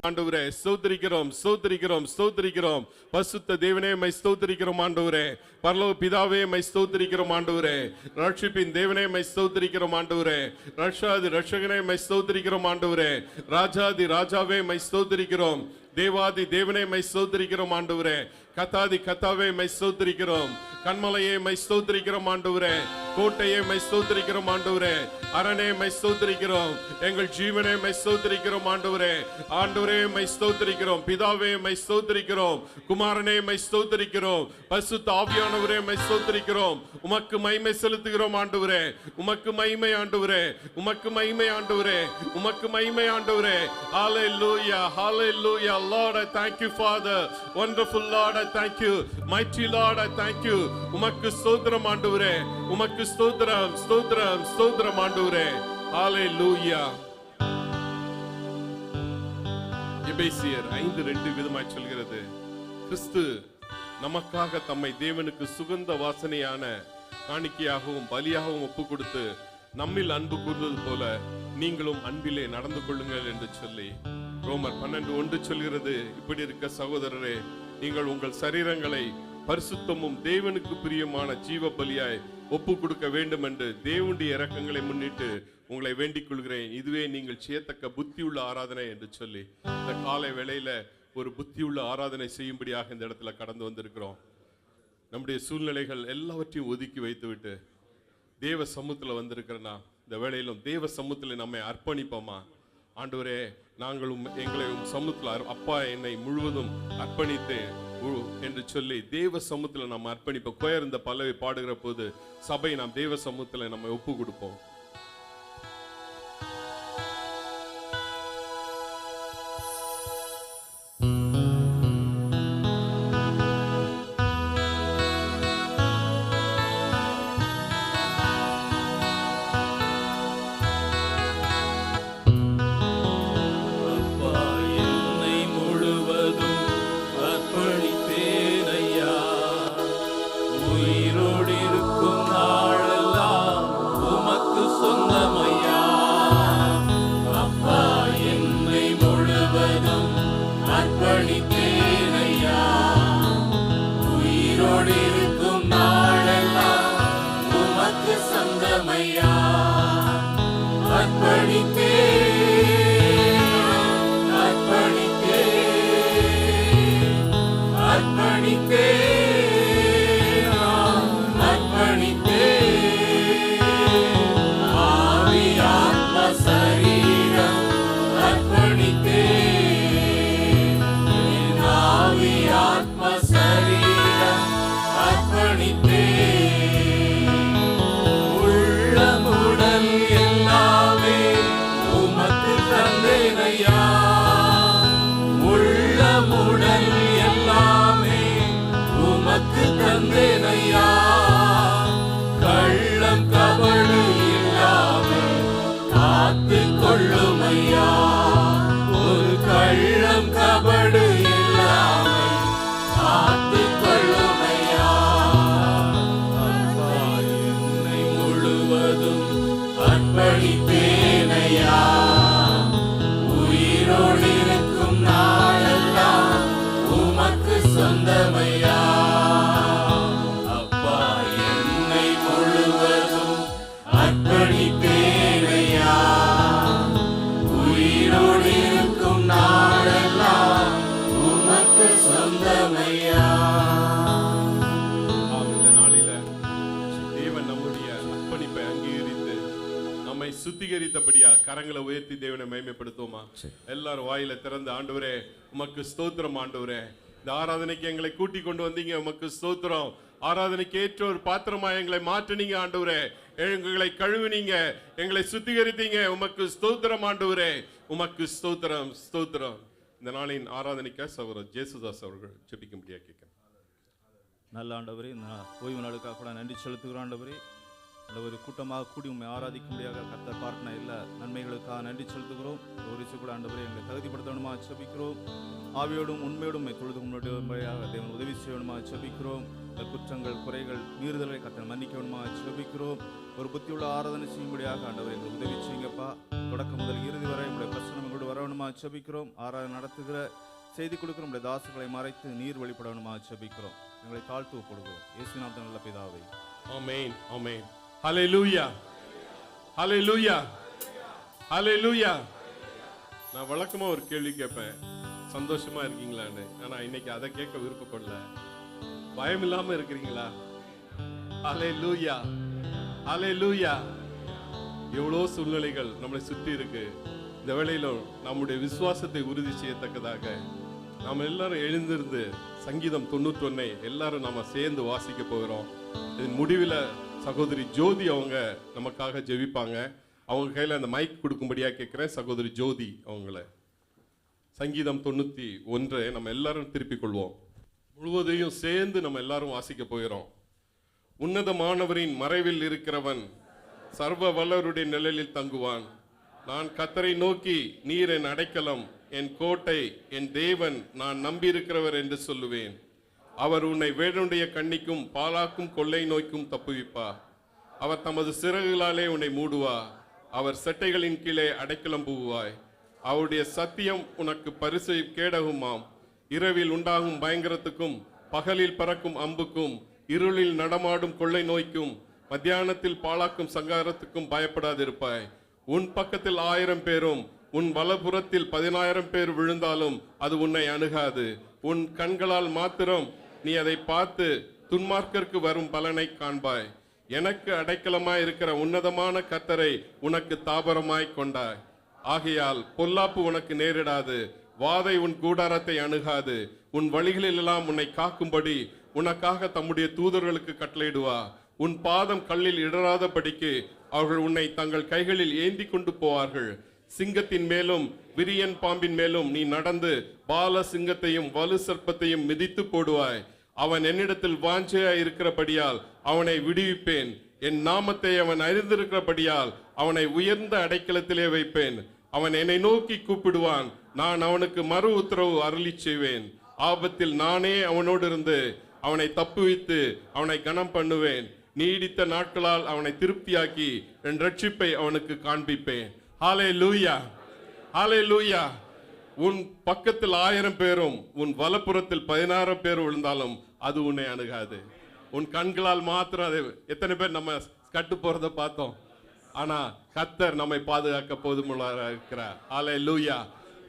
ஆண்டவரே ஸ்தோத்திரிக்கிறோம், ஸ்தோத்திரிக்கிறோம், ஸ்தோத்திரிக்கிறோம். பரிசுத்த தேவனே மை ஸ்தோத்திரிக்கிறோம் ஆண்டவரே. பரலோக பிதாவே மை ஸ்தோத்திரிக்கிறோம் ஆண்டவரே. ரட்சிப்பின் தேவனே மை ஸ்தோத்திரிக்கிறோம் ஆண்டவரே. ரட்சாதி ரட்சகனே மை ஸ்தோத்திரிக்கிறோம் ஆண்டவரே. ராஜாதி ராஜாவே மை ஸ்தோத்திரிக்கிறோம். தேவாதி தேவனே மை ஸ்தோத்திரிக்கிறோம் ஆண்டவரே. கத்தாதி கத்தாவே மை ஸ்தோத்திரிக்கிறோம். கண்மலையே மை ஸ்தோத்திரிக்கிறோம் ஆண்டவரே. கோட்டையே மை ஸ்தோத்திரிக்கிறோம் ஆண்டவரே. அரணே மை ஸ்தோத்திரிக்கிறோம். எங்கள் ஜீவனே மை ஸ்தோத்திரிக்கிறோம் ஆண்டவரே. ஆண்டவரே மை ஸ்தோத்திரிக்கிறோம். பிதாவே மை ஸ்தோத்திரிக்கிறோம். குமாரனே மை ஸ்தோத்திரிக்கிறோம். பரிசுத்த ஆவியானவரே மை ஸ்தோத்திரிக்கிறோம். உமக்கு மகிமை செலுத்துகிறோம் ஆண்டவரே. உமக்கு மகிமை ஆண்டவரே. உமக்கு மகிமை ஆண்டவரே. உமக்கு மகிமை ஆண்டவரே. ஹalleluya, hallelujah. Lord, I thank you, Father. Wonderful Lord, I thank you. Mighty Lord, I thank you. உமக்கு ஸ்தோத்திரம் ஆண்டவரே. உமக்கு ஸ்தோத்திரம், ஸ்தோத்திரம், ஸ்தோத்திரம் ஆண்டவரே. ஹalleluya. எபேசியர் 5:2 விதமாய் சொல்கிறது, கிறிஸ்து நமக்காக தம்மை தேவனுக்கு சுகந்த வாசனையான காணிக்கையாகவும் பலியாகவும் ஒப்பு கொடுத்து நம்மில் அன்பு கூர்ந்தது போல நீங்களும் அன்பிலே நடந்து கொள்ளுங்கள் என்று சொல்லி ரோமர் 12:1 சொல்கிறது, இப்படி இருக்க சகோதரரே, நீங்கள் உங்கள் சரீரங்களை பரிசுத்தமும் தேவனுக்கு பிரியமான ஜீவ பலியாய் ஒப்பு கொடுக்க வேண்டும் என்று தேவனுடைய இரக்கங்களை முன்னிட்டு உங்களை வேண்டிக் கொள்கிறேன். இதுவே நீங்கள் செய்யத்தக்க புத்தியுள்ள ஆராதனை என்று சொல்லி இந்த காலை வேளையில ஒரு புத்தியுள்ள ஆராதனை செய்யும்படியாக இந்த இடத்துல கடந்து வந்திருக்கிறோம். நம்முடைய சூழ்நிலைகள் எல்லாவற்றையும் ஒதுக்கி வைத்துவிட்டு தேவ சமூகத்தில் வந்திருக்கிறனா இந்த வேளையிலும் தேவ சமூகத்தில் நம்மை அர்ப்பணிப்போமா? ஆண்டவரே, நாங்களும் எங்களை சமூகத்தில் அப்பா என்னை முழுவதும் அர்ப்பணித்து என்று சொல்லி தேவ சமூகத்தில் நம்ம அர்ப்பணிப்போம். கோயர் இந்த பல்லவி பாடுகிற போது சபை நாம் தேவ சமூகத்தில் நம்ம ஒப்பு கொடுப்போம். சுத்திகரித்தபடியா கரங்களை உயர்த்தி தேவனை மகிமைப்படுத்துவோமா? எல்லாரும் வாயில திறந்து, ஆண்டவரே உமக்கு ஸ்தோத்திரம். ஆண்டவரே, இந்த ஆராதனைக்கு எங்களை கூட்டி கொண்டு வந்தீங்க, உமக்கு ஸ்தோத்திரம். ஆராதனைக்கு ஏற்ற ஒரு பாத்திரமா எங்களை மாற்றினீங்க ஆண்டவரே. எங்களை கழுவினீங்க, எங்களை சுத்திகரித்தீங்க, உமக்கு ஸ்தோத்திரம் ஆண்டவரே. உமக்கு ஸ்தோத்திரம், ஸ்தோத்திரம். இந்த நாளின் ஆராதனைக்க சகோதரர் ஜேசுதாஸ் அவர்கள் ஜெபிக்கும்படியா கேட்கிறேன். நல்ல ஆண்டவரே, இந்த ஓய்வு நாளுக்காக கூட நன்றி செலுத்துகிறோம் ஆண்டவரே. ஒரு கூட்டமாக கூடி உண்மை ஆராதிக்கும்படியாக கர்த்தர் பார்க்கின எல்லா நன்மைகளுக்காக நன்றி செலுத்துகிறோம். ஒரு கூட ஆண்டவரை எங்களை தகுதிப்படுத்தணுமா செபிக்கிறோம். ஆவியோடும் உண்மையோடும் தொழுது முன்னோடியாக தேவன் உதவி செய்யணுமா செபிக்கிறோம். குற்றங்கள் குறைகள் மீறுதலை கர்த்தர் மன்னிக்கணுமா செபிக்கிறோம். ஒரு புத்தியுள்ள ஆராதனை செய்யும்படியாக ஆண்டவரை எங்களுக்கு உதவி செய்யுங்கப்பா. தொடக்கம் முதல் இறுதி வரை உங்களுடைய பிரச்சனை எங்களோடு வரணுமா செபிக்கிறோம். ஆராதனை நடத்துகிற செய்தி கொடுக்கிற நம்முடைய தாசுகளை மறைத்து நீர் வழிபடணுமா செபிக்கிறோம். எங்களை தாழ்த்து ஒப்புடுகிறோம். இயேசுவின் நல்ல பிதாவே, ஆமென். ஆமென். ஹல்லேலூயா, ஹல்லேலூயா, ஹல்லேலூயா. நான் வழக்கமா ஒரு கேள்வி கேட்பேன், சந்தோஷமா இருக்கீங்களான்னு. ஆனா இன்னைக்கு அதை கேட்க விருப்பப்படல. பயம் இல்லாம இருக்கிறீங்களா? ஹல்லேலூயா, ஹல்லேலூயா. எவ்வளோ சூழ்நிலைகள் நம்மளை சுற்றி இருக்கு. இந்த வேளையிலும் நம்முடைய விசுவாசத்தை உறுதி செய்யத்தக்கதாக நாம் எல்லாரும் எழுந்திருந்து சங்கீதம் 91 எல்லாரும் நாம சேர்ந்து வாசிக்க போகிறோம். இதன் முடிவில் சகோதரி ஜோதி அவங்க நமக்காக ஜெபிப்பாங்க. அவங்க கையில் அந்த மைக் கொடுக்கும்படியா கேட்கிறேன். சகோதரி ஜோதி அவங்கள சங்கீதம் 91 நம்ம எல்லாரும் திருப்பிக் கொள்வோம். முழுவதையும் சேர்ந்து நம்ம எல்லாரும் வாசிக்க போகிறோம். உன்னதமானவரின் மறைவில் இருக்கிறவன் சர்வ வல்லவருடைய நிழலில் தங்குவான். நான் கர்த்தரை நோக்கி, நீர் என் அடைக்கலம், என் கோட்டை, என் தேவன், நான் நம்பியிருக்கிறவர் என்று சொல்லுவேன். அவர் உன்னை வேடனுடைய கண்ணிக்கும் பாலாக்கும் கொள்ளை நோய்க்கும் தப்புவிப்பார். அவர் தமது சிறகுகளாலே உன்னை மூடுவார். அவர் செட்டைகளின் கீழே அடைக்கலம் புகுவாய். அவருடைய சத்தியம் உனக்கு பரிசை கேடகுமாம். இரவில் உண்டாகும் பயங்கரத்துக்கும் பகலில் பறக்கும் அம்புக்கும் இருளில் நடமாடும் கொள்ளை நோய்க்கும் மத்தியானத்தில் பாலாக்கும் சங்காரத்துக்கும் பயப்படாதிருப்பாய். உன் பக்கத்தில் 1000 பேரும் உன் வலப்புறத்தில் 10,000 பேர் விழுந்தாலும் அது உன்னை அணுகாது. உன் கண்களால் மாத்திரம் நீ அதை பார்த்து துன்மார்க்கருக்கு வரும் பலனை காண்பாய். எனக்கு அடைக்கலமாய் இருக்கிற உன்னதமான கர்த்தரை உனக்கு தாபரமாய் கொண்டாய். ஆகையால் பொல்லாப்பு உனக்கு நேரிடாது, வாதை உன் கூடாரத்தை அணுகாது. உன் வழிகளில் எல்லாம் உன்னை காக்கும்படி உனக்காக தம்முடைய தூதர்களுக்கு கட்டளையிடுவா. உன் பாதம் கல்லில் இடராதபடிக்கு அவர்கள் உன்னை தங்கள் கைகளில் ஏந்தி கொண்டு போவார்கள். சிங்கத்தின் மேலும் விரியன் பாம்பின் மேலும் நீ நடந்து பால சிங்கத்தையும் வலு சர்ப்பத்தையும் மிதித்து போடுவாய். அவன் என்னிடத்தில் வாஞ்சையாய் இருக்கிறபடியால் அவனை விடுவிப்பேன். என் நாமத்தை அவன் அறிந்திருக்கிறபடியால் அவனை உயர்ந்த அடைக்கலத்திலே வைப்பேன். அவன் என்னை நோக்கி கூப்பிடுவான், நான் அவனுக்கு மறு உத்தரவு அருளி செய்வேன். ஆபத்தில் நானே அவனோடு இருந்து அவனை தப்புவித்து அவனை கனம் பண்ணுவேன். நீடித்த நாட்களால் அவனை திருப்தியாக்கி என் ரட்சிப்பை அவனுக்கு காண்பிப்பேன். ஹல்லேலூயா, ஹல்லேலூயா. உன் பக்கத்தில் 1000 பேரும் உன் வலப்புறத்தில் 16 பேர் விழுந்தாலும் அது உன்னை அணுகாது. உன் கண்களால் மாத்திரம் அதை எத்தனை பேர் நம்ம கட்டு போறதை பார்த்தோம். ஆனா கர்த்தர் நம்மை பாதுகாக்க போதுமுள்ளவராக இருக்கிறார். ஹல்லேலூயா,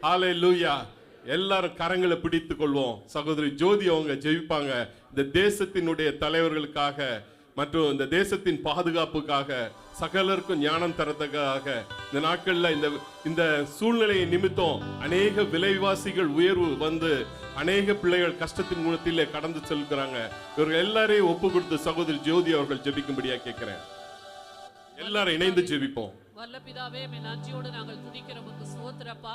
ஹல்லேலூயா. எல்லாரும் கரங்களை பிடித்துக் கொள்வோம். சகோதரி ஜோதி அவங்க ஜெபிப்பாங்க. இந்த தேசத்தினுடைய தலைவர்களுக்காக மற்றும் இந்த தேசத்தின் பாதுகாப்புக்காக சகலருக்கும் ஞானம் தரத்தக்காக இந்த நாட்கள்ல இந்த சூழ்நிலையை நிமித்தம் அநேக விலைவாசிகள் உயர்வு வந்து அநேக பிள்ளைகள் கஷ்டத்தின் மூலத்திலே கடந்து செல்கிறாங்க. இவர்கள் எல்லாரையும் ஒப்பு கொடுத்து சகோதரி ஜோதி அவர்கள் ஜெபிக்கும்படியா கேட்கிறேன். எல்லாரும் இணைந்து ஜெபிப்போம். வல்ல பிதாவே, நன்றியோடு நாங்கள் துதிக்கிறோம். ஸ்தோத்திரப்பா.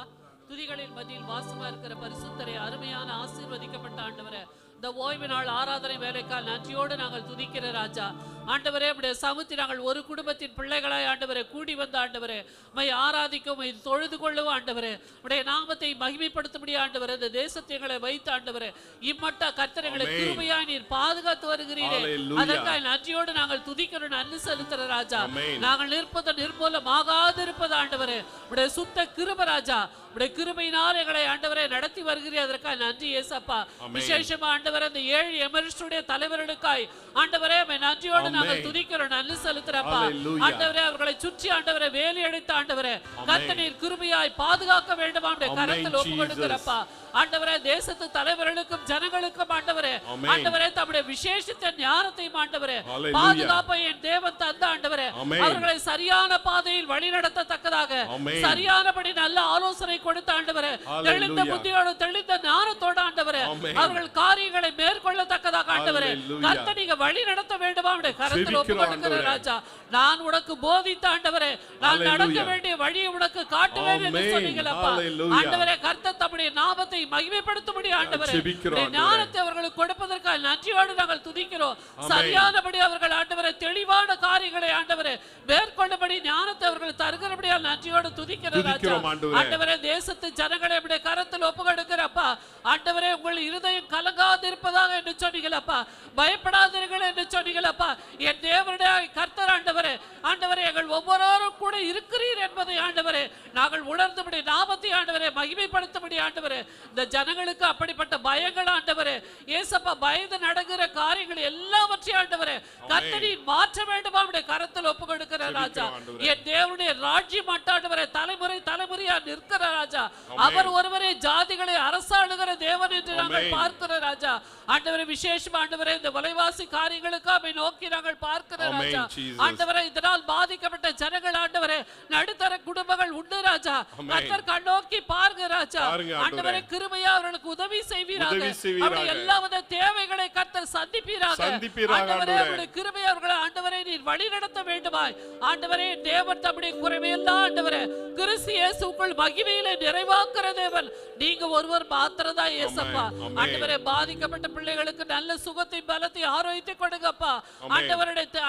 துதிகளின் மத்தியில் வாசமா இருக்கிற பரிசுத்தரை, அருமையான ஆசீர்வதிக்கப்பட்ட ஆண்டவரே, இந்த ஓய்வு நாள் ஆராதனை வேலைக்கால் நன்றியோடு நாங்கள் துதிக்கிற ராஜா. ஆண்டவரே, உடைய சமுத்தி நாங்கள் ஒரு குடும்பத்தின் பிள்ளைகளாய் ஆண்டவரே கூடி வந்த ஆண்டவரே மை ஆராதிக்கும், தொழுது கொள்ளுவோம் ஆண்டவரே. உடைய நாமத்தை மகிமைப்படுத்தும்படி ஆண்டவரே இந்த தேசத்தை எங்களை வைத்து ஆண்டவரே இம்மட்ட கர்த்தர்களை கிருபையாய் நீர் பாதுகாத்து வருகிறீரே. அதற்காக நன்றியோடு நாங்கள் துதிக்கிறோம், நன்றி செலுத்துற ராஜா. நாங்கள் நிற்பது நிர்மூலமாகாது இருப்பது ஆண்டவரே உடைய சுத்த கிருபை ராஜா. உடைய கிருபையினால் எங்களை ஆண்டவரை நடத்தி வருகிறீர். அதற்காக நன்றி ஏசப்பா. விசேஷமா ஆண்டவரே இந்த 7 எமரிஸ்டுடைய தலைவர்களுக்காய் ஆண்டவரே நன்றியோடு நாங்கள் துதிக்கிறோம், நன்றி செலுத்துறப்பா. ஆண்டவரே அவர்களை சுற்றி ஆண்டவரை வேலி அடைத்த ஆண்டவரே கர்த்தர் கிருபையாய் பாதுகாக்க வேண்டும். கரத்தில் ஒப்பு கொடுக்கிறப்பா. ஆண்டவரே தேசத்து தலைவர்களுக்கும் ஜனங்களுக்கும் ஆண்டவரே ஆண்டவரே தம்முடைய விசேஷித்த ஞானத்தையும் ஆண்டவரே பாதுகாப்பை என் தேவன் தந்த ஆண்டவரே அவர்களை சரியான பாதையில் வழிநடத்தத்தக்கதாக சரியானபடி நல்ல ஆலோசனை கொடுத்த ஆண்டவரே தெளிந்த புத்தியோடு தெளிந்த ஞானத்தோடு ஆண்டவரே அவர்கள் காரியங்களை மேற்கொள்ளத்தக்கதாக ஆண்டவரே Hallelujah. கர்த்தர் நீங்க வழி நடத்த வேண்டுமா அவருடைய கரத்தில் ஜெபிக்கிறோம் ஒப்புக்கொடுக்கிற ஆண்டவரே. ராஜா. நான் உனக்கு போதித்த ஆண்டவரே நான் Hallelujah. நடக்க வேண்டிய வழியை உனக்கு காட்டுவேன் என்று Amen. சொன்னீங்களப்பா. Hallelujah. ஆண்டவரே கர்த்தர் தம்முடைய நாமத்தை மகிமைப்படுத்தும்படி ஆண்டவரே ஜெபிக்கிறோம் உம்முடைய ஆண்டவரே. ஞானத்தை அவர்களுக்கு கொடுப்பதற்காக நன்றியோடு நாங்கள் துதிக்கிறோம். Amen. சரியானபடி அவர்கள் ஆண்டவரே தெளிவான காரியங்களை ஆண்டவரே மேற்கொண்டபடி ஞானத்தை அவர்கள் தருகிறபடியால் நன்றியோடு துதிக்கிற ராஜா. துதிக்கிறோம் ஆண்டவரே. ஆண்டவரே தேசத்து ஜனங்களை உம்முடைய கரத்தில் ஒப்புக்கொடுக்கிறப்பா. ஆண்டவரே உங்கள் இருதயம் கலங்காதிருப்பதாக என்று சொன்னீங்களப்பா. பயப்படாதீர்கள் என்று சொன்னீங்களப்பா. என் தேவனுடைய கர்த்தர் ஆண்டவரே ஆண்டவரே எங்கள் ஒவ்வொருவரும் கூட இருக்கிறீர் என்பதை ஆண்டவரே நாங்கள் உணர்ந்தபடி நாமத்தை ஆண்டவரே மகிமைப்படுத்தபடி ஆண்டவரே இந்த ஜனங்களுக்கு அப்படிப்பட்ட பயங்கள் ஆண்டவரே ஏசப்பா பயந்து நடக்கிற காரியங்கள் எல்லாவற்றையும் ஆண்டவரே கர்த்தர் மாற்ற வேண்டுமா உம்முடைய கரத்தில் ஒப்புக்கொடுக்கிற ராஜா. ஆண்டவரே. என் தேவனுடைய ராஜ்யம் ஆண்டவரே தலைமுறை தலைமுறையா நிற்கிற ராஜா. அவர் ஒருவரே ஜாதிகளை அரசாளுகிற தேவன் என்று நாங்கள் ஆமென். பார்க்கிற ராஜா. ஆண்டவரே விசேஷம் ஆண்டவரே இந்த விலைவாசி காரியங்களுக்காக நோக்கி நாங்கள் பார்க்கிற ஆமென், ராஜா. Jesus. ஆண்டவரே இதனால் பாதிக்கப்பட்ட ஜனங்கள் ஆண்டவரே நடுத்தர குடும்பங்கள் உண்டு ராஜா. ஆமென். கர்த்தர் கண்ணோக்கி பாருங்க ராஜா. பாருங்க ஆண்டவரே. ஆண்டவரே கிருபையா அவர்களுக்கு உதவி செய்வீராக. உதவி செய்வீராக. அவருடைய எல்லாவித தேவைகளை கர்த்தர் சந்திப்பீராக. சந்திப்பீராக ஆண்டவரே ஆண்டவரே. அவருடைய கிருபை அவர்களை ஆண்டவரே நீர் வழி நடத்த வேண்டுமாய். ஆண்டவரே தேவன் தம்முடைய குறைவையெல்லாம் ஆண்டவரே கிறிஸ்து இயேசுக்குள் மகிமையிலே நிறைவாக்குற தேவன் நீங்க ஒருவர் மாத்திரதான் இயேசப்பா. ஆமென், ஆமென். ஆண்டவரே பாதிக்கப்பட்ட பிள்ளைகளுக்கு நல்ல சுகத்தை பலத்தை ஆரோக்கியத்தை கொடுங்கப்பா. ஆமென்.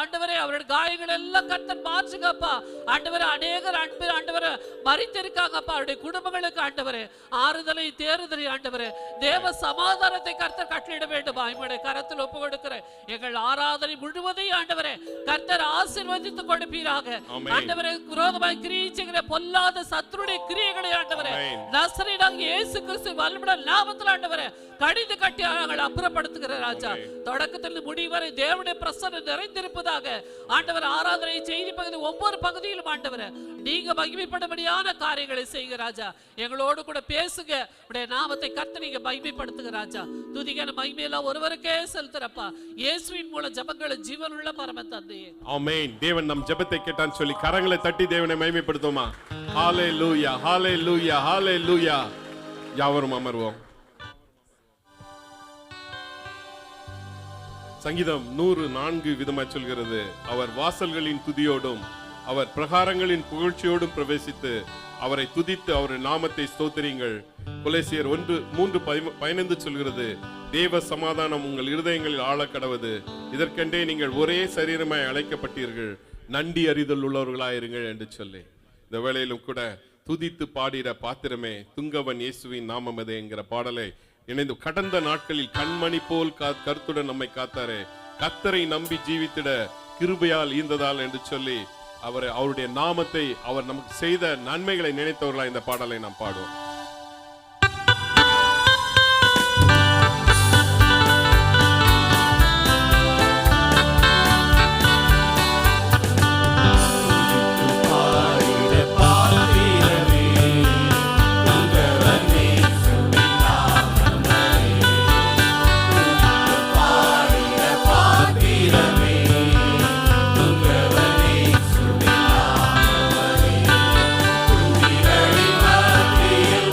ஆண்டவரே அவருடைய காயங்கள் எல்லாம் கர்த்தர் மாற்றுங்கப்பா. ஆண்டவரே அநேகர் அன்பு ஆண்டவரே மரித்திருக்காங்கப்பா. அவருடைய குடும்பங்களுக்கு ஆண்டவரே ஆறுதலை தேறுதலை ஆண்டவரே தேவ சமாதானத்தை கர்த்தர் கட்டளையிட வேண்டுமா உம்முடைய கரத்தில் ஒப்பு கொடுக்கிற எங்கள் ஆராதனை முழுவதையும் ஆண்டவரே கர்த்தர் ஆசீர்வதித்து கொடுப்பீராக. ஆமென். ஆண்டவரே விரோதமாய் கிரியிச்சுகிற பொல்லாத சத்துருடைய கிரியைகளை ஆண்டவரே ஆமென். நசரேயனாகிய இயேசு கிறிஸ்து வல்லமையுள்ள நாமத்தில் ஆண்டவரே கடிந்து கட்டி நாங்கள் அப்புறப்படுத்துகிற ராஜா. தொடக்கத்திலிருந்து முடிவு வரை தேவனுடைய பிரசன்னம் நிறைந்திருப்பதாக ஆண்டவர் ஆராதனை செய்தி பகுதி ஒவ்வொரு பகுதியிலும் ஆண்டவரே நீங்க மகிமைப்படும்படியான காரியங்களை செய்க ராஜா. எங்களோடு கூட பேசுங்க. உடைய நாமத்தை கர்த்தர் நீங்க மகிமைப்படுத்துங்க ராஜா. துதிக்கான மகிமையெல்லாம் ஒருவருக்கே செலுத்துறப்பா. இயேசுவின் மூலம் ஜெபங்களை ஜீவனுள்ள பரம தந்தையே. ஆமென். தேவன் நம் ஜெபத்தை கேட்டான்னு சொல்லி கரங்களை தட்டி தேவனை மகிமைப்படுத்துமா. ஹalleluya ஹalleluya ஹalleluya. யாவரும் அமர்வோம். சங்கீதம் 104 விதமாய் சொல்கிறது, அவர் வாசல்களின் துதியோடும் அவர் பிரகாரங்களின் புகழ்ச்சியோடும் பிரவேசித்து அவரை துதித்து அவர் நாமத்தை ஸ்தோத்திரியுங்கள். கொலோசியர் 1:3-15 சொல்கிறது, தேவ சமாதானம் உங்கள் இருதயங்களில் ஆழக்கடவது, இதற்கென்றே நீங்கள் ஒரே சரீரமாய் அழைக்கப்பட்டீர்கள், நன்றி அறிதல் உள்ளவர்களாயிருங்கள் என்று சொல்லி இந்த வேளையிலும் கூட துதித்து பாடிற பாத்திரமே துங்கவன் இயேசுவின் நாமமதே என்கிற பாடலை இணைந்து கடந்த நாட்களில் கண்மணி போல் கருத்துடன் நம்மை காத்தாரே, கர்த்தரை நம்பி ஜீவித்திட கிருபையால் ஈந்ததால் என்று சொல்லி அவருடைய நாமத்தை அவர் நமக்கு செய்த நன்மைகளை நினைத்தவர்களா இந்த பாடலை நாம் பாடுவோம். துதிகளின் மத்தியில்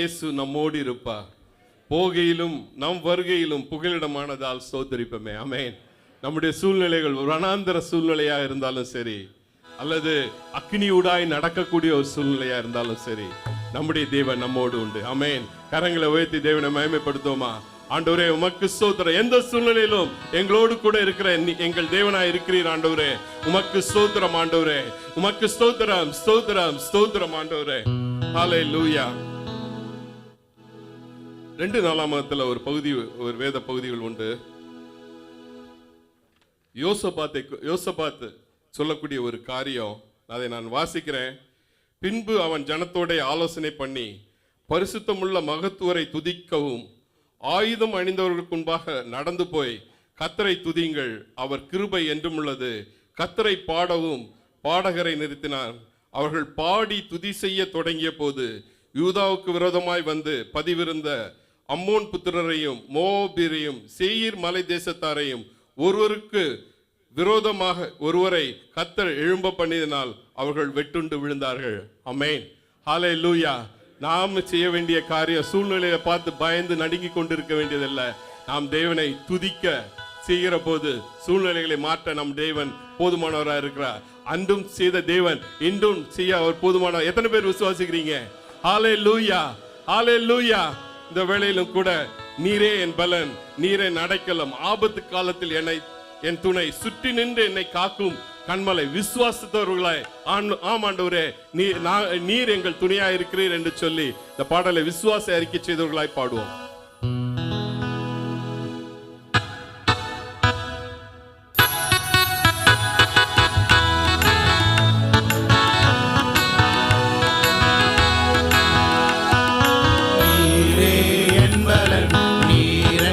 இயேசு நம்மோடு இருப்பார். போகையிலும் நம் வருகையிலும் புகலிடமானதால் ஸ்தோத்திரிப்போமே. ஆமென். நம்முடைய சூழ்நிலைகள் ஒரு அனாந்தர சூழ்நிலையா இருந்தாலும் சரி, அல்லது அக்னியூடாய் நடக்கக்கூடிய ஒரு சூழ்நிலையா இருந்தாலும் சரி, நம்முடைய தேவன் நம்மோடு உண்டு. ஆமென். கரங்களை உயர்த்தி தேவனை மகிமைப்படுத்துவோமா? ஆண்டவரே உமக்கு ஸ்தோத்திரம். எந்த சூழ்நிலையிலும் எங்களோடு கூட இருக்கிற எங்கள் தேவனாய் இருக்கிறீர் ஆண்டவரே. உமக்கு ஸ்தோத்திரம் ஆண்டவரே. உமக்கு ஸ்தோத்திரம், ஸ்தோத்திரம், ஸ்தோத்திரம் ஆண்டவரே. ஹல்லேலூயா. 2 நாளாகமத்துல ஒரு வேத பகுதிகள் உண்டு. யோசபாத்து சொல்லக்கூடிய ஒரு காரியம், அதை நான் வாசிக்கிறேன். பின்பு அவன் ஜனத்தோட ஆலோசனை பண்ணி பரிசுத்தமுள்ள மகத்துவரை துதிக்கவும் ஆயுதம் அணிந்தவர்களுக்கு முன்பாக நடந்து போய் கர்த்தரை துதியுங்கள், அவர் கிருபை என்றும் உள்ளது, கர்த்தரை பாடவும் பாடகரை நிறுத்தினார். அவர்கள் பாடி துதி செய்ய தொடங்கிய போது யூதாவுக்கு விரோதமாய் வந்து பதிவிருந்த அம்மோன் புத்திரரையும் மோவாபியரையும் சேயீர் மலை தேசத்தாரையும் ஒருவருக்கு விரோதமாக ஒருவரை கர்த்தர் எழும்ப பண்ணியதனால் அவர்கள் வெட்டுண்டு விழுந்தார்கள். ஆமென். ஹல்லேலூயா. நாம் செய்ய வேண்டிய காரியம் சூழ்நிலையை பார்த்து பயந்து நடுங்கி கொண்டிருக்க வேண்டியதல்ல. நாம் தேவனை துதிக்க செய்கிற போது சூழ்நிலைகளை மாற்ற நம் தேவன் போதுமானவராக இருக்கிறார். அன்றும் செய்த தேவன் இன்றும் செய்ய அவர் போதுமானவர். எத்தனை பேர் விசுவாசிக்கிறீங்க? ஹல்லேலூயா, ஹல்லேலூயா. இந்த வேளையிலும் கூட நீரே என் பலன், நீரே என் அடைக்கலம், ஆபத்து காலத்தில் என் துணை, சுற்றி நின்று என்னை காக்கும் கண்மலை. விசுவாசத்தவர்களாய் ஆமாண்டவரே நீர் எங்கள் துணையா இருக்கிறீர் என்று சொல்லி இந்த பாடலை விசுவாச அறிக்கை செய்தவர்களாய் பாடுவோம். நீரே என் பலன், நீர்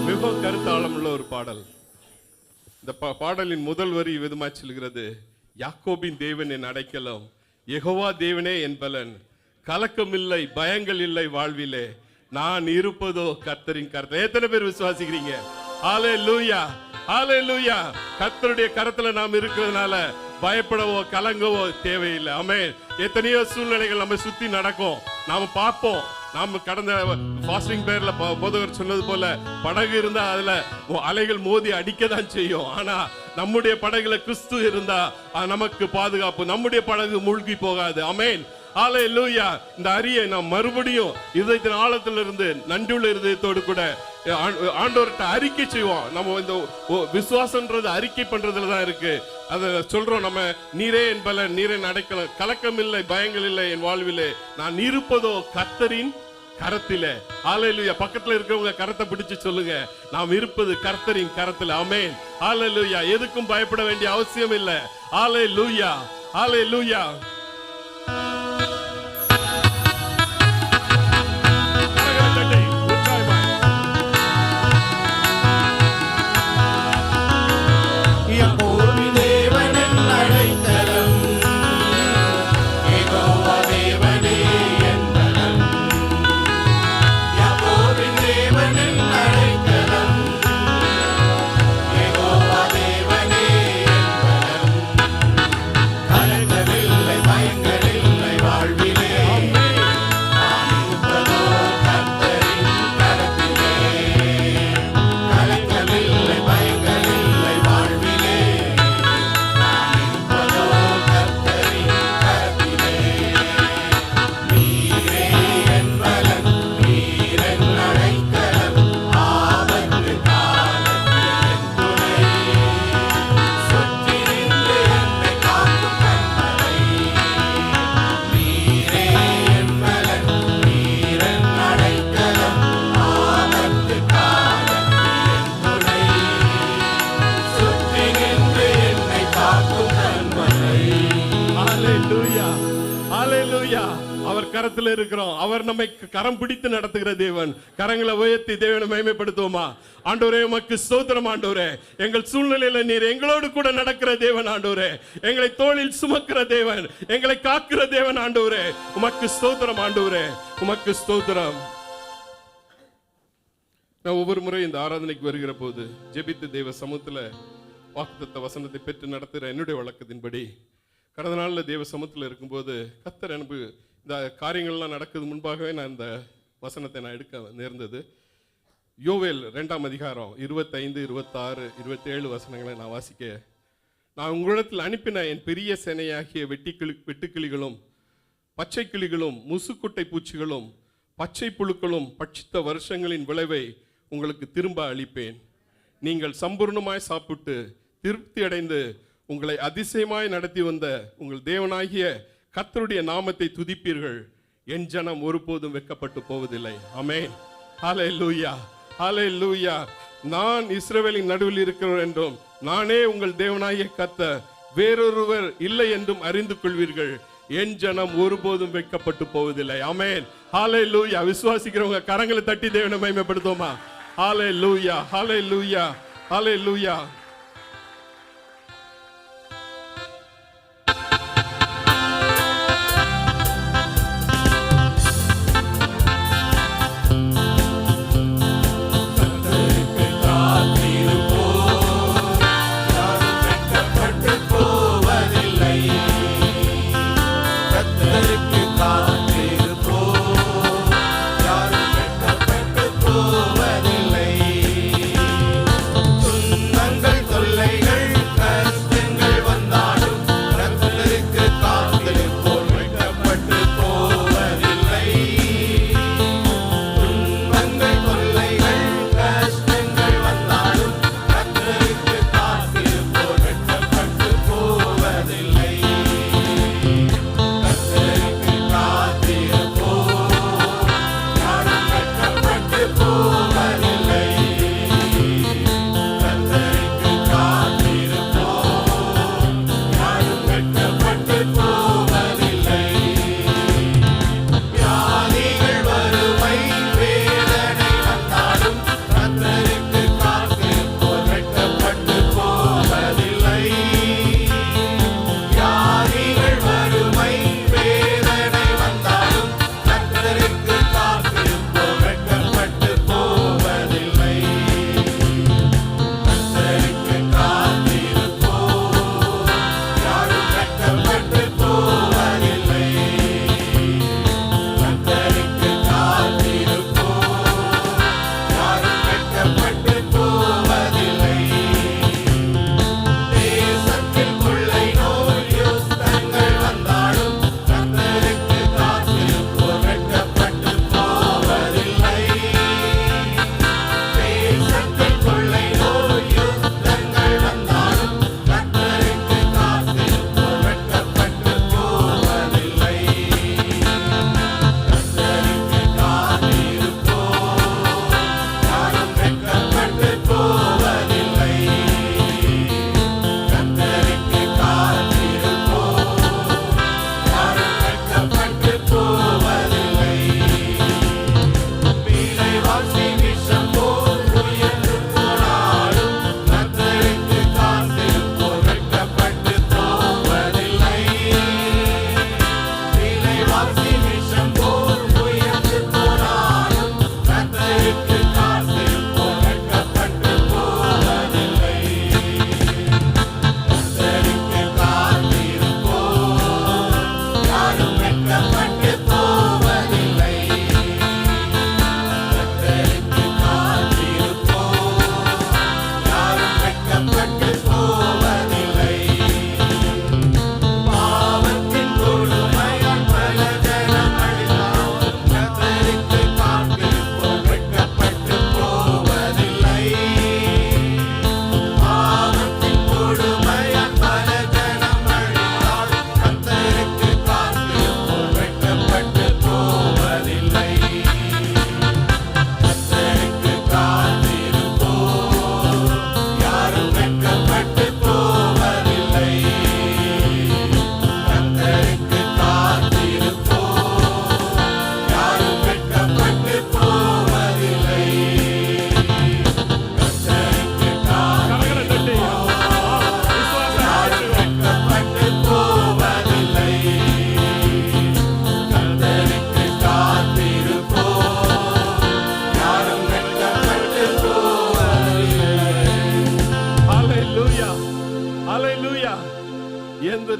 மிகவும் கருத்தாழம் உள்ள ஒரு பாடல். இந்த பாடலின் முதல் வரி விதமா சொல்கிறது, யாக்கோபின் தேவன் என் அடைக்கலம், யெகோவா தேவனே என் பலன், கலக்கமில்லை பயங்கள் இல்லை வாழ்விலே, நான் இருப்பதோ கர்த்தரின் கரத்தில். எத்தனை பேர் விசுவாசிக்கிறீங்க? ஹல்லேலூயா, ஹல்லேலூயா. கர்த்தருடைய கரத்துல நாம் இருக்கிறதுனால பயப்படவோ கலங்கவோ தேவையில்லை. ஆமென். எத்தனையோ சூழ்நிலைகள் நம்ம சுத்தி நடக்கும், நாம பார்ப்போம். நாம கடந்த ஃபாஸ்டிங் பேர்ல போதகர் சொன்னது போல, படகு இருந்தா அதுல அலைகள் மோதி அடிக்கதான் செய்யும். ஆனா நம்முடைய படகுல கிறிஸ்து இருந்தா நமக்கு பாதுகாப்பு, நம்முடைய படகு மூழ்கி போகாது. ஆமென். ஹல்லேலூயா. இந்த அரியை நாம் மறுபடியும் இதயத்தின் ஆழத்திலிருந்து நன்றியுள்ள இதயத்தோடு கூட ஆண்டவர்கிட்ட அறிக்கை செய்வோம். நம்ம இந்த விசுவாசம்ன்றது அறிக்கை பண்றதுல தான் இருக்கு. அதை சொல்றோம் நம்ம, நீரே என் பலன், நீரே அடைக்கலம், கலக்கம் இல்லை பயங்கள் இல்லை என் வாழ்விலே, நான் இருப்பதோ கர்த்தரின் கரத்திலே. ஹல்லேலூயா. பக்கத்துல இருக்கிறவங்க கரத்தை பிடிச்சு சொல்லுங்க, நாம் இருப்பது கர்த்தரின் கரத்திலே. ஆமென். ஹல்லேலூயா. எதுக்கும் பயப்பட வேண்டிய அவசியம் இல்லை. ஹல்லேலூயா, ஹல்லேலூயா. அவர் கரத்தில் இருக்கிறோம். அவர் நம்மை கரம் பிடித்து நடத்துகிற தேவன். கரங்களை உயர்த்தி தேவனை மகிமைப்படுத்துவோமா? ஆண்டவரே உமக்கு ஸ்தோத்திரம். ஆண்டவரே எங்கள் சூழ்நிலையில நீர் எங்களோடு கூட நடக்கிற தேவன். ஆண்டவரே எங்களை தோளில் சுமக்கிற தேவன், எங்களை காக்கிற தேவன். ஆண்டவரே உமக்கு ஸ்தோத்திரம். ஆண்டவரே உமக்கு ஸ்தோத்திரம். நான் ஒவ்வொரு முறை இந்த ஆராதனைக்கு வருகிற போது ஜெபித்து தேவ சமூகத்துல வாக்குத்தத்த வசனத்தை பெற்று நடத்துகிற என்னுடைய வழக்கத்தின்படி கடந்த நாளில் தேவ சமூகத்தில் இருக்கும்போது கர்த்தர் எனக்கு இந்த காரியங்கள்லாம் நடக்குது முன்பாகவே நான் இந்த வசனத்தை நான் எடுக்க நேர்ந்தது. யோவேல் 2ஆம் அதிகாரம் 25, 26, 27 வசனங்களை நான் வாசிக்க, நான் உங்களிடத்தில் அனுப்பின என் பெரிய சேனையாகிய வெட்டுக்கிளிகளும் பச்சை கிளிகளும் முசுக்குட்டை பூச்சிகளும் பச்சை புழுக்களும் பட்சித்த வருஷங்களின் விளைவை உங்களுக்கு திரும்ப அளிப்பேன். நீங்கள் சம்பூர்ணமாய் சாப்பிட்டு திருப்தி அடைந்து உங்களை அதிசயமாய் நடத்தி வந்த உங்கள் தேவனாகிய கர்த்தருடைய நாமத்தை துதிப்பீர்கள். என் ஜனம் ஒருபோதும் வெட்கப்பட்டு போவதில்லை. ஆமென். ஹல்லேலூயா, ஹல்லேலூயா. நான் இஸ்ரவேலின் நடுவில் இருக்கிறேன் என்றும் நானே உங்கள் தேவனாகிய கர்த்தர், வேறொருவர் இல்லை என்றும் அறிந்து கொள்வீர்கள். என் ஜனம் ஒருபோதும் வெட்கப்பட்டு போவதில்லை. ஆமென். ஹல்லேலூயா. விசுவாசிக்கிறவங்க கரங்களை தட்டி தேவனை மகிமைப்படுத்துவோமா? ஹல்லேலூயா, ஹல்லேலூயா, ஹல்லேலூயா. துன்பங்கள்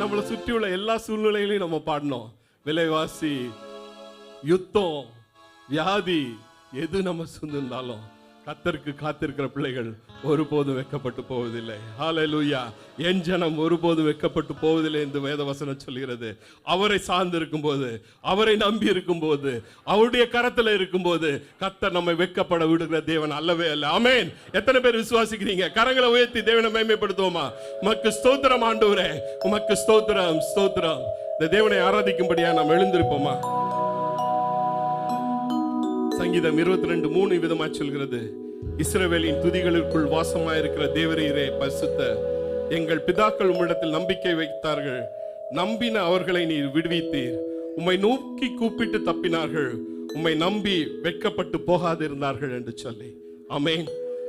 நம்மளை சுற்றியுள்ள எல்லா சூழ்நிலைகளையும் நம்ம பாடணும். விலைவாசி, யுத்தம், வியாதி, எது நம்ம சூழ்ந்திருந்தாலும் கர்த்தருக்கு காத்திருக்கிற பிள்ளைகள் ஒருபோதும் வெட்கப்பட்டு போவதில்லை. ஹல்லேலூயா. என் ஜனம் ஒருபோதும் வெட்கப்பட்டு போவதில்லை என்று வேதவசனம் சொல்கிறது. அவரை சார்ந்து இருக்கும்போது, அவரை நம்பி இருக்கும்போது, அவருடைய கரத்துல இருக்கும்போது கர்த்தர் நம்மை வெட்கப்பட விடுகிற தேவன் அல்லவே அல்ல. ஆமென். எத்தனை பேர் விசுவாசிக்கிறீங்க? கரங்களை உயர்த்தி தேவனை மகிமைப்படுத்துவோமா? உமக்கு ஸ்தோத்திரம் ஆண்டவரே, உமக்கு ஸ்தோத்திரம், ஸ்தோத்திரம். இந்த தேவனை ஆராதிக்கும்படியா நாம் எழுந்திருப்போமா? சங்கீதம் 22:3 விதமா சொல்கிறது, இஸ்ரவேலின் துதிகளுக்குள் வாசமாயிருக்கிற தேவரீரே பரிசுத்த. எங்கள் பிதாக்கள் உம்மிடத்தில் நம்பிக்கை வைத்தார்கள், நம்பின அவர்களை நீர் விடுவித்தீர். உம்மை நோக்கி கூப்பிட்டு தப்பினார்கள், உம்மை நம்பி வெட்கப்பட்டு போகாதிருந்தார்கள் என்று சொல்லி. ஆமென்.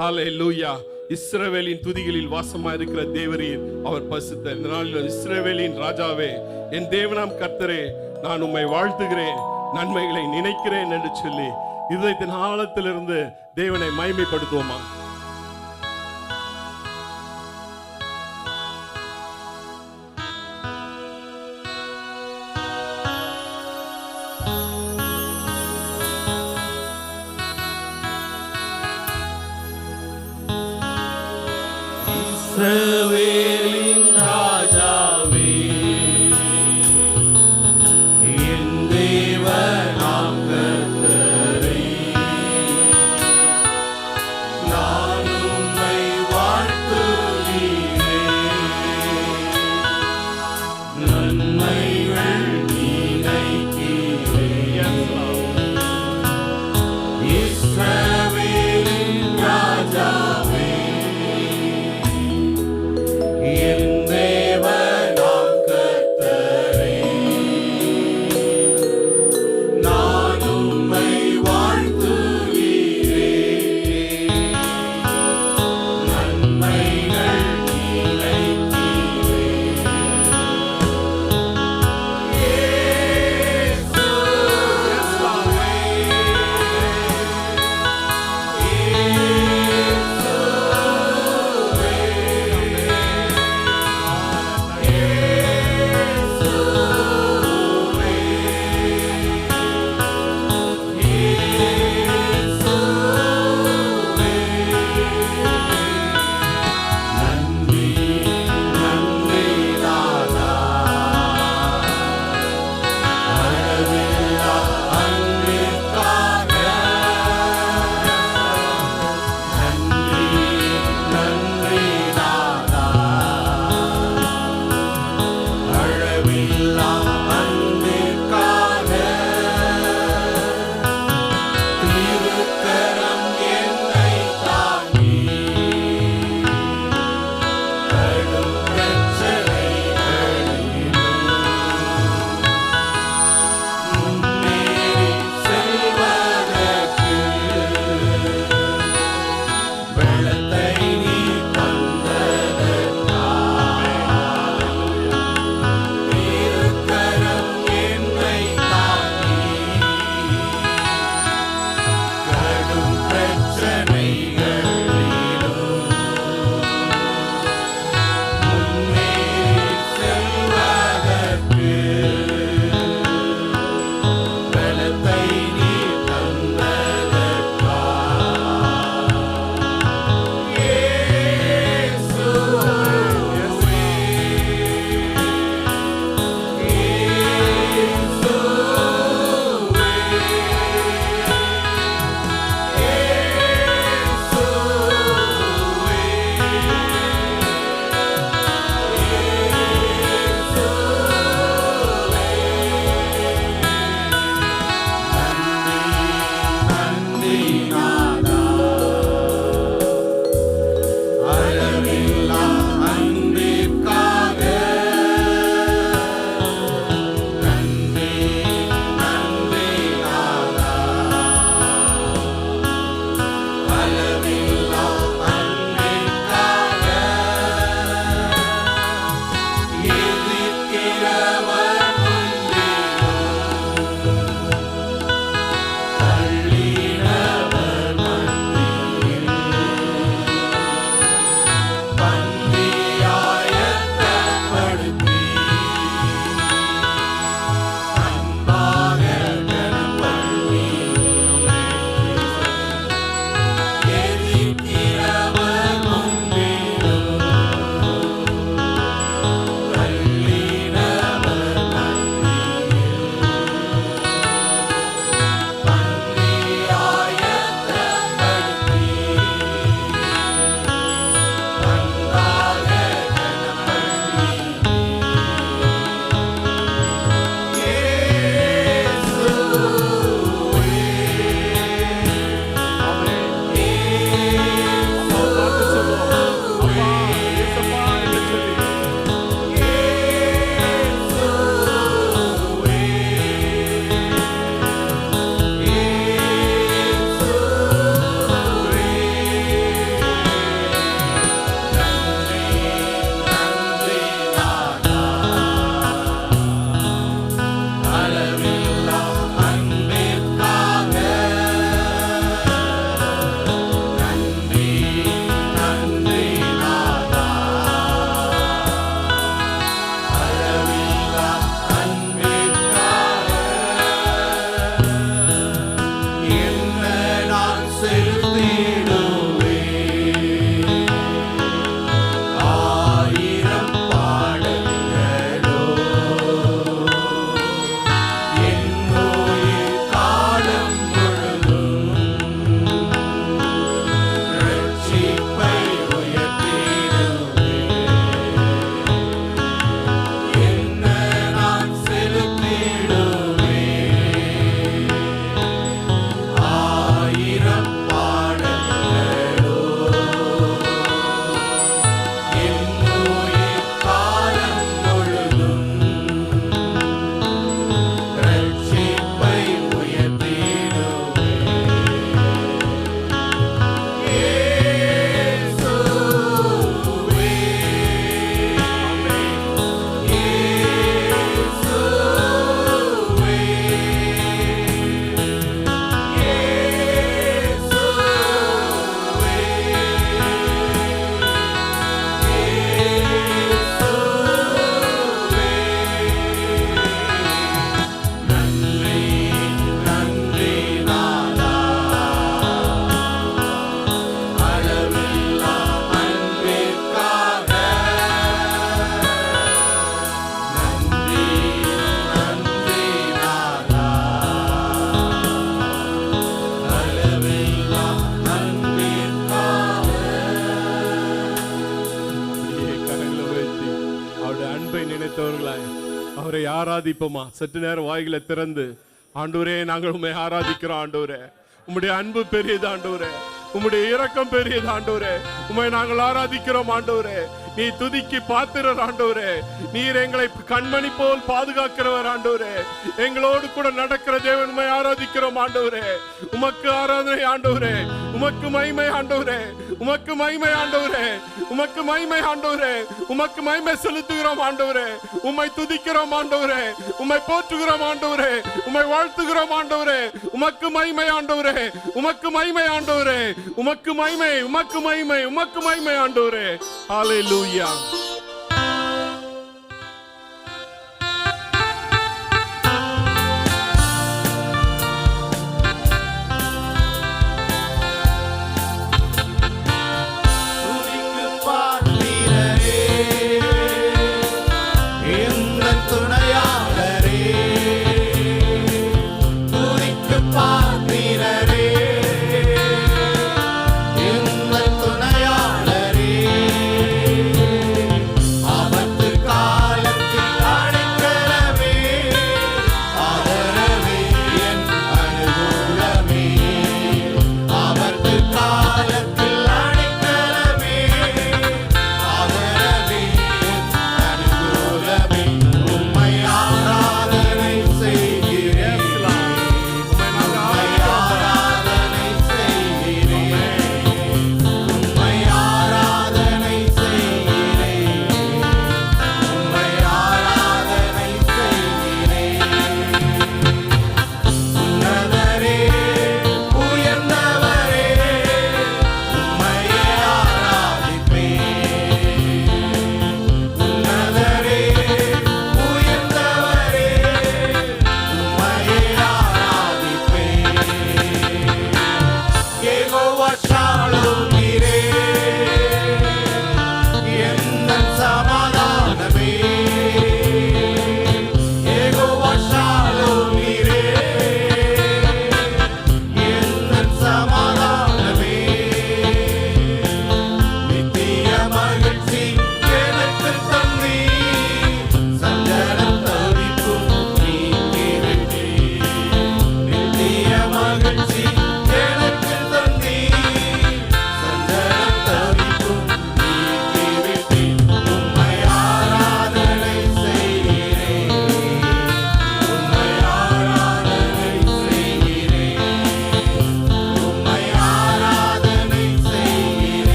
ஹல்லேலூயா. இஸ்ரவேலின் துதிகளில் வாசமாயிருக்கிற தேவரீர் அவர் பரிசுத்த. இந்த நாளில் இஸ்ரவேலின் ராஜாவே, என் தேவனாம் கர்த்தரே, நான் உம்மை வாழ்த்துகிறேன், நன்மைகளை நினைக்கிறேன் என்று சொல்லி இதயத்தின் ஆழத்திலிருந்து தேவனை மகிமைப்படுத்துவோமா? இஸ்ரவேலின் ராஜாவே, என் தேவனாம் கர்த்தரே, நான் உம்மை வாழ்த்துகிறேன், நன்மைகள் நினைக்கிறேன். இஸ்ரவேலின் ராஜாவே, என் தேவனாம் கர்த்தரே, நான் உம்மை வாழ்த்துகிறேன், நன்மைகள் நினைக்கிறேன். இயேசுவே, நன்றி நன்றி நாதா, அளவில்லா அன்பிற்காக. நன்றி நன்றி நாதா, அளவில்லா அன்பிற்காக. திருக்கரம் என்னை தாங்கி கடும் பிரச்சனைகளிலும் முன்னேறி செல்வதற்கு பலத்தை நீ தந்ததற்காக. திருக்கரம் என்னை தாங்கி கடும் பிரச்சனைகளிலும் முன்னேறி செல்வதற்கு பலத்தை நீ தந்ததற்காக. அவரை ஆராதிப்போமா? சற்று நேரம் வாய்களை திறந்து, ஆண்டவரே நாங்கள் உம்மை ஆராதிக்கிறோம் ஆண்டவரே. உம்முடைய அன்பு பெரியது ஆண்டவரே, உம்முடைய இரக்கம் பெரியது ஆண்டவரே. உம்மை நாங்கள் ஆராதிக்கிறோம் ஆண்டவரே. நீ துதிக்கு பாத்திரர் ஆண்டவரே. நீர் எங்களை கண்மணி போல் பாதுகாக்கிறவர் ஆண்டவரே. எங்களோடு கூட நடக்கிற தேவன், உம்மை ஆராதிக்கிறோம் ஆண்டவரே. உமக்கு ஆராதனை ஆண்டவரே, உமக்கு மகிமை ஆண்டவரே, உமக்கு மகிமை ஆண்டவரே, உமக்கு மகிமை ஆண்டவரே, உமக்கு மகிமை செலுத்துகிறோம் ஆண்டவரே. உம்மை துதிக்கிறோம் ஆண்டவரே, உம்மை போற்றுகிறோம் ஆண்டவரே, உம்மை வாழ்த்துகிறோம் ஆண்டவரே. உமக்கு மகிமை ஆண்டவரே, உமக்கு மகிமை ஆண்டவரே, உமக்கு மகிமை, உமக்கு மகிமை, உமக்கு மகிமை ஆண்டவரே. ஹalleluya.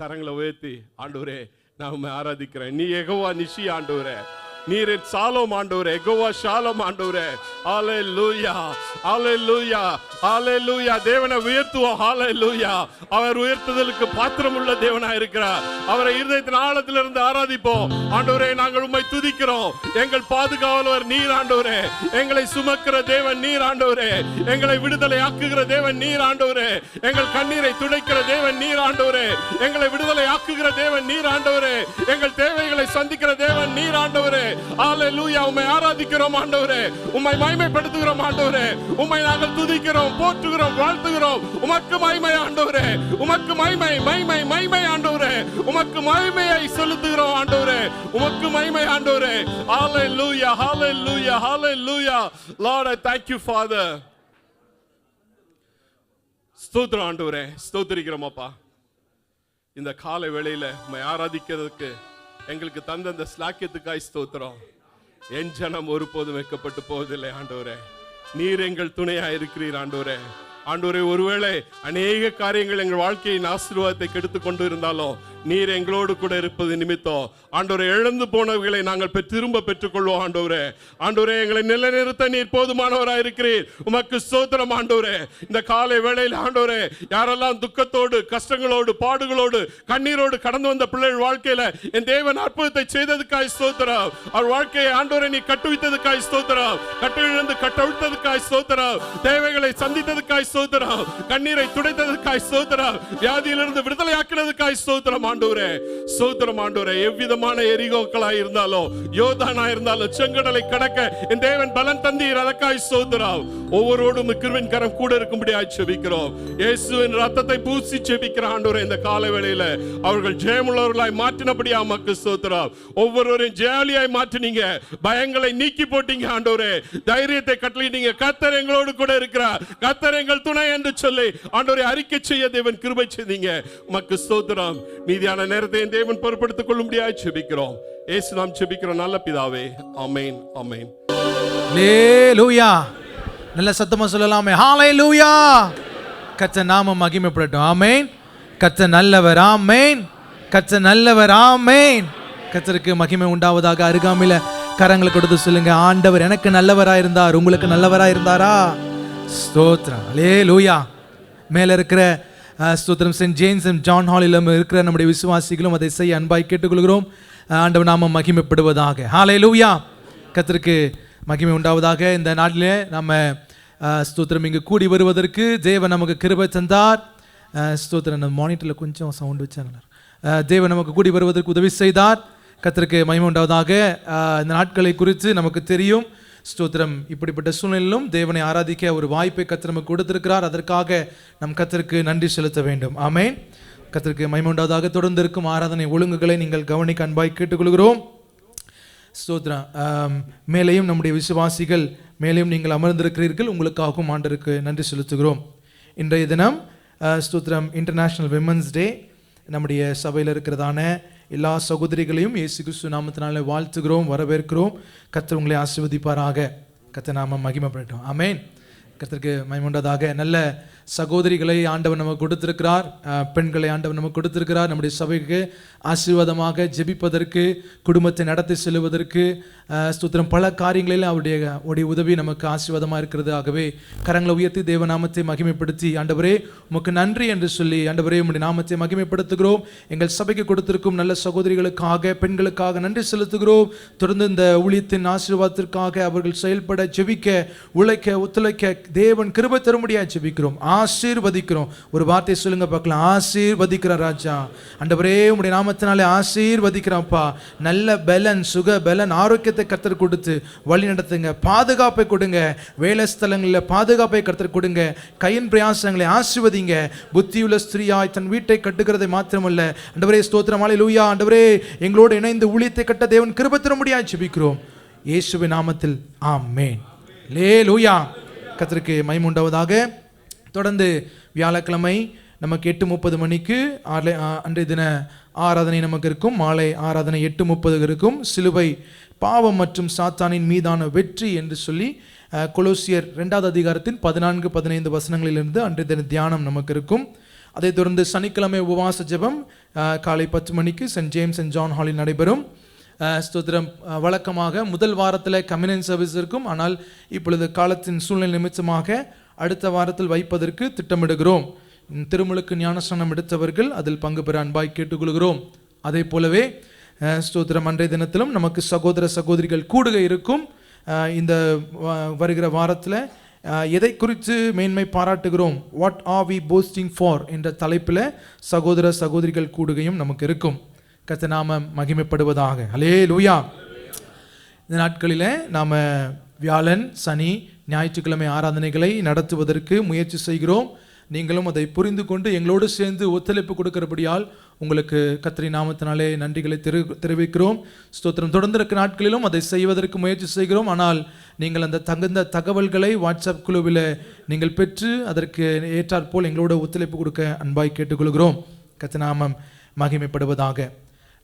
கரங்களை உயர்த்தி ஆண்டவரே நான் உம்மை ஆராதிக்கிறேன். நீ யெகோவா நிஷி ஆண்டவரே, நீர் சாலோம் ஆண்டவரே, யெகோவா ஷாலோம் ஆண்டவரே. ஹalleluya ஹalleluya ஹalleluya. தேவனை உயர்த்துவோம். ஹalleluya. அவர் உயர்த்துதலுக்கு பாத்திரமுள்ள தேவனா இருக்கிறார். அவரை இருதயத்தின் ஆழத்திலிருந்து ஆராதிப்போம். ஆண்டவரே நாங்கள் உம்மை துதிக்கிறோம். எங்கள் பாதுகாவலர் நீர் ஆண்டவரே, எங்களை சுமக்கிற தேவன் நீர் ஆண்டவரே, எங்களை விடுதலை ஆக்குகிற தேவன் நீர் ஆண்டவரே, எங்கள் கண்ணீரை துடைக்கிற தேவன் நீர் ஆண்டவரே, எங்களை விடுதலை ஆக்குகிற தேவன் நீர் ஆண்டவரே, எங்கள் தேவைகளை சந்திக்கிற தேவன் நீர் ஆண்டவரே. ஹalleluya. உம்மை ஆராதிக்கிறோம் ஆண்டவரே, உம்மை மகிமைப்படுத்துகிறோம் ஆண்டவரே, உம்மை நாங்கள் துதிக்கிறோம், போற்றுகிறோம், வாழ்த்துகிறோம். உமக்கு மகிமை ஆண்டவரே, உமக்கு மகிமை மகிமை மகிமை ஆண்டவரே, உமக்கு மகிமையை செலுத்துகிறோம் ஆண்டவரே, உமக்கு மகிமை ஆண்டவரே. ஹalleluya hallelujah hallelujah. Lord, I thank you Father. ஸ்தோத்திரம் ஆண்டவரே, ஸ்தோத்திரிக்கிறோம் அப்பா. இந்த காலை வேளையில உம்மை ஆராதிக்கிறதுக்கு எங்களுக்கு தந்த அந்த ஸ்லாக்கியத்துக்காய் ஸ்தோத்திரம். என் ஜனம் ஒருபோதும் வைக்கப்பட்டு போவதில்லை ஆண்டவரே, நீர் எங்கள் துணையா இருக்கிறீர் ஆண்டவரே. ஆண்டவரே, ஒருவேளை அநேக காரியங்கள் எங்கள் வாழ்க்கையின் ஆசீர்வாதத்தை கெடுத்து கொண்டு இருந்தாலும் நீர் எங்களோடு கூட இருப்பது நிமித்தம் ஆண்டவரே இழந்து போனவர்களை நாங்கள் திரும்ப பெற்றுக்கொள்வோம் ஆண்டவரே. ஆண்டவரே, எங்களை நிலைநிறுத்த நீர் போதுமானவராக இருக்கிறீர். உமக்கு ஸ்தோத்திரம் ஆண்டவரே. இந்த காலை வேளையில் ஆண்டவரே, யாரெல்லாம் துக்கத்தோடு கஷ்டங்களோடு பாடுகளோடு கண்ணீரோடு கடந்து வந்த பிள்ளைகள் வாழ்க்கையில என் தேவன் அற்புதத்தை செய்ததுக்காய் ஸ்தோத்திரம். அவர் வாழ்க்கையை ஆண்டவரே நீ கட்டுவித்ததுக்காய் ஸ்தோத்திரம், கட்டிலிருந்து கட்டவிழ்த்ததுக்காய் ஸ்தோத்திரம், தேவைகளை சந்தித்ததுக்காய் ஸ்தோத்திரம், கண்ணீரை துடைத்ததுக்காய் ஸ்தோத்திரம், வியாதியிலிருந்து விடுதலை ஆக்கினதுக்காய் ஸ்தோத்திரம் ஆண்டவரே. ஸ்தோத்திரம் ஆண்டவரே. எவ்விதமான எரிகோக்களாய் இருந்தாலும் யோர்தானா இருந்தாலும் செங்கடலை கடக்க என் தேவன் பலன் தந்தீர், அதற்காய் ஸ்தோத்திரம். ஒவ்வொருவரோடும் கிருபையின் கரம் கூட இருக்கும்படியாய் ஜெபிக்கிறோம். இயேசுவின் ரத்தத்தை பூசி ஜெபிக்கிற ஆண்டவரே, இந்த காலை வேளையில அவர்கள் ஜெயமுள்ளவர்களாய் மாற்றினபடியா உமக்கு ஸ்தோத்திரம். ஒவ்வொருவரையும் ஜெயாலியாய் மாற்றினீங்க, பயங்களை நீக்கி போட்டீங்க ஆண்டவரே, தைரியத்தை கட்டளையிட்டீங்க. கர்த்தர் எங்களோடு கூட இருக்கிறார், கர்த்தர் எங்கள் துணை என்று சொல்லி ஆண்டவரை அறிக்கை செய்ய தேவன் கிருபை செய்தீங்க. உமக்கு ஸ்தோத்திரம். மீதியான நேரத்தை என் தேவன் பொறுப்படுத்திக் கொள்ளும்படியாய் ஜெபிக்கிறோம். இயேசு நாம் ஜெபிக்கிறோம் நல்ல பிதாவே. ஆமென் ஆமென். ஹalleluya. நல்ல சத்தமா சொல்லலாமே, ஹalleluya. கர்த்தர் நாமம் மகிமைப்படட்டும். ஆமென். கர்த்தர் நல்லவர். ஆமென். கர்த்தர் நல்லவர். ஆமென். கர்த்தருக்கு மகிமை உண்டாவதாக. அருகாமையில கரங்களை கொடுத்து சொல்லுங்க, ஆண்டவர் எனக்கு நல்லவராய் இருந்தார், உங்களுக்கு நல்லவராய் இருந்தாரா? ஸ்தோத்திரம். ஹalleluya. மேல இருக்கிற ஸ்தோத்திரம் சென்ட் ஜேம்ஸ் அண்ட் ஜான் ஹாலிலும் இருக்கிற நம்முடைய விசுவாசிகளும் அதை செய்ய அன்பாய் கேட்டுக்கொள்கிறோம். ஆண்டவர் நாமம் மகிமைப்படுவதாக. ஹalleluya. கர்த்தருக்கு மகிமை உண்டாவதாக. இந்த நாட்டிலே நம்ம ஸ்தோத்திரம் இங்கு கூடி வருவதற்கு தேவன் நமக்கு கிருபை தந்தார். ஸ்தோத்திரம். நம்ம மானிட்டரில் கொஞ்சம் சவுண்ட் வச்சாங்க. தேவன் நமக்கு கூடி வருவதற்கு உதவி செய்தார். கர்த்தருக்கு மகிமை உண்டாவதாக. இந்த நாட்களை குறித்து நமக்கு தெரியும். ஸ்தோத்திரம். இப்படிப்பட்ட சூழ்நிலையிலும் தேவனை ஆராதிக்க ஒரு வாய்ப்பை கர்த்தர் நமக்கு கொடுத்திருக்கிறார். அதற்காக நம் கர்த்தருக்கு நன்றி செலுத்த வேண்டும். ஆமென். கர்த்தருக்கு மகிமை உண்டாவதாக. தொடர்ந்து இருக்கும் ஆராதனை ஒழுங்குகளை நீங்கள் கவனிக்க அன்பாய் கேட்டுக்கொள்கிறோம். ஸ்தோத்திரம். மேலேயும் நம்முடைய விசுவாசிகள் மேலேயும் நீங்கள் அமர்ந்திருக்கிறீர்கள், உங்களுக்காகவும் ஆண்டருக்கு நன்றி செலுத்துகிறோம். இன்றைய தினம் ஸ்தோத்திரம் இன்டர்நேஷ்னல் விமன்ஸ் டே. நம்முடைய சபையில் இருக்கிறதான எல்லா சகோதரிகளையும் இயேசு கிறிஸ்து நாமத்தினால வாழ்த்துகிறோம், வரவேற்கிறோம். கர்த்தர் உங்களை ஆசீர்வதிப்பாராக. கர்த்தர் நாமம் மகிமைப்படட்டும். ஆமென். கர்த்தருக்கு மகிமையுண்டதாக. நல்ல சகோதரிகளை ஆண்டவர் நமக்கு கொடுத்திருக்கிறார், பெண்களை ஆண்டவர் நமக்கு கொடுத்திருக்கிறார். நம்முடைய சபைக்கு ஆசீர்வாதமாக ஜெபிப்பதற்கு, குடும்பத்தை நடத்தி செல்வதற்கு ஸ்தோத்திரம் பல காரியங்களில் அவருடைய உதவி நமக்கு ஆசீர்வாதமாக இருக்கிறது. ஆகவே கரங்களை உயர்த்தி தேவநாமத்தை மகிமைப்படுத்தி, ஆண்டவரே உமக்கு நன்றி என்று சொல்லி, ஆண்டவரே உம்முடைய நாமத்தை மகிமைப்படுத்துகிறோம். எங்கள் சபைக்கு கொடுத்திருக்கும் நல்ல சகோதரிகளுக்காக, பெண்களுக்காக நன்றி செலுத்துகிறோம். தொடர்ந்து இந்த ஊழியத்தின் ஆசீர்வாதத்திற்காக அவர்கள் செயல்பட, ஜெபிக்க, உழைக்க, ஒத்துழைக்க தேவன் கிருபை தரும்படியாக ஜெபிக்கிறோம், ஆசீர்வதிக்கிறோம். ஒரு வார்த்தை சொல்லுங்க பார்க்கலாம். ஆசீர்வதிக்கிற ராஜா. ஆண்டவரே உம்முடைய நாமத்தினாலே ஆசீர்வதிக்கிறோம்ப்பா. நல்ல பலன், சுக பலன், ஆரோக்கியத்தை கர்த்தர் கொடுத்து வழி நடத்துங்க, பாதுகாப்பை கொடுங்க, வேலை ஸ்தலங்களில் பாதுகாப்பை கர்த்தர் கொடுங்க, கையின் பிரயாசங்களை ஆசீர்வதிங்க. புத்தியுள்ள ஸ்திரீயாய் தன் வீட்டை கட்டுகிறதை மாத்திரமல்ல, ஆண்டவரே ஸ்தோத்திரம், ஹல்லேலூயா. ஆண்டவரே எங்களோடு இணைந்து ஊழியத்தை கட்ட தேவன் கிருபை தரும்படியாக ஜெபிக்கிறோம் இயேசுவின் நாமத்தில். ஆமென். ஹல்லேலூயா. கர்த்தருக்கு மகிமை உண்டாவதாக. தொடர்ந்து வியாழக்கிழமை நமக்கு 8:30 மணிக்கு அன்றைய தின ஆராதனை நமக்கு இருக்கும். மாலை ஆராதனை 8:30 இருக்கும். சிலுவை பாவம் மற்றும் சாத்தானின் மீதான வெற்றி என்று சொல்லி கொலோசியர் 2வது அதிகாரத்தின் 14-15 வசனங்களிலிருந்து அன்றைய தின தியானம் நமக்கு இருக்கும். அதைத் தொடர்ந்து சனிக்கிழமை உபவாச ஜெபம் காலை 10 மணிக்கு சென்ட் ஜேம்ஸ் அண்ட் ஜான் ஹாலில் நடைபெறும். ஸ்தோத்திரம். வழக்கமாக முதல் வாரத்தில் கம்யூனியன் சர்வீஸ் இருக்கும். ஆனால் இப்பொழுது காலத்தின் சூழ்நிலை நிமித்தமாக அடுத்த வாரத்தில் வைப்பதற்கு திட்டமிடுகிறோம். திருமுழுக்கு ஞானஸ்நானம் எடுத்தவர்கள் அதில் பங்கு பெற அன்பாய் கேட்டுக்கொள்கிறோம். அதே போலவே ஸ்தோத்திரம் அன்றைய தினத்திலும் நமக்கு சகோதர சகோதரிகள் கூடுகை இருக்கும். இந்த வருகிற வாரத்தில் எதை குறித்து மேன்மை பாராட்டுகிறோம், what are we posting for என்ற தலைப்பில் சகோதர சகோதரிகள் கூடுகையும் நமக்கு இருக்கும். கர்த்தர் நாமம் மகிமைப்படுவதாக. அல்லேலூயா. இந்த நாட்களில் நாம் வியாழன், சனி, ஞாயிற்றுக்கிழமை ஆராதனைகளை நடத்துவதற்கு முயற்சி செய்கிறோம். நீங்களும் அதை புரிந்து கொண்டு எங்களோடு சேர்ந்து ஒத்துழைப்பு கொடுக்கிறபடியால் உங்களுக்கு கர்த்தரின் நாமத்தினாலே நன்றிகளை தெரிவிக்கிறோம். ஸ்தோத்திரம். தொடர்ந்து இருக்க நாட்களிலும் அதை செய்வதற்கு முயற்சி செய்கிறோம். ஆனால் நீங்கள் அந்த தகுந்த தகவல்களை வாட்ஸ்அப் குழுவில் நீங்கள் பெற்று அதற்கு ஏற்றாற்போல் எங்களோட ஒத்துழைப்பு கொடுக்க அன்பாய் கேட்டுக்கொள்கிறோம். கர்த்தர் நாமம் மகிமைப்படுவதாக.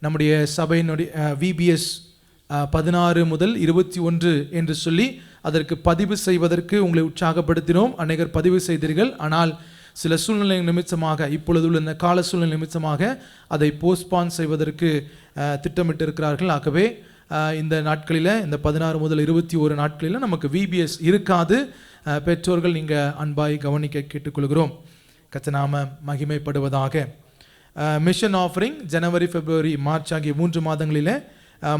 நம்முடைய சபையினுடைய VBS 16 முதல் 21 என்று சொல்லி அதற்கு பதிவு செய்வதற்கு உங்களை உற்சாகப்படுத்தினோம். அநேகர் பதிவு செய்தீர்கள். ஆனால் சில சூழ்நிலை நிமித்தமாக, இப்பொழுது உள்ள இந்த கால சூழ்நிலை நிமித்தமாக அதை போஸ்ட்பான் செய்வதற்கு திட்டமிட்டு இருக்கிறார்கள். ஆகவே இந்த நாட்களில், இந்த 16 முதல் 21 நாட்களில் நமக்கு VBS இருக்காது. பெற்றோர்கள் நீங்கள் அன்பாய் கவனிக்க கேட்டுக்கொள்கிறோம். கர்த்தர் நாமம் மகிமைப்படுவதாக. மிஷன் ஆஃபரிங் ஜனவரி, பிப்ரவரி, மார்ச் ஆகிய 3 மாதங்களில்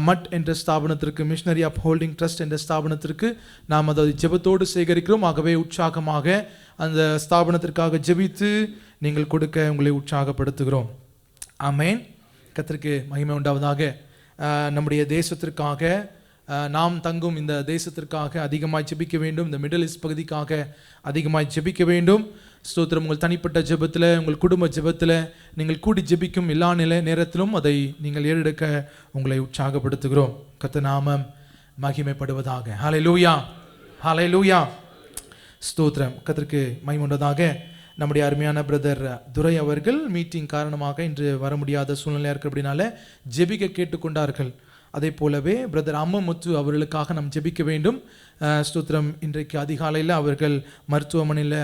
மட் என்ற ஸ்தாபனத்திற்கு, மிஷனரி அப் ஹோல்டிங் ட்ரஸ்ட் என்ற ஸ்தாபனத்திற்கு நாம் அதை ஜெபத்தோடு சேகரிக்கிறோம். ஆகவே உற்சாகமாக அந்த ஸ்தாபனத்திற்காக ஜெபித்து நீங்கள் கொடுக்க உங்களை உற்சாகப்படுத்துகிறோம். ஆமென். கர்த்தருக்கு மகிமை உண்டாவதாக. நம்முடைய தேசத்திற்காக, நாம் தங்கும் இந்த தேசத்திற்காக அதிகமாய் ஜெபிக்க வேண்டும். இந்த மிடில் ஈஸ்ட் பகுதிக்காக அதிகமாய் ஜெபிக்க வேண்டும். ஸ்தோத்திரம். உங்கள் தனிப்பட்ட ஜெபத்தில், உங்கள் குடும்ப ஜெபத்தில் நீங்கள் கூடி ஜெபிக்கும் எல்லா நேரத்திலும் அதை நீங்கள் ஏறெடுக்க உங்களை உற்சாகப்படுத்துகிறோம். கர்த்தர் நாமம் மகிமைப்படுவதாக. ஹல்லேலூயா, ஹல்லேலூயா. ஸ்தோத்திரம். கர்த்தருக்கு மகிமை உண்டதாக. நம்முடைய அருமையான பிரதர் துரை அவர்கள் மீட்டிங் காரணமாக இன்று வர முடியாத சூழ்நிலையாக இருக்கிற அப்படினால ஜெபிக்க கேட்டுக்கொண்டார்கள். அதே போலவே பிரதர் அம்மமுத்து அவர்களுக்காக நாம் ஜெபிக்க வேண்டும். ஸ்தோத்திரம். இன்றைக்கு அதிகாலையில் அவர்கள் மருத்துவமனையில்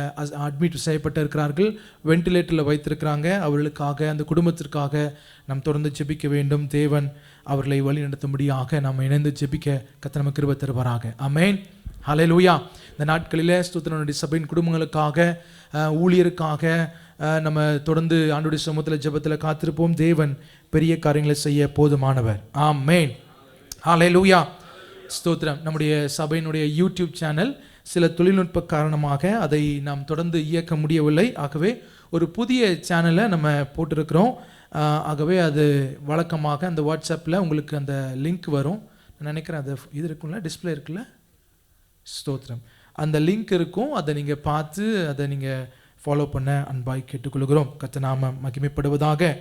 அட்மிட் செய்யப்பட்டு இருக்கிறார்கள். வெண்டிலேட்டரில் வைத்திருக்கிறாங்க. அவர்களுக்காக, அந்த குடும்பத்திற்காக நாம் தொடர்ந்து ஜெபிக்க வேண்டும். தேவன் அவர்களை வழி நடத்தும்படியாக நாம் இணைந்து ஜெபிக்க கர்த்தர் நமக்கு கிருபை தருவாராக. ஆமென். ஹல்லேலூயா. இந்த நாட்களில் ஸ்தோத்திரனுடைய சபையின் குடும்பங்களுக்காக, ஊழியருக்காக நம்ம தொடர்ந்து ஆண்டவருடைய சமூகத்தில் ஜெபத்தில் காத்திருப்போம். தேவன் பெரிய காரியங்களை செய்ய போதுமானவர். ஆமென். ஹல்லேலூயா. ஸ்தோத்திரம். நம்முடைய சபையினுடைய யூடியூப் சேனல் சில தொழில்நுட்ப காரணமாக அதை நாம் தொடர்ந்து இயக்க முடியவில்லை. ஆகவே ஒரு புதிய சேனலை நம்ம போட்டிருக்கிறோம். ஆகவே அது வழக்கமாக அந்த வாட்ஸ்அப்பில் உங்களுக்கு அந்த லிங்க் வரும். நான் நினைக்கிறேன் அது இது இருக்குல்ல, டிஸ்பிளே இருக்குல்ல. ஸ்தோத்திரம். அந்த லிங்க் இருக்கும். அதை நீங்கள் பார்த்து அதை நீங்கள் ஃபாலோ பண்ண அன்பாய் கேட்டுக்கொள்கிறோம். கர்த்தர் நாமம் மகிமைப்படுவதாக.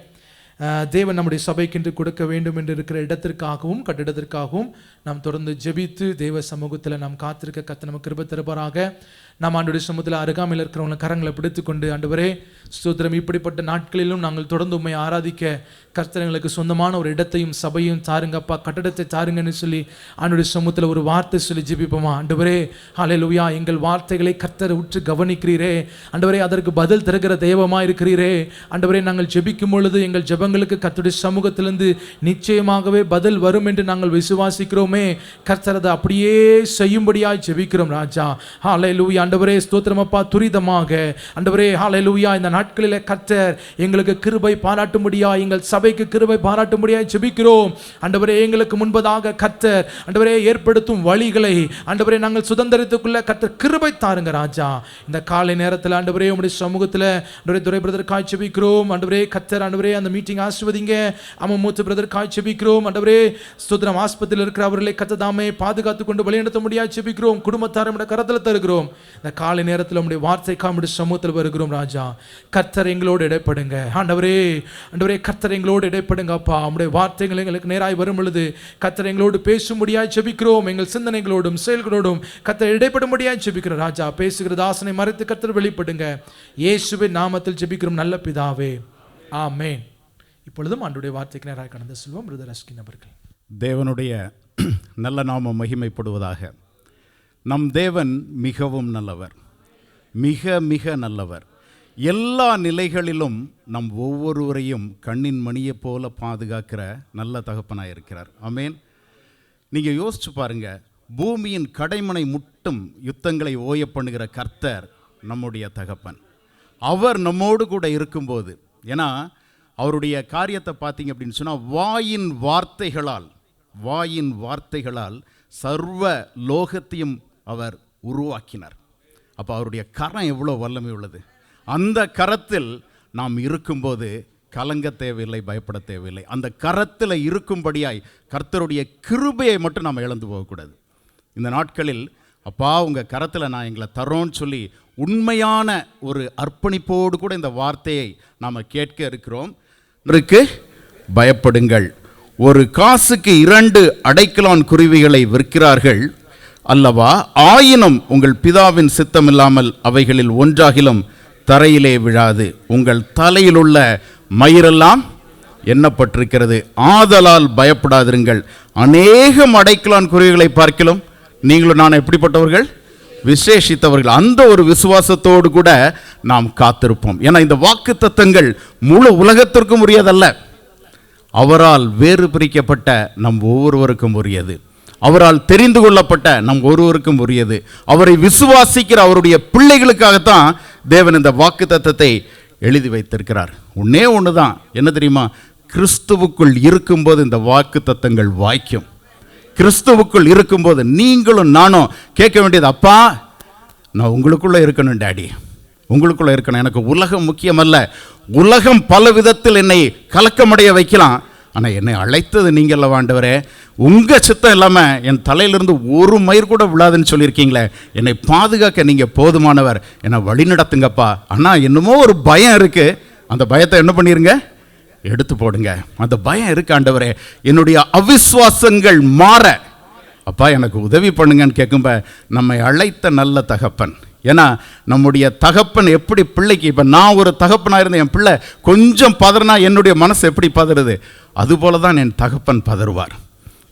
தேவன் நம்முடைய சபைக்கென்று கொடுக்க வேண்டும் என்று இருக்கிற இடத்திற்காகவும் கட்டிடத்திற்காகவும் நாம் தொடர்ந்து ஜெபித்து தேவ சமூகத்தில் நாம் காத்திருக்க கர்த்தர் நமக்கு கிருபை தருவாராக. நாம் ஆண்டவருடைய சமூகத்தில் அருகாமையில் இருக்கிறவங்க கரங்களை பிடித்துக்கொண்டு, ஆண்டவரே ஸ்தோத்திரம், இப்படிப்பட்ட நாட்களிலும் நாங்கள் தொடர்ந்து உம்மை ஆராதிக்க கர்த்தர் எங்களுக்கு சொந்தமான ஒரு இடத்தையும் சபையும் தாருங்கப்பா, கட்டடத்தை தாருங்கன்னு சொல்லி ஆண்டவருடைய சமூகத்தில் ஒரு வார்த்தை சொல்லி ஜெபிப்போமா. ஆண்டவரே ஹல்லேலூயா. எங்கள் வார்த்தைகளை கர்த்தர் உற்று கவனிக்கிறீரே. ஆண்டவரே அதற்கு பதில் தருகிற தெய்வமாக இருக்கிறீரே. ஆண்டவரே நாங்கள் ஜெபிக்கும் பொழுது எங்கள் ஜெபங்களுக்கு கர்த்தருடைய சமூகத்திலிருந்து நிச்சயமாகவே பதில் வரும் என்று நாங்கள் விசுவாசிக்கிறோமே. கர்த்தர் அதை அப்படியே செய்யும்படியாய் ஜெபிக்கிறோம் ராஜா. ஹல்லேலூயா. ஆண்டவரே ஸ்தோத்திரம் அப்பா. துரிதமாக ஆண்டவரே ஹல்லேலூயா இந்த நாட்களில் கர்த்தர் எங்களுக்கு கிருபை பாராட்டும்படியாய், எங்கள் சபைக்கு கிருபை பாராட்டும்படியாய் ஜெபிக்கிறோம். ஆண்டவரே எங்களுக்கு முன்பதாக கர்த்தர் ஆண்டவரே ஏற்படுத்தும் வழிகளை ஆண்டவரே நாங்கள் சுதந்திரத்துக்குள்ள கர்த்தர் கிருபை தாருங்க ராஜா. இந்த காலை நேரத்தில் ஆண்டவரே உம்முடைய சமூகத்தில் ஆண்டவரே துரை பிரதர் காய் ஜெபிக்கிறோம். ஆண்டவரே கர்த்தர் ஆண்டவரே அந்த மீட்டிங் ஆசீர்வதிங்க. அம்மமூத்து பிரதர் காய் ஜெபிக்கிறோம். ஆண்டவரே ஸ்தோத்திரம். ஆஸ்பத்திரியில் இருக்கிற அவர்களை கர்த்தர் தாமே பாதுகாத்து கொண்டு வழிநடத்த முடியாது ஜெபிக்கிறோம். குடும்பத்தாரும் கரத்தில் தருகிறோம். இந்த காலை நேரத்தில் உம்முடைய வார்த்தை காமிடைய சமூகத்தில் வருகிறோம் ராஜா. கர்த்தர் எங்களோடு இடைப்படுங்க ஆண்டவரே. ஆண்டவரே கர்த்தர் எங்களோடு இடைப்படுங்க அப்பா. உம்முடைய வார்த்தைகள் எங்களுக்கு நேராய் வரும் பொழுது கர்த்தர் எங்களோடு பேசும்படியாய் ஜெபிக்கிறோம். எங்கள் சிந்தனைகளோடும் செயல்களோடும் கர்த்தர் இடைப்படும்படியாய் ஜெபிக்கிறோம் ராஜா. பேசுகிற தாசனை மறைத்து கர்த்தர் வெளிப்படுங்க. இயேசுவின் நாமத்தில் ஜெபிக்கிறோம் நல்ல பிதாவே. ஆமென். இப்பொழுதும் ஆண்டவருடைய வார்த்தைக்கு நேராய் கடந்து செல்வோம். பிரதர் அஸ்கின் அவர்கள். தேவனுடைய நல்ல நாமம் மகிமைப்படுவதாக. நம் தேவன் மிகவும் நல்லவர், மிக மிக நல்லவர். எல்லா நிலைகளிலும் நம் ஒவ்வொருவரையும் கண்ணின் மணியைப் போல பாதுகாக்கிற நல்ல தகப்பனாக இருக்கிறார். ஆமென். நீங்கள் யோசிச்சு பாருங்க, பூமியின் கடைமனை முட்டும் யுத்தங்களை ஓய பண்ணுகிற கர்த்தர் நம்முடைய தகப்பன். அவர் நம்மோடு கூட இருக்கும்போது, ஏன்னா அவருடைய காரியத்தை பார்த்தீங்க அப்படின்னு சொன்னால், வாயின் வார்த்தைகளால் சர்வ லோகத்தையும் அவர் உருவாக்கினார். அப்போ அவருடைய கரம் எவ்வளோ வல்லமை உள்ளது. அந்த கரத்தில் நாம் இருக்கும்போது கலங்க தேவையில்லை, பயப்பட தேவையில்லை. அந்த கரத்தில் இருக்கும்படியாய் கர்த்தருடைய கிருபையை மட்டும் நாம் இழந்து போகக்கூடாது. இந்த நாட்களில் அப்பா உங்கள் கரத்தில் நான் எங்களை தரோன்னு சொல்லி உண்மையான ஒரு அர்ப்பணிப்போடு கூட இந்த வார்த்தையை நாம் கேட்க இருக்கிறோம். பயப்படுங்கள், ஒரு காசுக்கு 2 அடைக்கலான் குருவிகளை விற்கிறார்கள் அல்லவா, ஆயினும் உங்கள் பிதாவின் சித்தமில்லாமல் அவைகளில் ஒன்றாகிலும் தரையிலே விழாது, உங்கள் தலையிலுள்ள மயிரெல்லாம் எண்ணப்பட்டிருக்கிறது, ஆதலால் பயப்படாதிருங்கள். அநேகம் அடைக்கலான் குருவிகளை பார்க்கிலும் நீங்களும் நான் எப்படிப்பட்டவர்கள், விசேஷித்தவர்கள். அந்த ஒரு விசுவாசத்தோடு கூட நாம் காத்திருப்போம். ஏன்னா இந்த வாக்குத்தத்தங்கள் முழு உலகத்திற்கும் உரியதல்ல, அவரால் வேறு பிரிக்கப்பட்ட நம் ஒவ்வொருவருக்கும் உரியது, அவரால் தெரிந்து கொள்ளப்பட்ட நம் ஒருவருக்கும் உரியது. அவரை விசுவாசிக்கிற அவருடைய பிள்ளைகளுக்காகத்தான் தேவன் இந்த வாக்குத்தத்தத்தை எழுதி வைத்திருக்கிறார். ஒன்னே ஒன்று தான், என்ன தெரியுமா, கிறிஸ்துவுக்குள் இருக்கும்போது இந்த வாக்குத்தத்தங்கள் வாய்க்கும். கிறிஸ்துவுக்குள் இருக்கும்போது நீங்களும் நானும் கேட்க வேண்டியது, அப்பா நான் உங்களுக்குள்ளே இருக்கணும் டாடி, உங்களுக்குள்ளே இருக்கணும். எனக்கு உலகம் முக்கியமல்ல. உலகம் பல விதத்தில் என்னை கலக்கமடைய வைக்கலாம், ஆனால் என்னை அழைத்தது நீங்கள் ஆண்டவரே. உங்கள் சித்தம் இல்லாமல் என் தலையிலிருந்து ஒரு மயிர் கூட விழாதுன்னு சொல்லியிருக்கீங்களே, என்னை பாதுகாக்க நீங்கள் போதுமானவர், என்னை வழி நடத்துங்கப்பா. ஆனால் என்னமோ ஒரு பயம் இருக்குது, அந்த பயத்தை என்ன பண்ணிடுங்க, எடுத்து போடுங்க. அந்த பயம் இருக்கு ஆண்டவரே, என்னுடைய அவிசுவாசங்கள் மாற அப்பா எனக்கு உதவி பண்ணுங்கன்னு கேட்கும்ப நம்மை அழைத்த நல்ல தகப்பன். ஏன்னா நம்முடைய தகப்பன் எப்படி பிள்ளைக்கு, இப்போ நான் ஒரு தகப்பனாக இருந்த என் பிள்ளை கொஞ்சம் பதறினா என்னுடைய மனசு எப்படி பதறுது, அதுபோல தான் என் தகப்பன் பதறுவார்.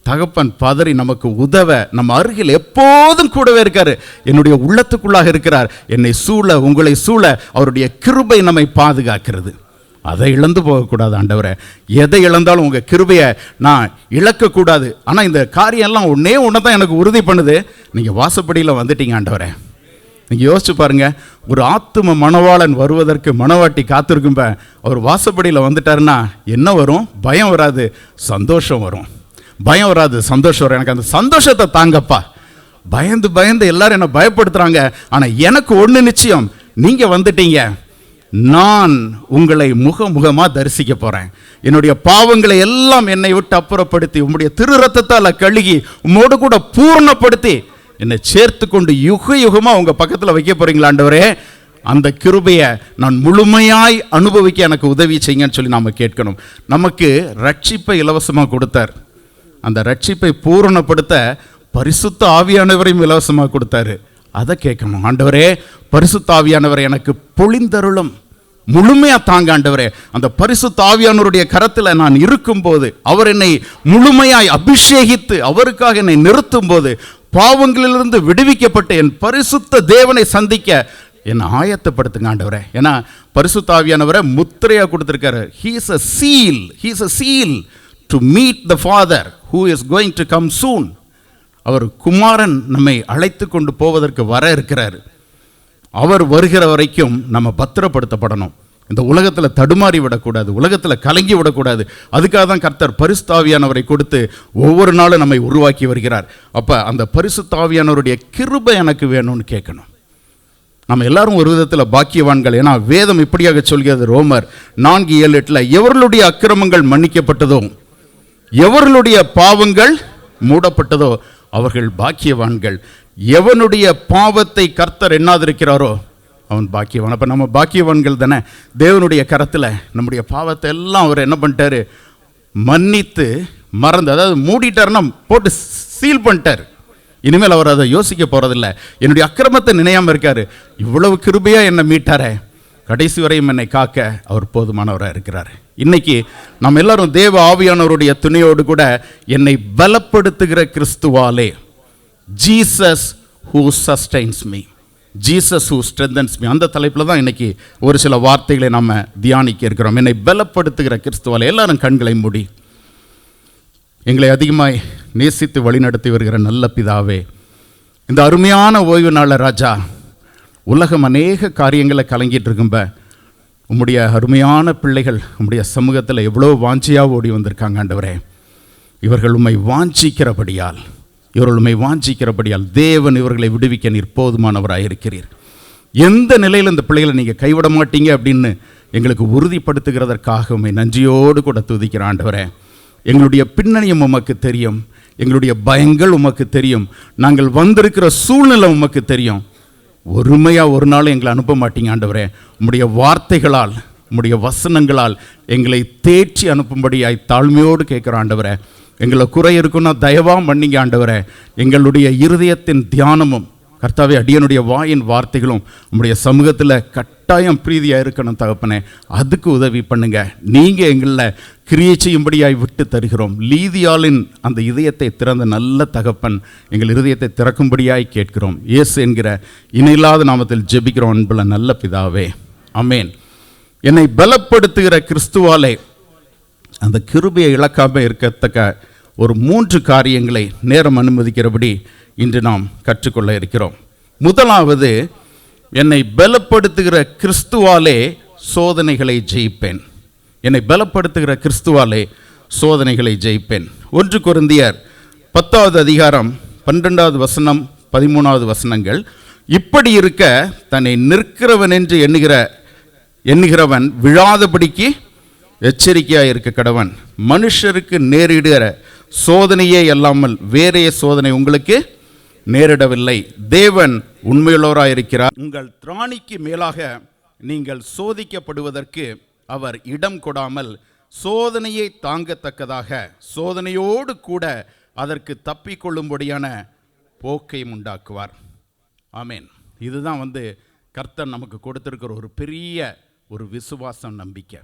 தகப்பன் பதறி நமக்கு உதவ நம்ம அருகில் எப்போதும் கூடவே இருக்காரு, என்னுடைய உள்ளத்துக்குள்ளாக இருக்கிறார். என்னை சூழ உங்களை சூழ அவருடைய கிருபை நம்மை பாதுகாக்கிறது. அதை இழந்து போகக்கூடாது ஆண்டவரே. எதை இழந்தாலும் உங்கள் கிருபையை நான் இழக்கக்கூடாது. ஆனால் இந்த காரியம்லாம் ஒன்றே ஒன்று தான் எனக்கு உறுதி பண்ணுது, நீங்கள் வாசப்படியில் வந்துட்டீங்க ஆண்டவரே. நீங்கள் யோசிச்சு பாருங்கள், ஒரு ஆத்தும மணவாளன் வருவதற்கு மணவாட்டி காத்திருக்கும்ப அவர் வாசப்படியில் வந்துட்டாருன்னா என்ன வரும், பயம் வராது, சந்தோஷம் வரும். பயம் வராது, சந்தோஷம் வரும். எனக்கு அந்த சந்தோஷத்தை தாங்கப்பா. பயந்து பயந்து எல்லாரும் என்னை பயப்படுத்துகிறாங்க, ஆனால் எனக்கு ஒன்று நிச்சயம், நீங்கள் வந்துட்டீங்க, நான் உங்களை முகமுகமாக தரிசிக்க போகிறேன். என்னுடைய பாவங்களை எல்லாம் என்னை விட்டு அப்புறப்படுத்தி உம்முடைய திரு ரத்தத்தால் கழுகி உம்மோடு கூட பூர்ணப்படுத்தி என்னை சேர்த்து கொண்டு யுக யுகமாக உங்கள் பக்கத்தில் வைக்க போகிறீங்களா ஆண்டவரே. அந்த கிருபையை நான் முழுமையாய் அனுபவிக்க எனக்கு உதவி செய்யுங்கன்னு சொல்லி நாம் கேட்கணும். நமக்கு ரட்சிப்பை இலவசமாக கொடுத்தார், அந்த ரட்சிப்பை பூரணப்படுத்த பரிசுத்த ஆவியானவரையும் இலவசமாக கொடுத்தாரு. அதை கேட்கணும். ஆண்டவரே பரிசுத்த ஆவியானவரை எனக்கு பொழிந்தருளும், முழுமையாக தாங்க ஆண்டவரே. அந்த பரிசுத்த ஆவியானவருடைய கரத்தில் நான் இருக்கும்போது, அவர் என்னை முழுமையாய் அபிஷேகித்து அவருக்காக என்னை நிறுத்தும் போது, பாவங்களிலிருந்து விடுவிக்கப்பட்டு என் பரிசுத்த தேவனை சந்திக்க என்னை ஆயத்தப்படுத்துங்க ஆண்டவரே. ஏன்னா பரிசுத்த ஆவியானவரை முத்திரையாக கொடுத்துருக்காரு. He is a seal to meet the Father who is going to come soon. அவர் குமாரன் நம்மை அழைத்து கொண்டு போவதற்கு வர இருக்கிறார். அவர் வருகிற வரைக்கும் நம்ம பத்திரப்படுத்தப்படணும். இந்த உலகத்தில் தடுமாறி விடக்கூடாது, உலகத்தில் கலங்கி விடக்கூடாது. அதுக்காக தான் கர்த்தர் பரிசுத்த ஆவியானவரை கொடுத்து ஒவ்வொரு நாளும் நம்மை உருவாக்கி வருகிறார். அப்போ அந்த பரிசுத்த ஆவியானவருடைய கிருபை எனக்கு வேணும்னு கேட்கணும். நம்ம எல்லாரும் ஒரு விதத்தில் பாக்கியவான்கள். ஏன்னா வேதம் இப்படியாக சொல்கிறது, ரோமர் 4:7-8, எவர்களுடைய அக்கிரமங்கள் மன்னிக்கப்பட்டதோ, எவர்களுடைய பாவங்கள் மூடப்பட்டதோ அவர்கள் பாக்கியவான்கள். எவனுடைய பாவத்தை கர்த்தர் எண்ணாதிருக்கிறாரோ அவன் பாக்கியவான். அப்போ நம்ம பாக்கியவான்கள் தானே. தேவனுடைய கரத்தில் நம்முடைய பாவத்தை எல்லாம் அவர் என்ன பண்ணிட்டாரு, மன்னித்து மறந்து, அதாவது மூடிட்டாருன்னா போட்டு சீல் பண்ணிட்டார். இனிமேல் அவர் அதை யோசிக்க போகிறதில்ல. என்னுடைய அக்கிரமத்தை நினையாமல் இருக்காரு. இவ்வளவு கிருபையாக என்னை மீட்டாரே, கடைசி வரையும் என்னை காக்க அவர் போதுமானவராக இருக்கிறார். இன்னைக்கு நம்ம எல்லாரும் தேவ ஆவியானவருடைய துணையோடு கூட என்னை பலப்படுத்துகிற கிறிஸ்துவாலே, Jesus who sustains me, Jesus who strengthens me. அந்த தலைப்பில் தான் இன்னைக்கு ஒரு சில வார்த்தைகளை நம்ம தியானிக்க இருக்கிறோம். என்னை பலப்படுத்துகிற கிறிஸ்துவால். எல்லாரும் கண்களை மூடி. எங்களை அதிகமாய் நேசித்து வழிநடத்தி வருகிற நல்ல பிதாவே, இந்த அருமையான ஓய்வு நாளில் ராஜா, உலகம் அநேக காரியங்களை கலங்கிட்டு இருக்கும்ப உம்முடைய அருமையான பிள்ளைகள் உம்முடைய சமூகத்தில் எவ்வளோ வாஞ்சியாக ஓடி வந்திருக்காங்க ஆண்டவரே. இவர்கள் உம்மை வாஞ்சிக்கிறபடியால் தேவன் இவர்களை விடுவிக்க நீர் போதுமானவராக இருக்கிறீர். எந்த நிலையில் இந்த பிள்ளைகளை நீங்கள் கைவிட மாட்டீங்க அப்படின்னு எங்களுக்கு உறுதிப்படுத்துகிறதற்காக உம்மை நன்றியோடு கூட துதிக்கிற ஆண்டவரே. எங்களுடைய பின்னணியும் உமக்கு தெரியும், எங்களுடைய பயங்கள் உமக்கு தெரியும், நாங்கள் வந்திருக்கிற சூழ்நிலை உமக்கு தெரியும். ஒருமையாக ஒரு நாள் எங்களை அனுப்ப மாட்டீங்க ஆண்டவரே. உம்முடைய வார்த்தைகளால், உம்முடைய வசனங்களால் எங்களை தேற்றி அனுப்பும்படியாய் தாழ்மையோடு கேட்குற ஆண்டவரே. எங்களை குறை இருக்குன்னா தயவாக மன்னிங்க ஆண்டவரே. எங்களுடைய இருதயத்தின் தியானமும் கர்த்தாவே, அடியனுடைய வாயின் வார்த்தைகளும் உம்முடைய சமூகத்தில் கட்டாயம் பிரீதியாக இருக்கணும் தகப்பனே. அதுக்கு உதவி பண்ணுங்க. நீங்கள் எங்களில் கிரியை செய்யும்படியாய் விட்டு தருகிறோம். லீதியாளின் அந்த இதயத்தை திறந்த நல்ல தகப்பன் எங்கள் இருதயத்தை திறக்கும்படியாய் கேட்கிறோம். இயேசு என்கிற இணையில்லாத நாமத்தில் ஜெபிக்கிறோம் அன்புள்ள நல்ல பிதாவே, ஆமேன். என்னை பலப்படுத்துகிற கிறிஸ்துவாலே அந்த கிருபையை இழக்காமல் இருக்கத்தக்க ஒரு 3 காரியங்களை நேரம் அனுமதிக்கிறபடி இன்று நாம் கற்றுக்கொள்ள இருக்கிறோம். முதலாவது, என்னை பலப்படுத்துகிற கிறிஸ்துவாலே சோதனைகளை ஜெயிப்பேன். என்னை பலப்படுத்துகிற கிறிஸ்துவாலே சோதனைகளை ஜெயிப்பேன். 1 கொரிந்தியர் 10வது அதிகாரம் 12வது வசனம் 13வது வசனங்கள். இப்படி இருக்க தன்னை நிற்கிறவன் என்று எண்ணுகிறவன் விழாதபடிக்கு எச்சரிக்கையாக இருக்க கடவன். மனுஷருக்கு நேரிடுகிற சோதனையே அல்லாமல் வேறே சோதனை உங்களுக்கு நேரிடவில்லை. தேவன் உண்மையுள்ளவராக இருக்கிறார். உங்கள் திராணிக்கு மேலாக நீங்கள் சோதிக்கப்படுவதற்கு அவர் இடம் கொடாமல் சோதனையை தாங்கத்தக்கதாக சோதனையோடு கூட அதற்கு தப்பிக்கொள்ளும்படியான போக்கையும் உண்டாக்குவார். ஆமேன். இதுதான் கர்த்தர் நமக்கு கொடுத்திருக்கிற ஒரு பெரிய ஒரு விசுவாசம், நம்பிக்கை.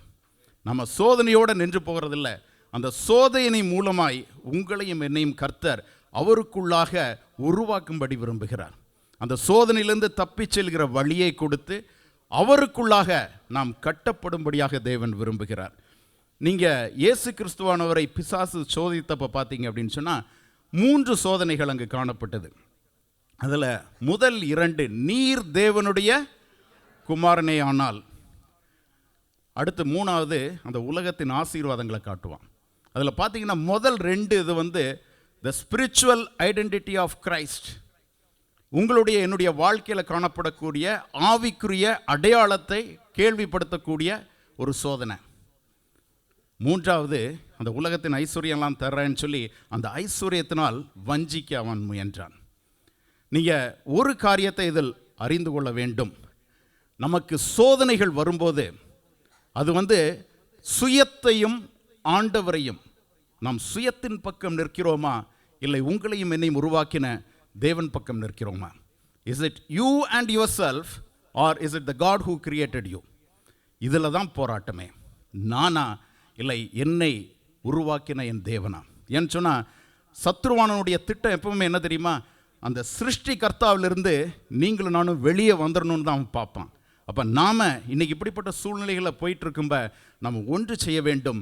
நம்ம சோதனையோடு நின்று போகிறதில்ல. அந்த சோதனை மூலமாய் உங்களையும் என்னையும் கர்த்தர் அவருக்குள்ளாக உருவாக்கும்படி விரும்புகிறார். அந்த சோதனையிலிருந்து தப்பிச் செல்கிற வழியை கொடுத்து அவருக்குள்ளாக நாம் கட்டப்படும்படியாக தேவன் விரும்புகிறார். நீங்கள் இயேசு கிறிஸ்துவானவரை பிசாசு சோதித்தப்போ பார்த்தீங்க அப்படின்னு சொன்னால் 3 சோதனைகள் அங்கு காணப்பட்டது. அதில் முதல் 2, நீர் தேவனுடைய குமாரனே ஆனால். அடுத்து 3வது அந்த உலகத்தின் ஆசீர்வாதங்களை காட்டுவான். அதில் பார்த்தீங்கன்னா முதல் 2 இது the spiritual identity of Christ. உங்களுடைய என்னுடைய வாழ்க்கையில் காணப்படக்கூடிய ஆவிக்குரிய அடையாளத்தை கேள்விப்படுத்தக்கூடிய ஒரு சோதனை. 3வது அந்த உலகத்தின் ஐஸ்வர்யம்லாம் தர்றேன்னு சொல்லி அந்த ஐஸ்வர்யத்தினால் வஞ்சிக்க அவன் முயன்றான். நீங்கள் ஒரு காரியத்தை இதில் அறிந்து கொள்ள வேண்டும். நமக்கு சோதனைகள் வரும்போது அது சுயத்தையும் ஆண்டவரையும், நாம் சுயத்தின் பக்கம் நிற்கிறோமா இல்லை உங்களையும் என்னையும் உருவாக்கின தேவன் பக்கம் நிற்கிறோமா? Is it you and yourself or is it the God who created you? இதில் தான் போராட்டமே. நானா இல்லை என்னை உருவாக்கின என் தேவனா? ஏன்னு சொன்னால் சத்ருவானனுடைய திட்டம் எப்பவுமே என்ன தெரியுமா? அந்த சிருஷ்டி கர்த்தாவிலிருந்து நீங்களும் நானும் வெளியே வந்துடணும்னு தான் அவன் பார்ப்பான். அப்போ நாம் இன்றைக்கி இப்படிப்பட்ட சூழ்நிலைகளில் போயிட்டுருக்கும்ப நம்ம ஒன்று செய்ய வேண்டும்.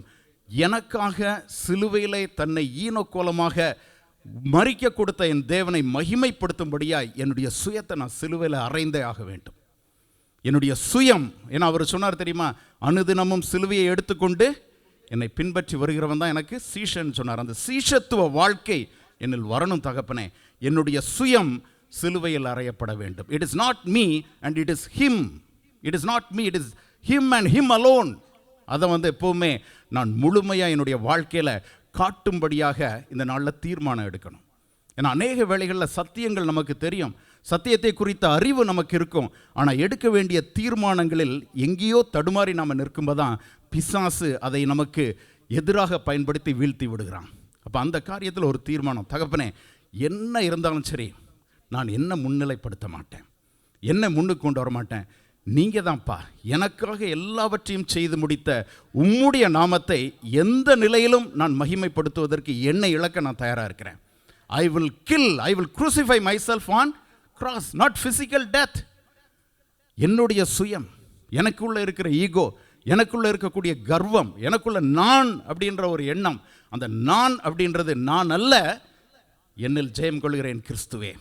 எனக்காக சிலுவையிலே தன்னை ஈனக்கோலமாக மறிக்க கொடுத்த என் தேவனை மகிமைப்படுத்தும்படியாய் என்னுடைய சுயத்தை நான் சிலுவையில் அறைந்தே ஆக வேண்டும். என்னுடைய சுயம், ஏன்னா அவர் சொன்னார் தெரியுமா, அனுதினமும் சிலுவையை எடுத்துக்கொண்டு என்னை பின்பற்றி வருகிறவன் தான் எனக்கு சீஷன் சொன்னார். அந்த சீஷத்துவ வாழ்க்கை என்னில் வரணும் தகப்பனே. என்னுடைய சுயம் சிலுவையில் அறையப்பட வேண்டும். It is not me and it is him. It is not me, it is him and him alone. அதை எப்போவுமே நான் முழுமையாக என்னுடைய வாழ்க்கையில் காட்டும்படியாக இந்த நாளில் தீர்மானம் எடுக்கணும். ஏன்னா அநேக வேளைகளில் சத்தியங்கள் நமக்கு தெரியும், சத்தியத்தை குறித்த அறிவு நமக்கு இருக்கும். ஆனால் எடுக்க வேண்டிய தீர்மானங்களில் எங்கேயோ தடுமாறி நாம் நிற்கும்போது தான் பிசாசு அதை நமக்கு எதிராக பயன்படுத்தி வீழ்த்தி விடுகிறான். அப்போ அந்த காரியத்தில் ஒரு தீர்மானம், தகப்பனே என்ன இருந்தாலும் சரி நான் என்ன முன்னிலைப்படுத்த மாட்டேன், என்ன முன்னுக்கு கொண்டு வர மாட்டேன். நீங்கள் தான்ப்பா எனக்காக எல்லாவற்றையும் செய்து முடித்த உம்முடைய நாமத்தை எந்த நிலையிலும் நான் மகிமைப்படுத்துவதற்கு என்னை இழக்க நான் தயாராக இருக்கிறேன். I will crucify myself on cross, not physical death. என்னுடைய சுயம், எனக்குள்ள இருக்கிற ஈகோ, எனக்குள்ள இருக்கக்கூடிய கர்வம், எனக்குள்ள நான் அப்படின்ற ஒரு எண்ணம், அந்த நான் அப்படின்றது நான் அல்ல, என்னில் ஜெயம் கொள்கிறேன் கிறிஸ்துவே.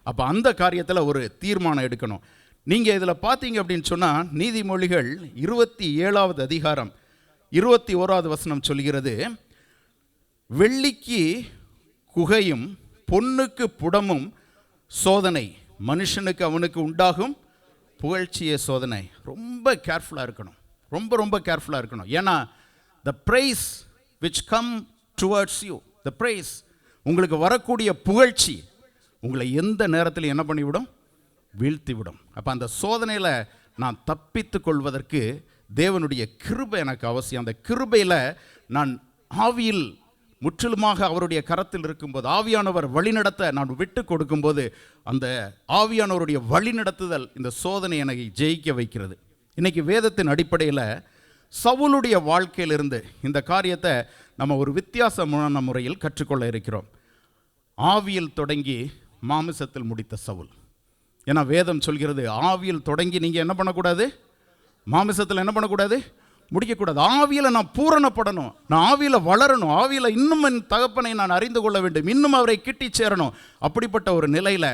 அப்போ அந்த காரியத்தில் ஒரு தீர்மானம் எடுக்கணும். நீங்கள் இதில் பார்த்தீங்க அப்படின்னு சொன்னால் நீதிமொழிகள் 27வது அதிகாரம் 21வது வசனம் சொல்கிறது, வெள்ளிக்கு குகையும் பொன்னுக்கு புடமும் சோதனை, மனுஷனுக்கு அவனுக்கு உண்டாகும் புகழ்ச்சியே சோதனை. ரொம்ப கேர்ஃபுல்லாக இருக்கணும், ரொம்ப கேர்ஃபுல்லாக இருக்கணும். ஏன்னா the praise which come towards you, the praise, உங்களுக்கு வரக்கூடிய புகழ்ச்சி உங்களை எந்த நேரத்தில் என்ன பண்ணிவிடும்? வீழ்த்தி விடும். அப்போ அந்த சோதனையில் நான் தப்பித்து கொள்வதற்கு தேவனுடைய கிருபை எனக்கு அவசியம். அந்த கிருபையில் நான் ஆவியில் முற்றிலுமாக அவருடைய கரத்தில் இருக்கும்போது, ஆவியானவர் வழிநடத்த நான் விட்டு கொடுக்கும்போது, அந்த ஆவியானவருடைய வழிநடத்துதல் இந்த சோதனை எனக்கு ஜெயிக்க வைக்கிறது. இன்றைக்கி வேதத்தின் அடிப்படையில் சவுலுடைய வாழ்க்கையிலிருந்து இந்த காரியத்தை நம்ம ஒரு வித்தியாசமான முறையில் கற்றுக்கொள்ள இருக்கிறோம். ஆவியில் தொடங்கி மாமிசத்தில் முடித்த சவுல். ஏன்னா வேதம் சொல்கிறது, ஆவியில் தொடங்கி நீங்கள் என்ன பண்ணக்கூடாது? மாமிசத்தில் என்ன பண்ணக்கூடாது? முடிக்கக்கூடாது. ஆவியில் நான் பூரணப்படணும், நான் ஆவியில் வளரணும், ஆவியில் இன்னும் என் தகப்பனை நான் அறிந்து கொள்ள வேண்டும், இன்னும் அவரை கிட்டி சேரணும். அப்படிப்பட்ட ஒரு நிலையில்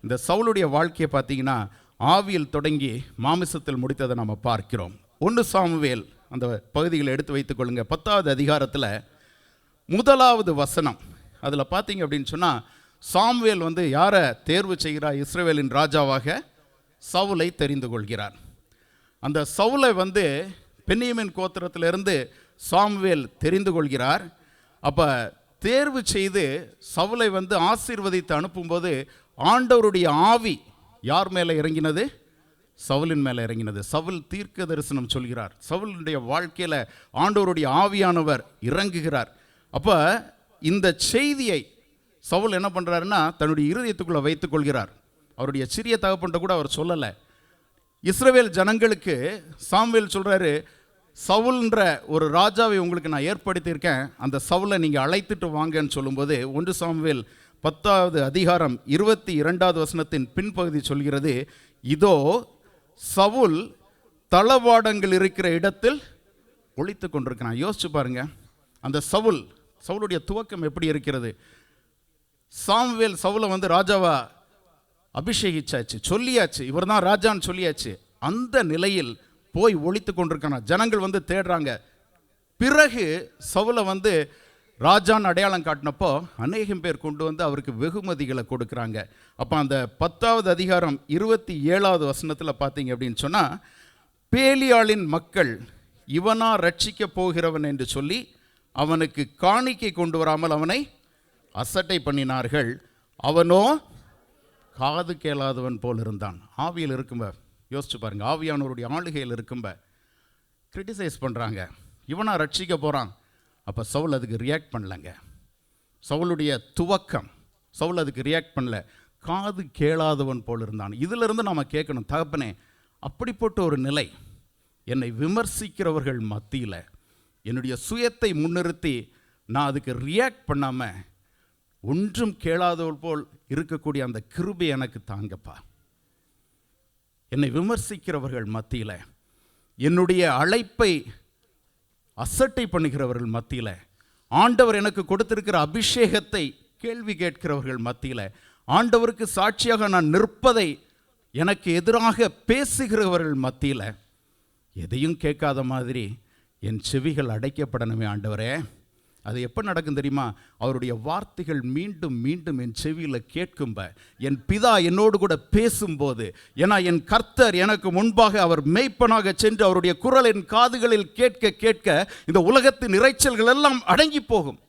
இந்த சவுலுடைய வாழ்க்கையை பார்த்தீங்கன்னா ஆவியில் தொடங்கி மாமிசத்தில் முடித்ததை நம்ம பார்க்கிறோம். 1 சாமுவேல் அந்த பகுதிகளை எடுத்து வைத்துக் கொள்ளுங்க. 10வது அதிகாரத்தில் 1வது வசனம், அதில் பார்த்தீங்க அப்படின்னு சொன்னால் சாமுவேல் யாரை தேர்வு செய்கிறார்? இஸ்ரவேலின் ராஜாவாக சவுலை தெரிந்து கொள்கிறார். அந்த சவுலை பென்னியமின் கோத்திரத்திலிருந்து சாமுவேல் தெரிந்து கொள்கிறார். அப்போ தேர்வு செய்து சவுலை ஆசீர்வதித்து அனுப்பும்போது ஆண்டவருடைய ஆவி யார் மேலே இறங்கினது? சவுலின் மேலே இறங்கினது. சவுல் தீர்க்க தரிசனம் சொல்கிறார். சவுலுடைய வாழ்க்கையில் ஆண்டவருடைய ஆவியானவர் இறங்குகிறார். அப்போ இந்த செய்தியை சவுல் என்ன பண்ணுறாருன்னா தன்னுடைய இருதயத்துக்குள்ளே வைத்துக் கொள்கிறார். அவருடைய சிறிய தகப்பன்ட்ட கூட அவர் சொல்லலை. இஸ்ரவேல் ஜனங்களுக்கு சாமுவேல் சொல்கிறாரு, சவுல்ன்ற ஒரு ராஜாவை உங்களுக்கு நான் ஏற்படுத்தியிருக்கேன், அந்த சவுலை நீங்கள் அழைத்துட்டு வாங்கன்னு சொல்லும்போது 1 சாமுவேல் 10வது அதிகாரம் 22வது வசனத்தின் பின்பகுதி சொல்கிறது, இதோ சவுல் தளவாடங்கள் இருக்கிற இடத்தில் ஒளித்து கொண்டிருக்கிறான். யோசிச்சு பாருங்க, அந்த சவுலுடைய துவக்கம் எப்படி இருக்கிறது? சாமுவேல் சவுலை ராஜாவா அபிஷேகிச்சாச்சு, சொல்லியாச்சு, இவர் தான் ராஜான்னு சொல்லியாச்சு. அந்த நிலையில் போய் ஒளித்து கொண்டிருக்கான ஜனங்கள் தேடுறாங்க. பிறகு சவுலை ராஜான்னு அடையாளம் காட்டினப்போ அநேகம் பேர் கொண்டு அவருக்கு வெகுமதிகளை கொடுக்குறாங்க. அப்போ அந்த 10வது அதிகாரம் 27வது வசனத்தில் பார்த்தீங்க அப்படின்னு சொன்னால், பேலியாளின் மக்கள் இவனா ரட்சிக்க போகிறவன் என்று சொல்லி அவனுக்கு காணிக்கை கொண்டு வராமல் அவனை அசட்டை பண்ணினார்கள். அவனோ காது கேளாதவன் போல் இருந்தான். ஆவியில் இருக்கும்ப யோசிச்சு பாருங்க, ஆவியானவருடைய ஆளுகையில் இருக்கும்ப கிரிட்டிசைஸ் பண்ணுறாங்க, இவனா ரட்சிக்க போகிறான். அப்போ சவுல் அதுக்கு ரியாக்ட் பண்ணலங்க. சவுலுடைய துவக்கம், சவுல் அதுக்கு ரியாக்ட் பண்ணல, காது கேளாதவன் போல் இருந்தான். இதிலிருந்து நாம் கேட்கணும், தகப்பனே அப்படிப்பட்ட ஒரு நிலை என்னை விமர்சிக்கிறவர்கள் மத்தியில் என்னுடைய சுயத்தை முன்னிறுத்தி நான் அதுக்கு ரியாக்ட் பண்ணாமல் ஒன்றும் கேளாதவள் போல் இருக்கக்கூடிய அந்த கிருபை எனக்கு தாங்கப்பா. என்னை விமர்சிக்கிறவர்கள் மத்தியில், என்னுடைய அழைப்பை அசட்டை பண்ணுகிறவர்கள் மத்தியில், ஆண்டவர் எனக்கு கொடுத்திருக்கிற அபிஷேகத்தை கேள்வி கேட்கிறவர்கள் மத்தியில், ஆண்டவருக்கு சாட்சியாக நான் நிற்பதை எனக்கு எதிராக பேசுகிறவர்கள் மத்தியில், எதையும் கேட்காத மாதிரி என் செவிகள் அடைக்கப்படணுமே ஆண்டவரே. அது எப்போ நடக்கும் தெரியுமா? அவருடைய வார்த்தைகள் மீண்டும் மீண்டும் என் செவியில் கேட்கும்ப, என் பிதா என்னோடு கூட பேசும்போது, ஏன்னா என் கர்த்தர் எனக்கு முன்பாக அவர் மேய்ப்பனாக சென்று அவருடைய குரல் என் காதுகளில் கேட்க கேட்க இந்த உலகத்தின் இறைச்சல்கள் எல்லாம் அடங்கி போகும்.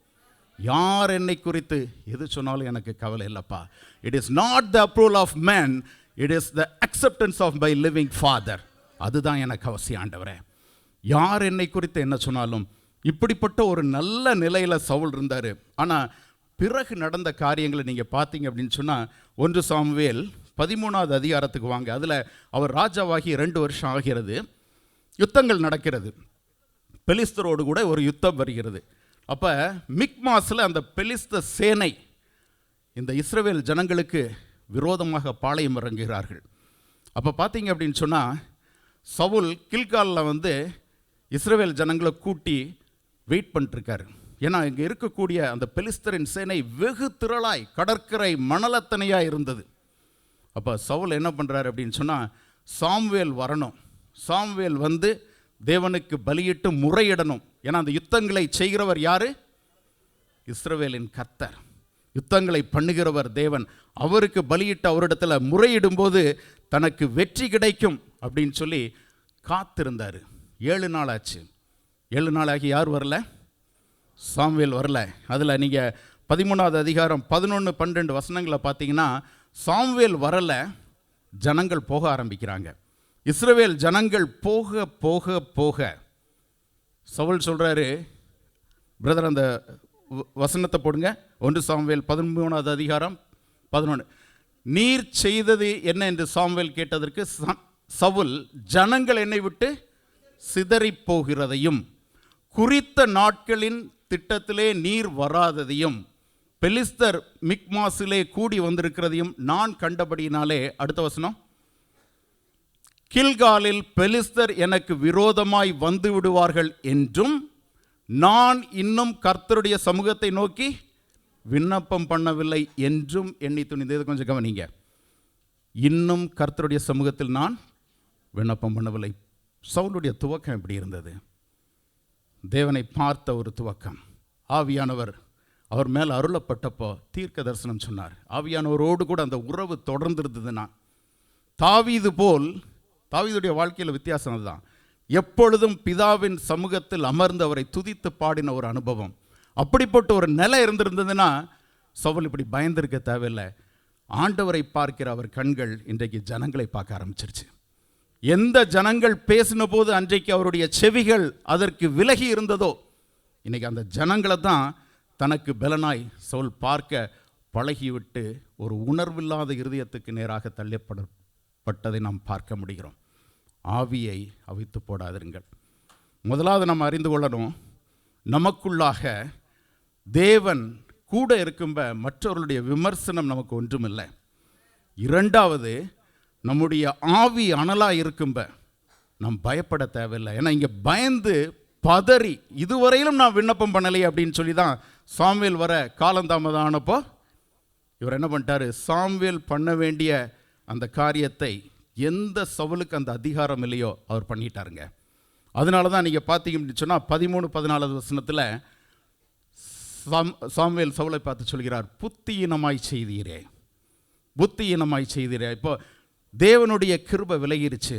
யார் என்னை குறித்து எது சொன்னாலும் எனக்கு கவலை இல்லைப்பா. It is not the approval of man, it is the acceptance of my living Father. அதுதான் எனக்கு அவசியம் ஆண்டவரே. யார் என்னை குறித்து என்ன சொன்னாலும். இப்படிப்பட்ட ஒரு நல்ல நிலையில் சவுல் இருந்தார். ஆனால் பிறகு நடந்த காரியங்களை நீங்கள் பார்த்தீங்க அப்படின்னு சொன்னால் 1 சாமுவேல் 13வது அதிகாரத்துக்கு வாங்க. அதில் அவர் ராஜாவாகி 2 வருஷம் ஆகிறது. யுத்தங்கள் நடக்கிறது. பெலிஸ்தரோடு கூட ஒரு யுத்தம் வருகிறது. அப்போ மிக்மாஸில் அந்த பெலிஸ்த சேனை இந்த இஸ்ரவேல் ஜனங்களுக்கு விரோதமாக பாளையம் இறங்குகிறார்கள். அப்போ பார்த்தீங்க அப்படின்னு சொன்னால் சவுல் கில்காலில் வந்து இஸ்ரவேல் ஜனங்களை கூட்டி வெயிட் பண்ணிட்டுருக்காரு. ஏன்னா இங்கே இருக்கக்கூடிய அந்த பெலிஸ்தரின் சேனை வெகு திரளாய் கடற்கரை மணலத்தனையாக இருந்தது. அப்போ சவுல் என்ன பண்ணுறாரு அப்படின்னு சொன்னால் சாமுவேல் வரணும், சாமுவேல் வந்து தேவனுக்கு பலியிட்டு முறையிடணும். ஏன்னா அந்த யுத்தங்களை செய்கிறவர் யார்? இஸ்ரவேலின் கர்த்தர், யுத்தங்களை பண்ணுகிறவர் தேவன். அவருக்கு பலியிட்டு அவரிடத்தில் முறையிடும்போது தனக்கு வெற்றி கிடைக்கும் அப்படின்னு சொல்லி காத்திருந்தார். 7 நாள் ஆச்சு. 7 நாள் ஆகி யார் வரல? சாமுவேல் வரல. அதில் நீங்கள் 13வது அதிகாரம் 11, 12 வசனங்களை பார்த்தீங்கன்னா சாமுவேல் வரல, ஜனங்கள் போக ஆரம்பிக்கிறாங்க. இஸ்ரவேல் ஜனங்கள் போக போக போக சவுல் சொல்கிறாரு, பிரதர் அந்த வசனத்தை போடுங்க, 1 சாமுவேல் 13வது அதிகாரம் 11. நீர் செய்தது என்ன என்று சாமுவேல் கேட்டதற்கு சவுல், ஜனங்கள் என்னை விட்டு சிதறி போகிறதையும் குறித்த நாட்களின் திட்டத்திலே நீர் வராததையும் பெலிஸ்தர் மிக்மாசிலே கூடி வந்திருக்கிறதையும் நான் கண்டபடியினாலே. அடுத்த வசனம், கில்காலில் பெலிஸ்தர் எனக்கு விரோதமாய் வந்து விடுவார்கள் என்றும் நான் இன்னும் கர்த்தருடைய சமூகத்தை நோக்கி விண்ணப்பம் பண்ணவில்லை என்றும் எண்ணி துணிந்தது. கொஞ்சம் கவனிங்க, இன்னும் கர்த்தருடைய சமூகத்தில் நான் விண்ணப்பம் பண்ணவில்லை. சவுலுடைய துவக்கம் எப்படி இருந்தது? தேவனை பார்த்த ஒரு துவக்கம். ஆவியானவர் அவர் மேல் அருளப்பட்டப்போ தீர்க்க தரிசனம் சொன்னார். ஆவியானவரோடு கூட அந்த உறவு தொடர்ந்து இருந்ததுன்னா, தாவீது போல், தாவீதுடைய வாழ்க்கையில் வித்தியாசம் அதுதான், எப்பொழுதும் பிதாவின் சமூகத்தில் அமர்ந்து அவரை துதித்து பாடின ஒரு அனுபவம். அப்படிப்பட்ட ஒரு நிலை இருந்திருந்ததுன்னா சவுல் இப்படி பயந்திருக்க தேவையில்லை. ஆண்டவரை பார்க்கிற அவர் கண்கள் இன்றைக்கு ஜனங்களை பார்க்க ஆரம்பிச்சிருச்சு. எந்த ஜனங்கள் பேசின போது அன்றைக்கு அவருடைய செவிகள் அதற்கு விலகி இருந்ததோ, இன்னைக்கு அந்த ஜனங்களை தான் தனக்கு பலனாய் சவுல் பார்க்க பழகிவிட்டு ஒரு உணர்வில்லாத இருதயத்துக்கு நேராக தள்ளப்பட்டதை நாம் பார்க்க முடிகிறோம். ஆவியை அவித்து போடாதிருங்கள். முதலாவது நம்ம அறிந்து கொள்ளணும், நமக்குள்ளாக தேவன் கூட இருக்கும்ப மற்றவர்களுடைய விமர்சனம் நமக்கு ஒன்றுமில்லை. இரண்டாவது, நம்முடைய ஆவி அனலாக இருக்கும்ப நாம் பயப்பட தேவையில்லை. ஏன்னா இங்கே பயந்து பதறி இதுவரையிலும் நான் விண்ணப்பம் பண்ணலையே அப்படின்னு சொல்லி தான் சாமுவேல் வர காலந்தாமதம் ஆனப்போ இவர் என்ன பண்ணிட்டாரு, சாமுவேல் பண்ண வேண்டிய அந்த காரியத்தை எந்த சவுலுக்கு அந்த அதிகாரம் இல்லையோ அவர் பண்ணிட்டாருங்க. அதனால தான் நீங்கள் பார்த்தீங்கன்னு சொன்னால் 13, 14 வசனத்தில் சாமுவேல் சவுலை பார்த்து சொல்கிறார், புத்தியினமாய் செய்தீரே, புத்தியினமாய் செய்தீரே. இப்போ தேவனுடைய கிருபை விலகிருச்சு.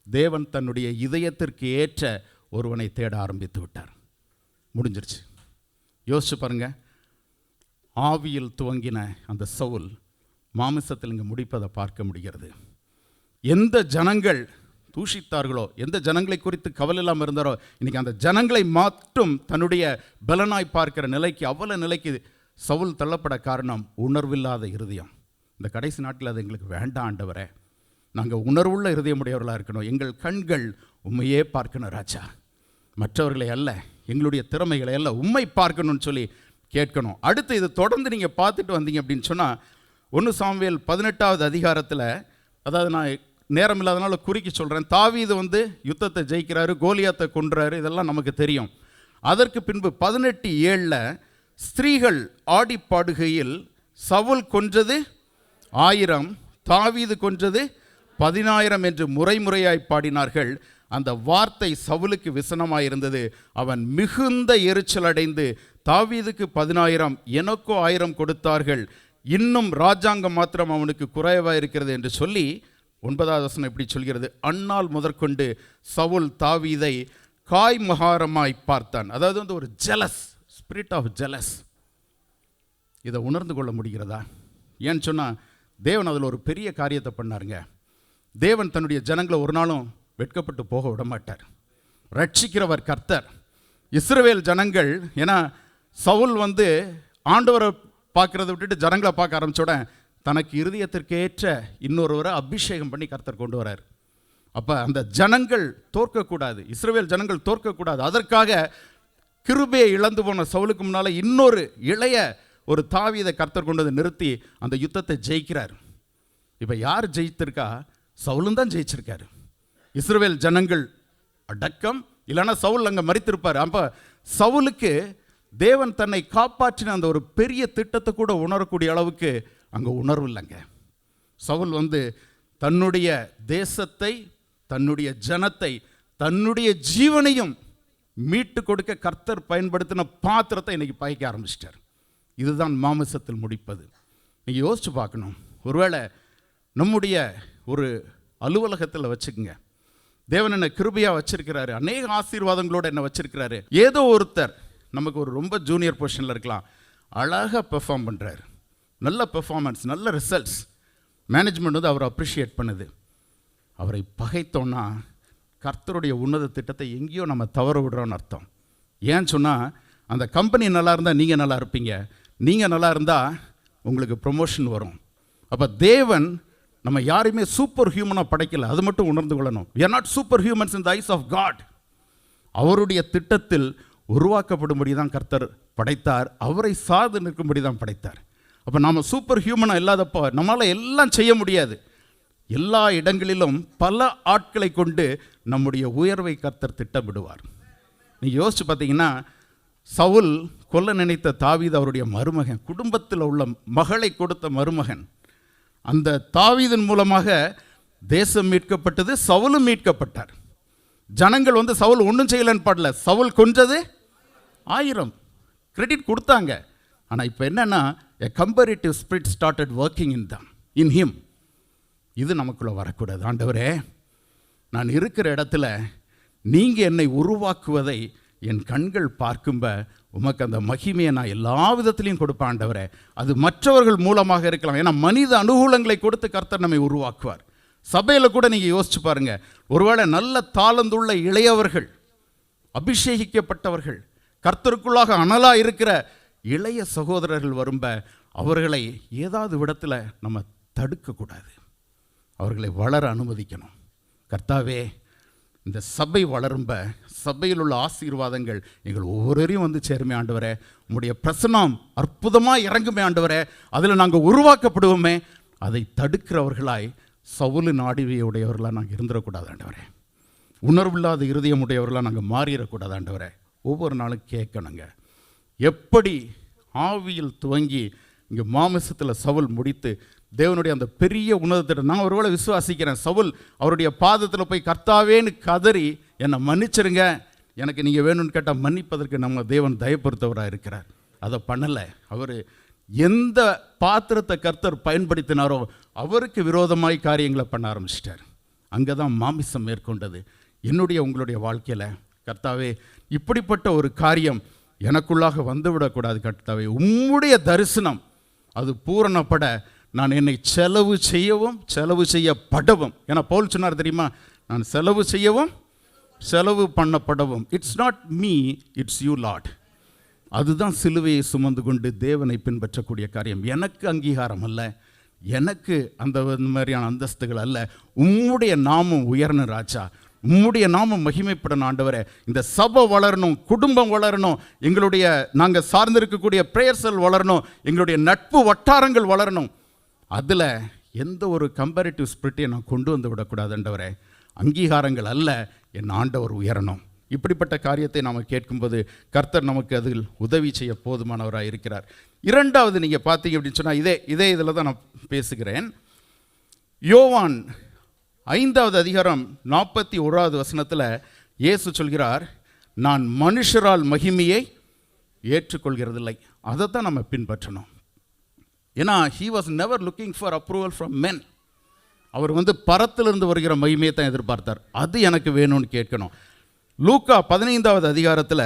தேவன் தன்னுடைய இதயத்திற்கு ஏற்ற ஒருவனை தேட ஆரம்பித்து விட்டார். முடிஞ்சிருச்சு. யோசிச்சு பாருங்க, ஆவியில் துவங்கின அந்த சவுல் மாமிசத்தில் இங்கே முடிப்பதை பார்க்க முடிகிறது. எந்த ஜனங்கள் தூஷித்தார்களோ, எந்த ஜனங்களை குறித்து கவலை இல்லாமல் இருந்தாரோ, இன்றைக்கி அந்த ஜனங்களை மட்டும் தன்னுடைய பலனாய் பார்க்கிற நிலைக்கு, அவ்வளவு நிலைக்கு சவுல் தள்ளப்பட காரணம் உணர்வில்லாத இருதயம். இந்த கடைசி நாட்டில் அது எங்களுக்கு வேண்டாம் ஆண்டவரே, நாங்கள் உணர்வுள்ள இருதயமுடையவர்களாக இருக்கணும். எங்கள் கண்கள் உண்மையே பார்க்கணும் ராஜா, மற்றவர்களை அல்ல, எங்களுடைய திறமைகளை அல்ல, உண்மை பார்க்கணும்னு சொல்லி கேட்கணும். அடுத்து இது தொடர்ந்து நீங்கள் பார்த்துட்டு வந்தீங்க அப்படின்னு சொன்னால் 1 சாமுவேல் 18வது அதிகாரத்தில், அதாவது நான் நேரம் இல்லாதனால குறுக்கி சொல்கிறேன், தாவீது வந்து யுத்தத்தை ஜெயிக்கிறாரு, கோலியாத்தை கொன்றாரு, இதெல்லாம் நமக்கு தெரியும். அதற்கு பின்பு 18:7 ஸ்திரீகள் ஆடி பாடுகையில் சவுல் கொன்றது 1000, தாவீது கொன்றது 10,000 என்று முறையாய் பாடினார்கள். அந்த வார்த்தை சவுலுக்கு விசனமாயிருந்தது. அவன் மிகுந்த எரிச்சல் அடைந்து, தாவீதுக்கு 10,000 எனக்கோ 1000 கொடுத்தார்கள், இன்னும் ராஜாங்கம் மாத்திரம் அவனுக்கு குறைவாக இருக்கிறது என்று சொல்லி 9வது வசனம் இப்படி சொல்கிறது, அந்நாள் முதற்கொண்டு சவுல் தாவீதை காய்மகாரமாய் பார்த்தான். அதாவது வந்து ஒரு ஜெலஸ், ஸ்பிரிட் ஆஃப் ஜெலஸ். இதை உணர்ந்து கொள்ள முடிகிறதா? ஏன்னு சொன்னால் தேவன் அதில் ஒரு பெரிய காரியத்தை பண்ணாருங்க. தேவன் தன்னுடைய ஜனங்களை ஒரு நாளும் வெட்கப்பட்டு போக விட மாட்டார். ரட்சிக்கிறவர் கர்த்தர். இஸ்ரவேல் ஜனங்கள், ஏன்னா சவுல் வந்து ஆண்டவரை பார்க்கறத விட்டுட்டு ஜனங்களை பார்க்க ஆரம்பிச்சோட தனக்கு இருதயத்திற்கு ஏற்ற இன்னொருவரை அபிஷேகம் பண்ணி கர்த்தர் கொண்டு வரார். அப்போ அந்த ஜனங்கள் தோற்கக்கூடாது, இஸ்ரவேல் ஜனங்கள் தோற்கக்கூடாது. அதற்காக கிருபையை இழந்து போன சவுலுக்கு முன்னால் இன்னொரு இளைய ஒரு தாவீதை கர்த்தர் கொண்டு வந்து நிறுத்தி அந்த யுத்தத்தை ஜெயிக்கிறார். இப்போ யார் ஜெயித்திருக்கா? சவுலும் தான் ஜெயிச்சிருக்காரு. இஸ்ரவேல் ஜனங்கள் அடக்கம், இல்லைன்னா சவுல் அங்கே மரித்திருப்பார். அப்போ சவுலுக்கு தேவன் தன்னை காப்பாற்றின அந்த ஒரு பெரிய திட்டத்தை கூட உணரக்கூடிய அளவுக்கு அங்கே உணர்வு இல்லைங்க. சவுல் தன்னுடைய தேசத்தை, தன்னுடைய ஜனத்தை, தன்னுடைய ஜீவனையும் மீட்டு கொடுக்க கர்த்தர் பயன்படுத்தின பாத்திரத்தை இன்னைக்கு பாய்க்க ஆரம்பிச்சிட்டார். இதுதான் மாமிசத்தில் முடிப்பது. நீங்கள் யோசிச்சு பார்க்கணும். ஒருவேளை நம்முடைய ஒரு அலுவலகத்தில் வச்சுக்கோங்க, தேவன் என்னை கிருபையாக வச்சிருக்கிறாரு, அநேக ஆசீர்வாதங்களோடு என்னை வச்சிருக்கிறாரு. ஏதோ ஒருத்தர் நமக்கு ஒரு ரொம்ப ஜூனியர் பொசிஷனில் இருக்கலாம், அழகாக பெர்ஃபார்ம் பண்ணுறாரு, நல்ல பெர்ஃபார்மன்ஸ், நல்ல ரிசல்ட்ஸ், மேனேஜ்மெண்ட் அவரை அப்ரிஷியேட் பண்ணுது. அவரை பகைத்தோன்னா கர்த்தருடைய உன்னத திட்டத்தை எங்கேயோ நம்ம தவற விடுறோன்னு அர்த்தம். ஏன்னு சொன்னால், அந்த கம்பெனி நல்லா இருந்தால் நீங்கள் நல்லா இருப்பீங்க, நீங்கள் நல்லா இருந்தால் உங்களுக்கு ப்ரொமோஷன் வரும். அப்போ தேவன் நம்ம யாரையுமே சூப்பர் ஹியூமனாக படைக்கல, அது மட்டும் உணர்ந்து கொள்ளணும். we are not super humans in the eyes of God. அவருடைய திட்டத்தில் உருவாக்கப்படும்படி தான் கர்த்தர் படைத்தார், அவரை சார்ந்து நிற்கும்படி தான் படைத்தார். அப்போ நாம் சூப்பர் ஹியூமனாக இல்லாதப்போ நம்மளால் எல்லாம் செய்ய முடியாது. எல்லா இடங்களிலும் பல ஆட்களை கொண்டு நம்முடைய உயர்வை கர்த்தர் திட்டமிடுவார். நீங்கள் யோசிச்சு பார்த்தீங்கன்னா, சவுல் கொல்ல நினைத்த தாவீது அவருடைய மருமகன், குடும்பத்தில் உள்ள மகளை கொடுத்த மருமகன். அந்த தாவீதின் மூலமாக தேசம் மீட்கப்பட்டது, சவுலும் மீட்கப்பட்டார். ஜனங்கள் சவுல் ஒன்றும் செய்யலன்னு பாடல, சவுல் கொன்றது 1000 கிரெடிட் கொடுத்தாங்க. ஆனால் இப்போ என்னன்னா, a comparative spirit started working in him. இது நமக்குள்ளே வரக்கூடாது. ஆண்டவரே, நான் இருக்கிற இடத்துல நீங்கள் என்னை உருவாக்குவதை என் கண்கள் பார்க்கும்ப உமக்கு அந்த மகிமையை நான் எல்லா விதத்துலையும் கொடுப்பேன் ஆண்டவரே. அது மற்றவர்கள் மூலமாக இருக்கலாம், ஏன்னா மனித அனுகூலங்களை கொடுத்து கர்த்தர் நம்மை உருவாக்குவார். சபையில் கூட நீங்கள் யோசிச்சு பாருங்கள், ஒருவேளை நல்ல தாளந்துள்ள இளையவர்கள், அபிஷேகிக்கப்பட்டவர்கள், கர்த்தருக்குள்ளாக அனலாக இருக்கிற இளைய சகோதரர்கள் வரும்ப அவர்களை ஏதாவது விடத்தில் நம்ம தடுக்கக்கூடாது, அவர்களை வளர அனுமதிக்கணும். கர்த்தாவே, இந்த சபை வளரும்ப சபையில் உள்ள ஆசீர்வாதங்கள் எங்கள் ஒவ்வொருவரையும் சேருமே ஆண்டவரே. உம்முடைய பிரசன்னம் அற்புதமாக இறங்குமே ஆண்டவரே. அதில் நாங்கள் உருவாக்கப்படுவோமே, அதை தடுக்கிறவர்களாய் சவுலின் ஆடிவையுடையவர்களாக நாங்கள் இருந்துடக்கூடாது ஆண்டவரே. உணர்வில்லாத இருதயம் உடையவர்களாக நாங்கள் மாறிடக்கூடாது ஆண்டவரே. ஒவ்வொரு நாளும் கேட்கணுங்க, எப்படி ஆவியில் துவங்கி இங்கே மாமிசத்தில் சவுல் முடித்து தேவனுடைய அந்த பெரிய உன்னதத்தை நான் ஒருவேளை விசுவாசிக்கிறேன். சவுல் அவருடைய பாதத்தில் போய் கர்த்தாவேன்னு கதறி என்னை மன்னிச்சிருங்க, எனக்கு நீங்கள் வேணும்னு கேட்டால் மன்னிப்பதற்கு நம்ம தேவன் தயப்படுத்தவராக இருக்கிறார். அதை பண்ணலை. அவர் எந்த பாத்திரத்தை கர்த்தர் பயன்படுத்தினாரோ அவருக்கு விரோதமாய் காரியங்களை பண்ண ஆரம்பிச்சிட்டார். அங்கே தான் மாமிசம் மேற்கொண்டது. என்னுடைய உங்களுடைய வாழ்க்கையில் கர்த்தாவே, இப்படிப்பட்ட ஒரு காரியம் எனக்குள்ளாக வந்துவிடக்கூடாது கர்த்தாவே. உம்முடைய தரிசனம் அது பூரணப்பட நான் என்னை செலவு செய்யவும் செலவு செய்யப்படவும், ஏன்னா பவுல் சொன்னார் தெரியுமா, நான் செலவு செய்யவும் செலவு பண்ணப்படவும். It's not me, it's you Lord. அதுதான் சிலுவையை சுமந்து கொண்டு தேவனை பின்பற்றக்கூடிய காரியம். எனக்கு அங்கீகாரம் அல்ல, எனக்கு அந்த மாதிரியான அந்தஸ்துகள் அல்ல. உம்முடைய நாமம் உயர்ன ராஜா, உம்முடைய நாமம் மகிமைப்படணும் ஆண்டவரே. இந்த சபை வளரணும், குடும்பம் வளரணும், எங்களுடைய நாங்கள் சார்ந்திருக்கக்கூடிய பிரேயர் செல் வளரணும், எங்களுடைய நட்பு வட்டாரங்கள் வளரணும். அதில் எந்த ஒரு கம்பேரிட்டிவ் ஸ்பிரிட்டையும் நான் கொண்டு வந்து விடக்கூடாது ஆண்டவரே. அங்கீகாரங்கள் அல்ல, என் ஆண்டவர் உயரணும். இப்படிப்பட்ட காரியத்தை நாம் கேட்கும்போது கர்த்தர் நமக்கு அதில் உதவி செய்ய போதுமானவராக இருக்கிறார். இரண்டாவது நீங்கள் பார்த்தீங்க அப்படின்னு சொன்னால், இதே இதில் தான் நான் பேசுகிறேன். யோவான் 5வது அதிகாரம் 41வது வசனத்தில் இயேசு சொல்கிறார், நான் மனுஷரால் மகிமையை ஏற்றுக்கொள்கிறதில்லை. அதை தான் நம்ம பின்பற்றணும். ஏன்னா he was never looking for approval from men. அவர் பரத்திலிருந்து வருகிற மகிமையை தான் எதிர்பார்த்தார். அது எனக்கு வேணும்னு கேட்கணும். லூக்கா 15வது அதிகாரத்தில்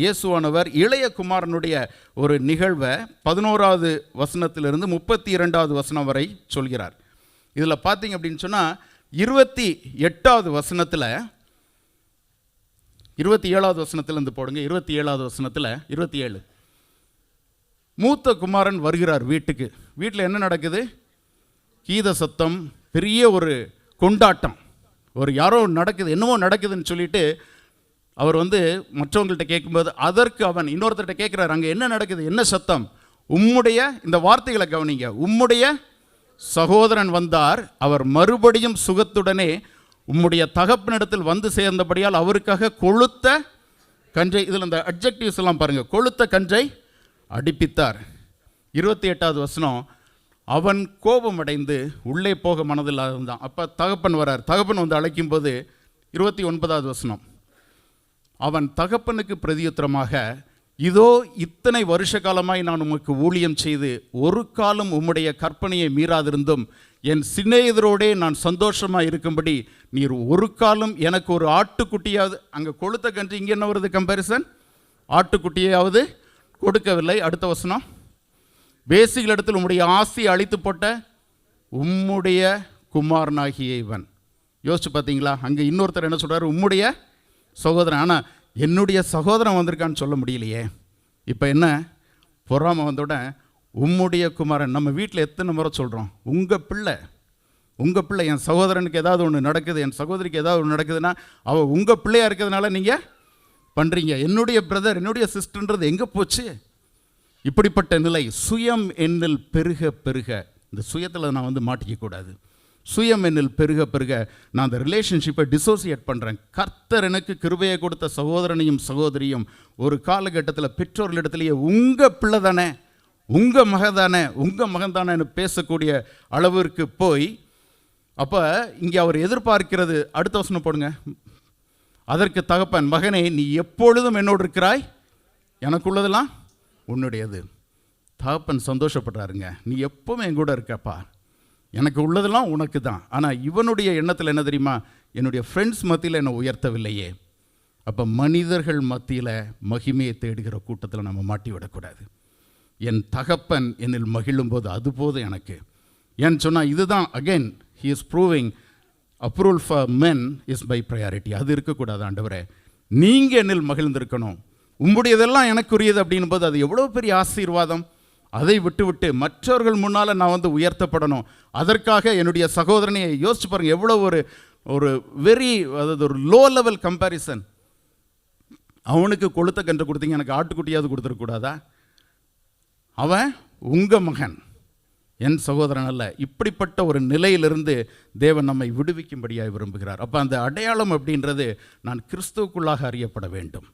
இயேசுவானவர் இளைய குமாரனுடைய ஒரு நிகழ்வை 11வது வசனத்திலிருந்து 32வது வசனம் வரை சொல்கிறார். இதில் பார்த்தீங்க அப்படின்னு சொன்னால் 28வது வசனத்தில் 27வது வசனத்திலேருந்து போடுங்க. 27வது வசனத்தில் 27 மூத்த குமாரன் வருகிறார் வீட்டுக்கு. வீட்டில் என்ன நடக்குது? கீத சத்தம், பெரிய ஒரு கொண்டாட்டம், ஒரு யாரோ நடக்குது, என்னமோ நடக்குதுன்னு சொல்லிட்டு அவர் மற்றவங்கள்ட்ட கேட்கும்போது அதற்கு அவன் இன்னொருத்தர்கிட்ட கேட்குறாரு, அங்கே என்ன நடக்குது, என்ன சத்தம்? உம்முடைய, இந்த வார்த்தைகளை கவனிங்க, உம்முடைய சகோதரன் வந்தார், அவர் மறுபடியும் சுகத்துடனே உம்முடைய தகப்பனிடத்தில் வந்து சேர்ந்தபடியால் அவருக்காக கொழுத்த கன்றை, இதில் இந்த அட்ஜெக்டிவ்ஸ் எல்லாம் பாருங்கள், கொழுத்த கன்றை அடிப்பித்தார். 28வது வசனம், அவன் கோபமடைந்து உள்ளே போக மனதில்லாத இருந்தான். அப்போ தகப்பன் வரார். தகப்பன் வந்து அழைக்கும்போது 29வது வசனம், அவன் தகப்பனுக்கு பிரதியுத்தரமாக, இதோ இத்தனை வருஷ காலமாய் நான் உமக்கு ஊழியம் செய்து ஒரு காலம் உம்முடைய கற்பனையை மீறாதிருந்தும் என் சிநேகிதரோடே நான் சந்தோஷமாக இருக்கும்படி நீர் ஒரு காலம் எனக்கு ஒரு ஆட்டுக்குட்டியாவது, அங்கே கொளுத்த கன்று, இங்கே என்ன வருது கம்பேரிசன், ஆட்டுக்குட்டியாவது கொடுக்கவில்லை. அடுத்த வசனம், வேசிகள் இடத்தில் உம்முடைய ஆசையை அழித்து போட்ட உம்முடைய குமாரனாகிய இவன். யோசிச்சு பார்த்தீங்களா? அங்கே இன்னொருத்தர் என்ன சொல்கிறார், உம்முடைய சகோதரன். ஆனால் என்னுடைய சகோதரன் வந்திருக்கான்னு சொல்ல முடியலையே. இப்போ என்ன பொறாமை வந்தோட உம்முடைய குமாரன். நம்ம வீட்டில் எத்தனை முறை சொல்கிறோம், உங்கள் பிள்ளை, என் சகோதரனுக்கு ஏதாவது ஒன்று நடக்குது, என் சகோதரிக்கு ஏதாவது ஒன்று நடக்குதுன்னா அவள் உங்கள் பிள்ளையாக இருக்கிறதுனால நீங்கள் பண்ணுறீங்க. என்னுடைய பிரதர், என்னுடைய சிஸ்டர்ன்றது எங்கே போச்சு? இப்படிப்பட்ட நிலை சுயம் என்னில் பெருக பெருக, இந்த சுயத்தில் நான் வந்து மாட்டிக்கக்கூடாது. சுயம் என்னில் பெருக பெருக நான் அந்த ரிலேஷன்ஷிப்பை டிசோசியேட் பண்ணுறேன். கர்த்தர் எனக்கு கிருபையை கொடுத்த சகோதரனையும் சகோதரியும் ஒரு காலகட்டத்தில் பெற்றோர்களிடத்துலேயே உங்கள் பிள்ளை தானே, உங்கள் மகன் தானேன்னு பேசக்கூடிய அளவிற்கு போய், அப்போ இங்கே அவர் எதிர்பார்க்கிறது, அடுத்த வசனம் போடுங்க, அதற்கு தகப்பன், மகனே நீ எப்பொழுதும் என்னோடு இருக்கிறாய், எனக்குள்ளதெல்லாம் உன்னுடையது. தகப்பன் சந்தோஷப்படுறாருங்க, நீ எப்போவும் என் கூட இருக்கப்பா, எனக்கு உள்ளதெல்லாம் உனக்கு தான். ஆனால் இவனுடைய எண்ணத்தில் என்ன தெரியுமா, என்னுடைய ஃப்ரெண்ட்ஸ் மத்தியில் என்னை உயர்த்தவில்லையே. அப்போ மனிதர்கள் மத்தியில் மகிமையை தேடுகிற கூட்டத்தில் நம்ம மாட்டி விடக்கூடாது. என் தகப்பன் என்னில் மகிழும்போது அது போதும் எனக்கு. ஏன்னு சொன்னால் இதுதான் again he is proving approval for men is by priority. அது இருக்கக்கூடாது. ஆண்டவரே நீங்கள் என்னில் மகிழ்ந்திருக்கணும், உங்களுடையதெல்லாம் எனக்குரியது அப்படின் போது அது எவ்வளோ பெரிய ஆசீர்வாதம். அதை விட்டு மற்றவர்கள் முன்னால் நான் வந்து உயர்த்தப்படணும். அதற்காக என்னுடைய சகோதரனை யோசிச்சு பாருங்கள், எவ்வளோ ஒரு வெரி, அதாவது ஒரு லோ லெவல் கம்பேரிசன். அவனுக்கு கொளுத்த கன்று கொடுத்தீங்க, எனக்கு ஆட்டுக்குட்டியாவது கொடுத்துருக்கூடாதா? அவன் உங்கள் மகன், என் சகோதரன் அல்ல. இப்படிப்பட்ட ஒரு நிலையிலிருந்து தேவன் நம்மை விடுவிக்கும்படியாக விரும்புகிறார். அப்போ அந்த அடையாளம் அப்படின்றது, நான் கிறிஸ்துவுக்குள்ளாக அறியப்பட வேண்டும்,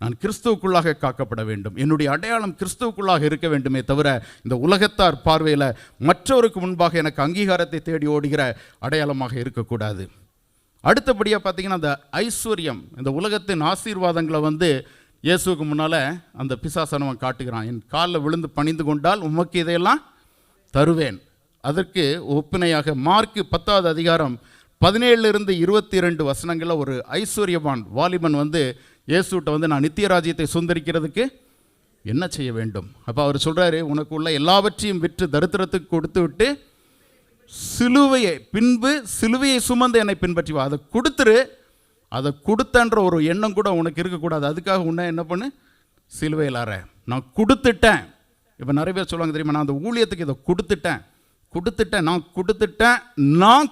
நான் கிறிஸ்துவுக்குள்ளாக காக்கப்பட வேண்டும், என்னுடைய அடையாளம் கிறிஸ்துவுக்குள்ளாக இருக்க வேண்டுமே தவிர இந்த உலகத்தார் பார்வையில் மற்றவருக்கு முன்பாக எனக்கு அங்கீகாரத்தை தேடி ஓடுகிற அடையாளமாக இருக்கக்கூடாது. அடுத்தபடியாக பார்த்தீங்கன்னா, அந்த ஐஸ்வர்யம், இந்த உலகத்தின் ஆசீர்வாதங்களை வந்து இயேசுக்கு முன்னால் அந்த பிசாசனவன் காட்டுகிறான். என் காலில் விழுந்து பணிந்து கொண்டால் உமக்கு இதையெல்லாம் தருவேன். அதற்கு ஒப்புனையாக மார்க் 10வது அதிகாரம் 17 - 22 வசனங்களில் ஒரு ஐஸ்வர்யவான் வாலிபன் வந்து இயேசுட்ட வந்து, நான் நித்திய ராஜ்யத்தை சுதந்திரிக்கிறதுக்கு என்ன செய்ய வேண்டும்? அப்போ அவர் சொல்கிறாரு, உனக்கு உள்ள எல்லாவற்றையும் விற்று தரித்திரத்துக்கு கொடுத்து விட்டு சிலுவையை சுமந்து என்னை பின்பற்றி வா. அதை கொடுத்துரு. அதை கொடுத்தன்ற ஒரு எண்ணம் கூட உனக்கு இருக்கக்கூடாது. அதுக்காக உன்னை என்ன பண்ணு, சிலுவையில் அற. நான் கொடுத்துட்டேன். இப்போ நிறைய பேர் சொல்லுவாங்க தெரியுமா, நான் அந்த ஊழியத்துக்கு இதை நான்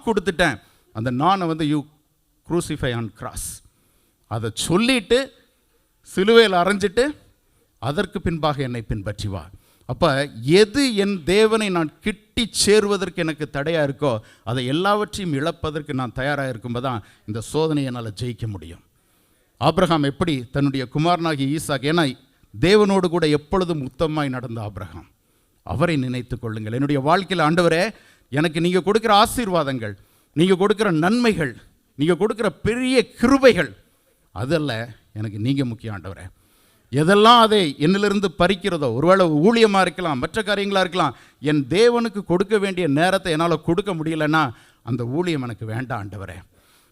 கொடுத்துட்டேன். அந்த நானை வந்து யூ க்ரூசிஃபை ஆன் கிராஸ். அதை சொல்லிட்டு சிலுவையில் அரைஞ்சிட்டு அதற்கு பின்பாக என்னை பின்பற்றி வா. அப்போ எது என் தேவனை நான் கிட்டி சேருவதற்கு எனக்கு தடையாக இருக்கோ அதை எல்லாவற்றையும் இழப்பதற்கு நான் தயாராக இருக்கும்போது தான் இந்த சோதனையை என்னால் ஜெயிக்க முடியும். ஆபிரகாம் எப்படி தன்னுடைய குமாரனாகிய ஈசாக், ஏன்னா தேவனோடு கூட எப்பொழுதும் உத்தமமாய் நடந்த ஆபிரகாம், அவரை நினைத்து கொள்ளுங்கள். என்னுடைய வாழ்க்கையில் ஆண்டவரே, எனக்கு நீங்கள் கொடுக்குற ஆசீர்வாதங்கள், நீங்கள் கொடுக்குற நன்மைகள், நீங்கள் கொடுக்குற பெரிய கிருபைகள் அதல்ல, எனக்கு நீங்கள் முக்கியம் ஆண்டவரே. எதெல்லாம் அதை என்னிலிருந்து பறிக்கிறதோ, ஒருவேளை ஊழியமாக இருக்கலாம், மற்ற காரியங்களாக இருக்கலாம், என் தேவனுக்கு கொடுக்க வேண்டிய நேரத்தை என்னால் கொடுக்க முடியலன்னா அந்த ஊழியம் எனக்கு வேண்டாம் ஆண்டவரே.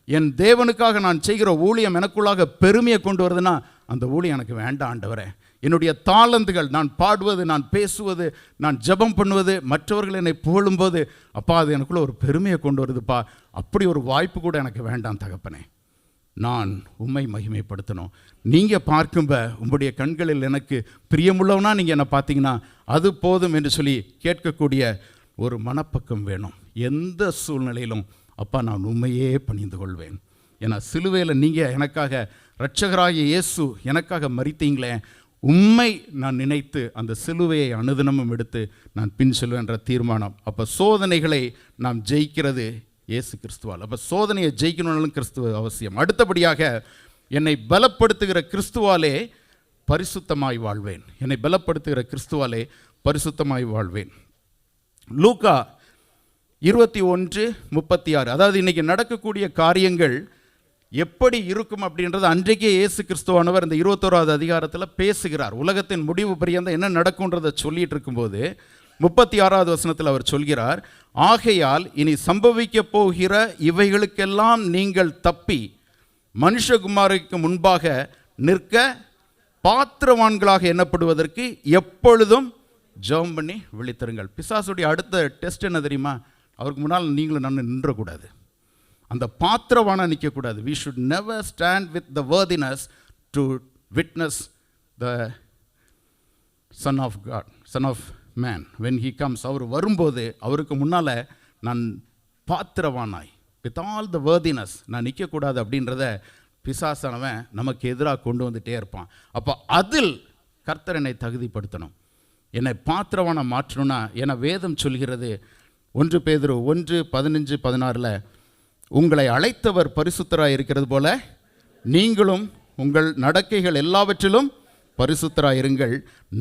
என் தேவனுக்காக நான் செய்கிற ஊழியம் எனக்குள்ளாக பெருமையை கொண்டு வருதுன்னா அந்த ஊழியம் எனக்கு வேண்டாம் ஆண்டவரே. என்னுடைய தாளந்துகள், நான் பாடுவது, நான் பேசுவது, நான் ஜெபம் பண்ணுவது, மற்றவர்கள் என்னை புகழும்போது அப்பா அது எனக்குள்ளே ஒரு பெருமையை கொண்டு வருதுப்பா, அப்படி ஒரு வாய்ப்பு கூட எனக்கு வேண்டாம் தகப்பனே. நான் உம்மை மகிமைப்படுத்தணும். நீங்கள் பார்க்கும்ப உங்களுடைய கண்களில் எனக்கு பிரியமுள்ளவனா நீங்கள் என்னை பார்த்தீங்கன்னா அது போதும் என்று சொல்லி கேட்கக்கூடிய ஒரு மனப்பக்கம் வேணும். எந்த சூழ்நிலையிலும் அப்பா நான் உண்மையே பணிந்து கொள்வேன். ஏன்னா சிலுவையில் நீங்கள் எனக்காக, இரட்சகராகிய இயேசு எனக்காக மரித்தீங்களே, உம்மை நான் நினைத்து அந்த சிலுவையை அனுதினமும் எடுத்து நான் பின் செல்வேன் என்ற தீர்மானம். அப்போ சோதனைகளை நாம் ஜெயிக்கிறது இயேசு கிறிஸ்துவால். அப்போ சோதனையை ஜெயிக்கணும்னாலும் கிறிஸ்துவ அவசியம். அடுத்தபடியாக என்னை பலப்படுத்துகிற கிறிஸ்துவாலே பரிசுத்தமாய் வாழ்வேன். என்னை பலப்படுத்துகிற கிறிஸ்துவாலே பரிசுத்தமாய் வாழ்வேன். லூக்கா 21:36, அதாவது இன்றைக்கி நடக்கக்கூடிய காரியங்கள் எப்படி இருக்கும் அப்படின்றது அன்றைக்கே இயேசு கிறிஸ்துவானவர் இந்த 21வது அதிகாரத்தில் பேசுகிறார். உலகத்தின் முடிவு பரியந்தம் என்ன நடக்கும்ன்றதை சொல்லிட்டு இருக்கும்போது 36வது வசனத்தில் அவர் சொல்கிறார், ஆகையால் இனி சம்பவிக்க போகிற இவைகளுக்கெல்லாம் நீங்கள் தப்பி மனுஷகுமாருக்கு முன்பாக நிற்க பாத்திரவான்களாக எண்ணப்படுவதற்கு எப்பொழுதும் ஜெபம் பண்ணி விழித்திருங்கள். பிசாசுடைய அடுத்த டெஸ்ட் என்ன தெரியுமா? அவருக்கு முன்னால் நீங்களும் நான் நின்றக்கூடாது, அந்த பாத்திரவான நிற்கக்கூடாது. we should never stand with the worthiness to witness the son of God, son of man when he comes. அவர் வரும்போது அவருக்கு முன்னால் நான் பாத்திரவானாய் with all the worthiness நான் நிற்கக்கூடாது அப்படின்றத பிசாசானவன் நமக்கு எதிராக கொண்டு வந்துட்டே இருப்பான். அப்போ அதில் கர்த்தர் என்னை தகுதிப்படுத்தணும், என்னை பாத்திரவான மாற்றணும்னா, என வேதம் சொல்கிறது 1 பேதுரு 1:15-16 உங்களை அழைத்தவர் பரிசுத்தராய் இருக்கிறது போல நீங்களும் உங்கள் நடக்கைகள் எல்லாவற்றிலும் பரிசுத்தராயிருங்கள்.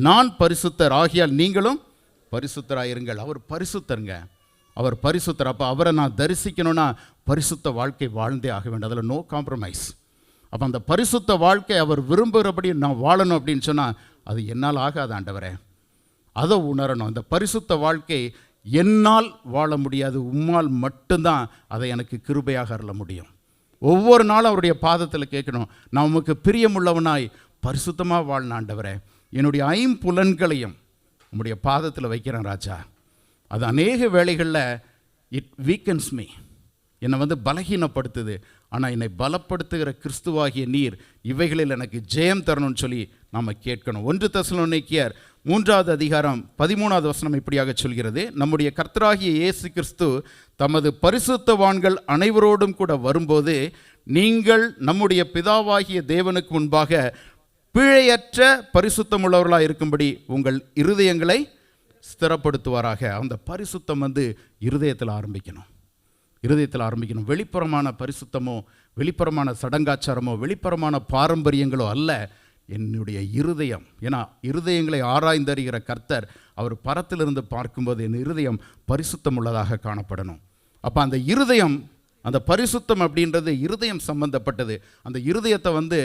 நான் பரிசுத்தர் ஆகியால் நீங்களும் பரிசுத்தராயிருங்கள். அவர் பரிசுத்தருங்க, அவர் பரிசுத்தர். அப்போ அவரை நான் தரிசிக்கணும்னா பரிசுத்த வாழ்க்கை வாழ்ந்தே ஆக வேண்டும், அதில் நோ காம்ப்ரமைஸ். அப்போ அந்த பரிசுத்த வாழ்க்கை அவர் விரும்புகிறபடி நான் வாழணும் அப்படின்னு சொன்னால் அது என்னால் ஆகாது ஆண்டவரே, அதை உணரணும். அந்த பரிசுத்த வாழ்க்கை என்னால் வாழ முடியாது, உம்மால் மட்டும்தான் அதை எனக்கு கிருபையாக அருள முடியும். ஒவ்வொரு நாளும் அவருடைய பாதத்தில் கேட்கணும், நான் உமக்கு பிரியமுள்ளவனாய் பரிசுத்தமாக வாழ்ன ஆண்டவரே, என்னுடைய ஐம்புலன்களையும் உம்முடைய பாதத்தில் வைக்கிறேன் ராஜா. அது அநேக வேளைகளில் இட் வீக்கன்ஸ் மீ, என்னை பலகீனப்படுத்துது. ஆனால் என்னை பலப்படுத்துகிற கிறிஸ்துவாகிய நீர் இவைகளில் எனக்கு ஜெயம் தரணும்னு சொல்லி நாம் கேட்கணும். 1 தெசலோனிக்கேயர் 3வது அதிகாரம் 13வது வசனம் இப்படியாக சொல்கிறது, நம்முடைய கர்த்தராகிய இயேசு கிறிஸ்து தமது பரிசுத்தவான்கள் அனைவரோடும் கூட வரும்போது நீங்கள் நம்முடைய பிதாவாகிய தேவனுக்கு முன்பாக பிழையற்ற பரிசுத்தமுள்ளவர்களாக இருக்கும்படி உங்கள் இருதயங்களை ஸ்திரப்படுத்துவாராக. அந்த பரிசுத்தம் இருதயத்தில் ஆரம்பிக்கணும், இருதயத்தில் ஆரம்பிக்கணும். வெளிப்புறமான பரிசுத்தமோ வெளிப்புறமான சடங்காச்சாரமோ வெளிப்புறமான பாரம்பரியங்களோ அல்ல, என்னுடைய இருதயம். ஏன்னா இருதயங்களை ஆராய்ந்தறிகிற கர்த்தர் அவர் பரத்திலிருந்து பார்க்கும்போது என் இருதயம் பரிசுத்தம் உள்ளதாக காணப்படணும். அப்போ அந்த இருதயம், அந்த பரிசுத்தம் அப்படின்றது இருதயம் சம்பந்தப்பட்டது. அந்த இருதயத்தை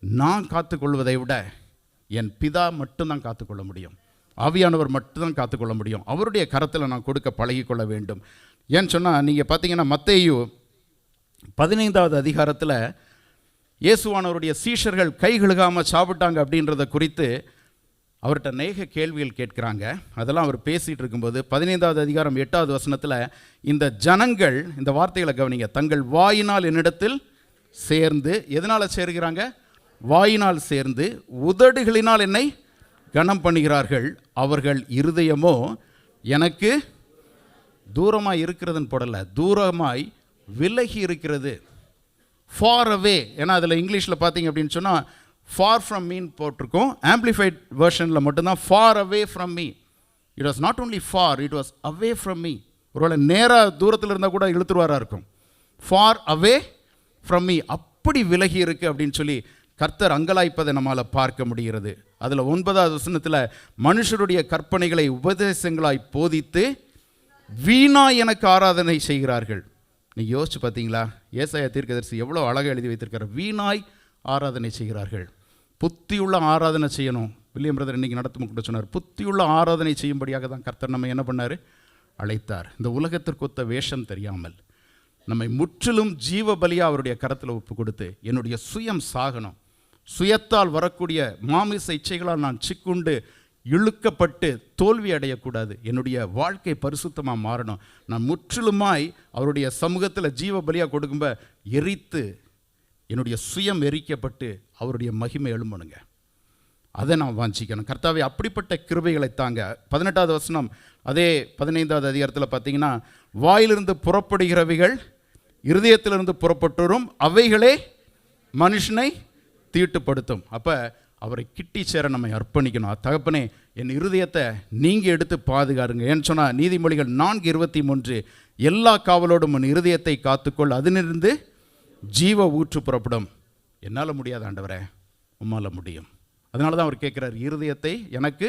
நான் காத்துக்கொள்வதை விட என் பிதா மட்டும்தான் காத்துக்கொள்ள முடியும், ஆவியானவர் மட்டும்தான் காத்துக்கொள்ள முடியும். அவருடைய கரத்தில் நான் கொடுக்க பழகிக்கொள்ள வேண்டும். ஏன்னு சொன்னால் நீங்கள் பார்த்தீங்கன்னா மத்தேயு 15வது அதிகாரத்தில் இயேசுவானவருடைய சீஷர்கள் கை கழுகாமல் சாப்பிட்டாங்க அப்படின்றத குறித்து அவர்கிட்ட அநேக கேள்விகள் கேட்குறாங்க. அதெல்லாம் அவர் பேசிகிட்டு இருக்கும்போது 15வது அதிகாரம் 8வது வசனத்தில் இந்த ஜனங்கள், இந்த வார்த்தைகளை கவனிங்க, தங்கள் வாயினால் என்னிடத்தில் சேர்ந்து, எதனால் சேர்கிறாங்க? வாயினால் சேர்ந்து உதடுகளினால் என்னை கனம் பண்ணுகிறார்கள், அவர்கள் இருதயமோ எனக்கு தூரமாய் இருக்கிறதுன்னு போடலை, தூரமாய் விலகி இருக்கிறது, ஃபார் அவே. ஏன்னா அதில் இங்கிலீஷில் பார்த்தீங்க அப்படின்னு சொன்னால் ஃபார் ஃப்ரம் மீன் போட்டிருக்கோம். ஆம்பிளிஃபைட் வெர்ஷனில் மட்டும்தான் far away from me. It was not only for, it was away from me. ஒருவேளை நேராக தூரத்தில் இருந்தால் கூட இழுத்துருவாராக இருக்கும். ஃபார் அவே ஃப்ரம் மீ, அப்படி விலகி இருக்குது அப்படின்னு சொல்லி கர்த்தர் அங்கலாய்ப்பதை நம்மால் பார்க்க முடிகிறது. அதில் 9வது வசனத்தில் மனுஷருடைய கற்பனைகளை உபதேசங்களாய் போதித்து வீணாய் எனக்கு ஆராதனை செய்கிறார்கள். நீங்கள் யோசிச்சு பார்த்தீங்களா? ஏசாயா தீர்க்கதரிசி எவ்வளோ அழகாக எழுதி வைத்திருக்கார். வீணாய் ஆராதனை செய்கிறார்கள். புத்தியுள்ள ஆராதனை செய்யணும். வில்லியம் பிரதர் இன்றைக்கி நடத்தும் கூட சொன்னார், புத்தியுள்ள ஆராதனை செய்யும்படியாக தான் கர்த்தர் நம்ம என்ன பண்ணார்? அழைத்தார். இந்த உலகத்திற்கொத்த வேஷம் தெரியாமல் நம்மை முற்றிலும் ஜீவ பலியாக அவருடைய கரத்தில் ஒப்பு கொடுத்து, என்னுடைய சுயம் சாகணும், சுயத்தால் வரக்கூடிய மாமிச இச்சைகளால் நான் சிக்குண்டு இழுக்கப்பட்டு தோல்வி அடையக்கூடாது, என்னுடைய வாழ்க்கை பரிசுத்தமாக மாறணும், நான் முற்றிலுமாய் அவருடைய சமூகத்தில் ஜீவ பலியாக கொடுக்கும்ப எரித்து என்னுடைய சுயம் எரிக்கப்பட்டு அவருடைய மகிமை எழும்பணுங்க. அதை நான் வாஞ்சிக்கணும். கர்த்தாவே அப்படிப்பட்ட கிருபைகளை தாங்க. 18வது வசனம் அதே 15வது அதிகாரத்தில் பார்த்தீங்கன்னா, வாயிலிருந்து புறப்படுகிறவைகள் இருதயத்திலிருந்து புறப்பட்டு வரும், அவைகளே மனுஷனை தீட்டுப்படுத்தும். அப்போ அவரை கிட்டி சேர நம்மை அர்ப்பணிக்கணும். தகப்பனே, என் இருதயத்தை நீங்கள் எடுத்து பாதுகாருங்க. ஏன்னு சொன்னால் நீதிமொழிகள் 4:23, எல்லா காவலோடும் உன் இருதயத்தை காத்துக்கொள், அதிலிருந்து ஜீவ ஊற்று புறப்படும். என்னால் முடியாது ஆண்டவரே, உம்மால் முடியும். அதனால தான் அவர் கேட்குறார், இருதயத்தை எனக்கு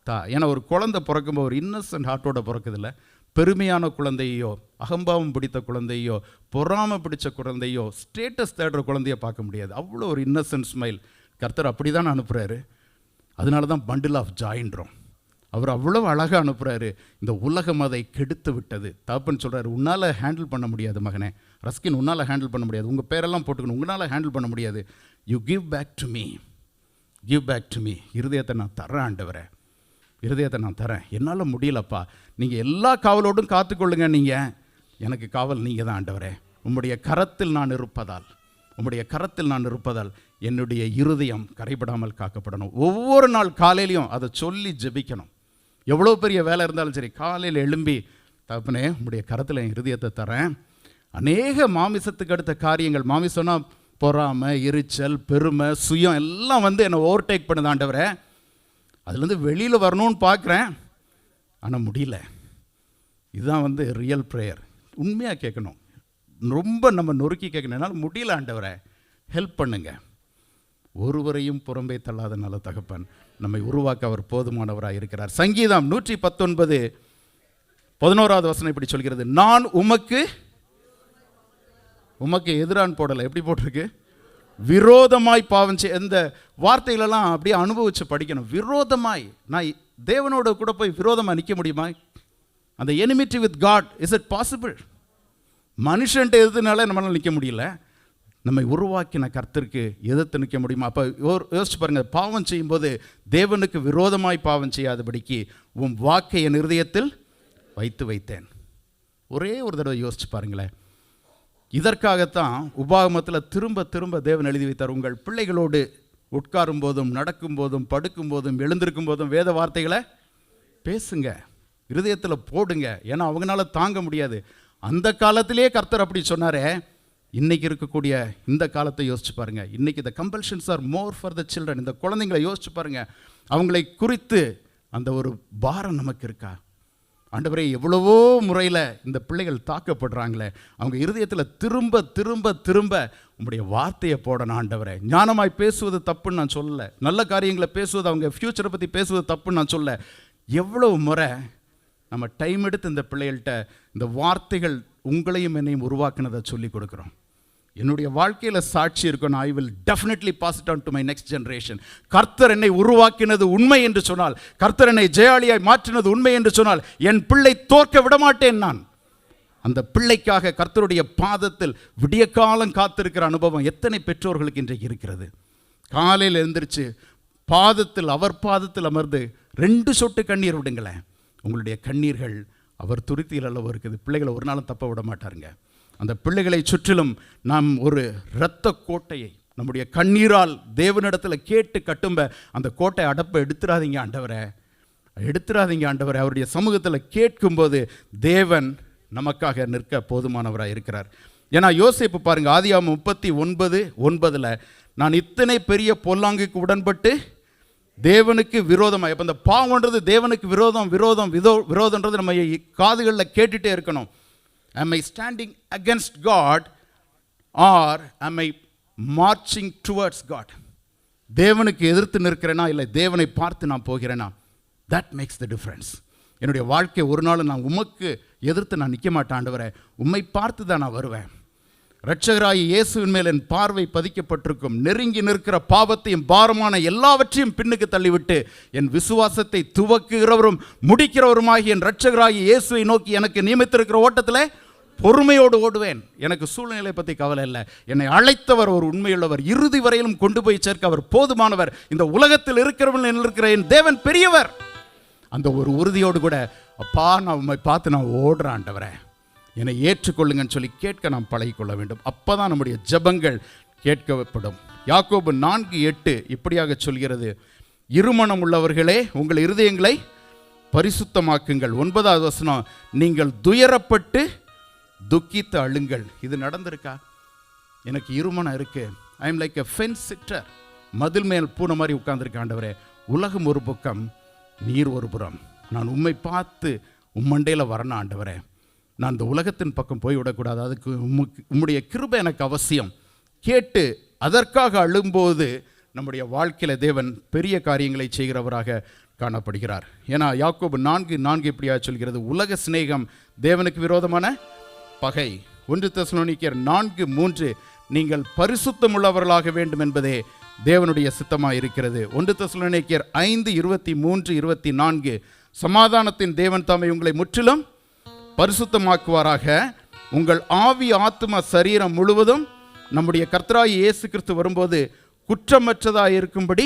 தா. ஏன்னா ஒரு குழந்தை பிறக்கும்போது ஒரு இன்னசென்ட் ஹார்ட்டோட பிறக்குதில்ல. பெருமையான குழந்தையோ, அகம்பாவம் பிடித்த குழந்தையோ, பொறாமை பிடிச்ச குழந்தையோ, ஸ்டேட்டஸ் தேடுற குழந்தையோ பார்க்க முடியாது. அவ்வளோ ஒரு இன்னசென்ட் ஸ்மைல் கர்த்தர் அப்படி தான் அனுப்புகிறாரு. அதனால தான் பண்டில் ஆஃப் ஜாயின்றோம். அவர் அவ்வளோ அழகாக அனுப்புகிறாரு. இந்த உலகம் அதை கெடுத்து விட்டது. தகப்பன் சொல்கிறாரு, உன்னால் ஹேண்டில் பண்ண முடியாது மகனே, ரஸ்கின் உன்னால் ஹேண்டில் பண்ண முடியாது, உங்கள் பேரெல்லாம் போட்டுக்கணும், உங்களால் ஹேண்டில் பண்ண முடியாது. You give back to me, give back to me. இருதயத்தை நான் தரேன் ஆண்டவரே, இருதயத்தை நான் தரேன். என்னால் முடியலப்பா, நீங்கள் எல்லா காவலோடும் காத்துக்கொள்ளுங்க, நீங்கள் எனக்கு காவல் நீங்கள் தான் ஆண்டவரே. உம்முடைய கரத்தில் நான் இருப்பதால், உம்முடைய கரத்தில் நான் இருப்பதால் என்னுடைய இருதயம் கரைபடாமல் காக்கப்படணும். ஒவ்வொரு நாள் காலையிலையும் அதை சொல்லி ஜெபிக்கணும். எவ்வளோ பெரிய வேலை இருந்தாலும் சரி, காலையில் எழும்பி, தகப்பனே உம்முடைய கரத்தில் என் இருதயத்தை தரேன். அநேக மாமிசத்துக்கு அடுத்த காரியங்கள், மாமிசம்னா பொறாமை, எரிச்சல், பெருமை, சுயம் எல்லாம் வந்து என்னை ஓவர்டேக் பண்ணுது ஆண்டவரே. அதுலேருந்து வெளியில் வரணும்னு பார்க்குறேன், ஆனால் முடியல. இதுதான் வந்து ரியல் ப்ரேயர். உண்மையாக கேட்கணும், ரொம்ப நம்ம நொறுக்கி கேட்கணும். என்னால் முடியல ஆண்டவரே, ஹெல்ப் பண்ணுங்க. ஒருவரையும் புறம்பே தள்ளாத நல்ல தகப்பன் நம்மை உருவாக்க அவர் போதுமானவராக இருக்கிறார். சங்கீதம் 119:11 இப்படி சொல்கிறது, நான் உமக்கு எதிரான் போடலை. எப்படி போட்டிருக்கு? விரோதமாய் பாவம் செய். இந்த வார்த்தைகளெல்லாம் அப்படியே அனுபவிச்சு படிக்கணும். விரோதமாய், நான் தேவனோட கூட போய் விரோதமாக நிற்க முடியுமா? அந்த enmity with God, is it possible? மனுஷன்ட்டு எதுனால நம்மளால் நிற்க முடியல, நம்மை உருவாக்கின கர்த்தருக்கு எதிர்த்து நிற்க முடியுமா? அப்போ யோசிச்சு பாருங்கள், பாவம் செய்யும்போது தேவனுக்கு விரோதமாய் பாவம் செய்யாதபடிக்கு உன் வாக்கை என் இருதயத்தில் வைத்தேன். ஒரே ஒரு தடவை யோசிச்சு பாருங்களேன். இதற்காகத்தான் உபாகமத்தில் திரும்ப திரும்ப தேவன் எழுதி வைத்தார், உங்கள் பிள்ளைகளோடு உட்காரும் போதும், நடக்கும் போதும், படுக்கும் போதும், எழுந்திருக்கும் போதும் வேத வார்த்தைகளை பேசுங்க, இருதயத்தில் போடுங்க. ஏன்னா அவங்களால தாங்க முடியாது. அந்த காலத்திலே கர்த்தர் அப்படி சொன்னாரே, இன்னைக்கு இருக்கக்கூடிய இந்த காலத்தை யோசிச்சு பாருங்க. இன்னைக்கு இந்த compulsions are more for the children. இந்த குழந்தைங்களை யோசிச்சு பாருங்க, அவங்களை குறித்து அந்த ஒரு பாரம் நமக்கு இருக்கா? ஆண்டவரே, எவ்வளவோ முறையில் இந்த பிள்ளைகள் தாக்கப்படுறாங்களே, அவங்க இருதயத்தில் திரும்ப திரும்ப திரும்ப உங்களுடைய வார்த்தையை போடணும் ஆண்டவரே. ஞானமாய் பேசுவது தப்புன்னு நான் சொல்லலை, நல்ல காரியங்களை பேசுவது, அவங்க ஃப்யூச்சரை பற்றி பேசுவது தப்புன்னு நான் சொல்ல. எவ்வளவு முறை நம்ம டைம் எடுத்து இந்த பிள்ளைகள்கிட்ட இந்த வார்த்தைகள் உங்களையும் என்னையும் உருவாக்குனதை சொல்லி கொடுக்குறோம். என்னுடைய வாழ்க்கையில் சாட்சி இருக்கணும். I will definitely pass it on to my next generation. கர்த்தர் என்னை உருவாக்கினது உண்மை என்று சொன்னால், கர்த்தர் என்னை ஜெயாலியாய் மாற்றினது உண்மை என்று சொன்னால், என் பிள்ளை தோற்க விடமாட்டேன். நான் அந்த பிள்ளைக்காக கர்த்தருடைய பாதத்தில் விடிய காலம் காத்திருக்கிற அனுபவம் எத்தனை பெற்றோர்களுக்கு இன்றைக்கு இருக்கிறது? காலையில் எழுந்திரிச்சு பாதத்தில், அவர் பாதத்தில் அமர்ந்து 2 சொட்டு கண்ணீர் விடுங்களேன். உங்களுடைய கண்ணீர்கள் அவர் துருத்தியில் அளவு இருக்குது. பிள்ளைகளை ஒரு நாளும் தப்ப விட மாட்டாருங்க. அந்த பிள்ளைகளை சுற்றிலும் நாம் ஒரு இரத்த கோட்டையை நம்முடைய கண்ணீரால் தேவனிடத்தில் கேட்டு கட்டும்ப அந்த கோட்டை அடப்பை எடுத்துடாதீங்க ஆண்டவரே, எடுத்துடாதீங்க ஆண்டவரே. அவருடைய சமூகத்தில் கேட்கும்போது தேவன் நமக்காக நிற்க போதுமானவராக இருக்கிறார். ஏன்னா யோசேப்பு பாருங்க, ஆதியாகமம் 39:9, நான் இத்தனை பெரிய பொல்லாங்குக்கு உடன்பட்டு தேவனுக்கு விரோதமாக. இப்போ இந்த பாவம்ன்றது தேவனுக்கு விரோதம்ன்றது நம்ம காதுகளில் கேட்டுகிட்டே இருக்கணும். am I standing against God or am I marching towards God? தேவனுக்கு எதிர்த்து நிற்கிறேனா இல்லை தேவனை பார்த்து நான் போகிறேனா? that makes the difference. என்னுடைய வாழ்க்கை ஒரு நாள் நான் உமக்கு எதிர்த்து நான் நிற்க மாட்டேன் ஆண்டவரே, உம்மை பார்த்து தான் நான் வருவேன். இரட்சகராகிய இயேசுவின் மேல் என் பார்வை பதிக்கப்பட்டிருக்கும். நெருங்கி நிற்கிற பாவத்தையும் பாரமான எல்லாவற்றையும் பின்னுக்கு தள்ளிவிட்டு என் விசுவாசத்தை துவக்குகிறவரும் முடிக்கிறவருமாகிய என் இரட்சகராகிய இயேசுவை நோக்கி எனக்கு நியமித்திருக்கிற ஓட்டத்தில் பொறுமையோடு ஓடுவேன். எனக்கு சூழ்நிலை பற்றி கவலை இல்லை. என்னை அழைத்தவர் ஒரு உண்மையுள்ளவர், இறுதி வரையிலும் கொண்டு போய் சேர்க்க அவர் போதுமானவர். இந்த உலகத்தில் இருக்கிறவன் இருக்கிற என் தேவன் பெரியவர். அந்த ஒரு உறுதியோடு கூட, அப்பா நான் உண்மை பார்த்து நான் ஓடுறேன் ஆண்டவரே, என்னை ஏற்றுக்கொள்ளுங்கன்னு சொல்லி கேட்க நாம் பழகிக்கொள்ள வேண்டும். அப்போ தான் நம்முடைய ஜெபங்கள் கேட்கப்படும். யாக்கோபு 4:8 இப்படியாக சொல்கிறது, இருமனம் உள்ளவர்களே உங்கள் இருதயங்களை பரிசுத்தமாக்குங்கள். 9வது வசனம், நீங்கள் துயரப்பட்டு துக்கித்து அழுங்கள். இது நடந்திருக்கா? எனக்கு இருமனம் இருக்கு. I am like a fence sitter. மதில் மேல் பூனை மாதிரி உட்கார்ந்துருக்க ஆண்டவரே, உலகம் ஒரு பக்கம், நீர் ஒரு புறம். நான் உம்மை பார்த்து உம்மண்டையில் வரணும் ஆண்டவரே. நான் இந்த உலகத்தின் பக்கம் போய்விடக்கூடாது. அதுக்கு உம்முடைய கிருபை எனக்கு அவசியம். கேட்டு அதற்காக அழும்போது நம்முடைய வாழ்க்கையில் தேவன் பெரிய காரியங்களை செய்கிறவராக காணப்படுகிறார். ஏன்னா யாக்கோபு 4:4 இப்படியா சொல்கிறது, உலக சிநேகம் தேவனுக்கு விரோதமான பகை. 1 தெசலோனிக்கேயர் 4:3 நீங்கள் பரிசுத்தமுள்ளவர்களாக வேண்டும் என்பதே தேவனுடைய சித்தமாக இருக்கிறது. 1 தெசலோனிக்கேயர் 5:23-24 சமாதானத்தின் தேவன் தாமே உங்களை முற்றிலும் பரிசுத்தமாக்குவாராக, உங்கள் ஆவி ஆத்மா சரீரம் முழுவதும் நம்முடைய கர்த்தராகிய இயேசு கிறிஸ்து வரும்போது குற்றமற்றதாக இருக்கும்படி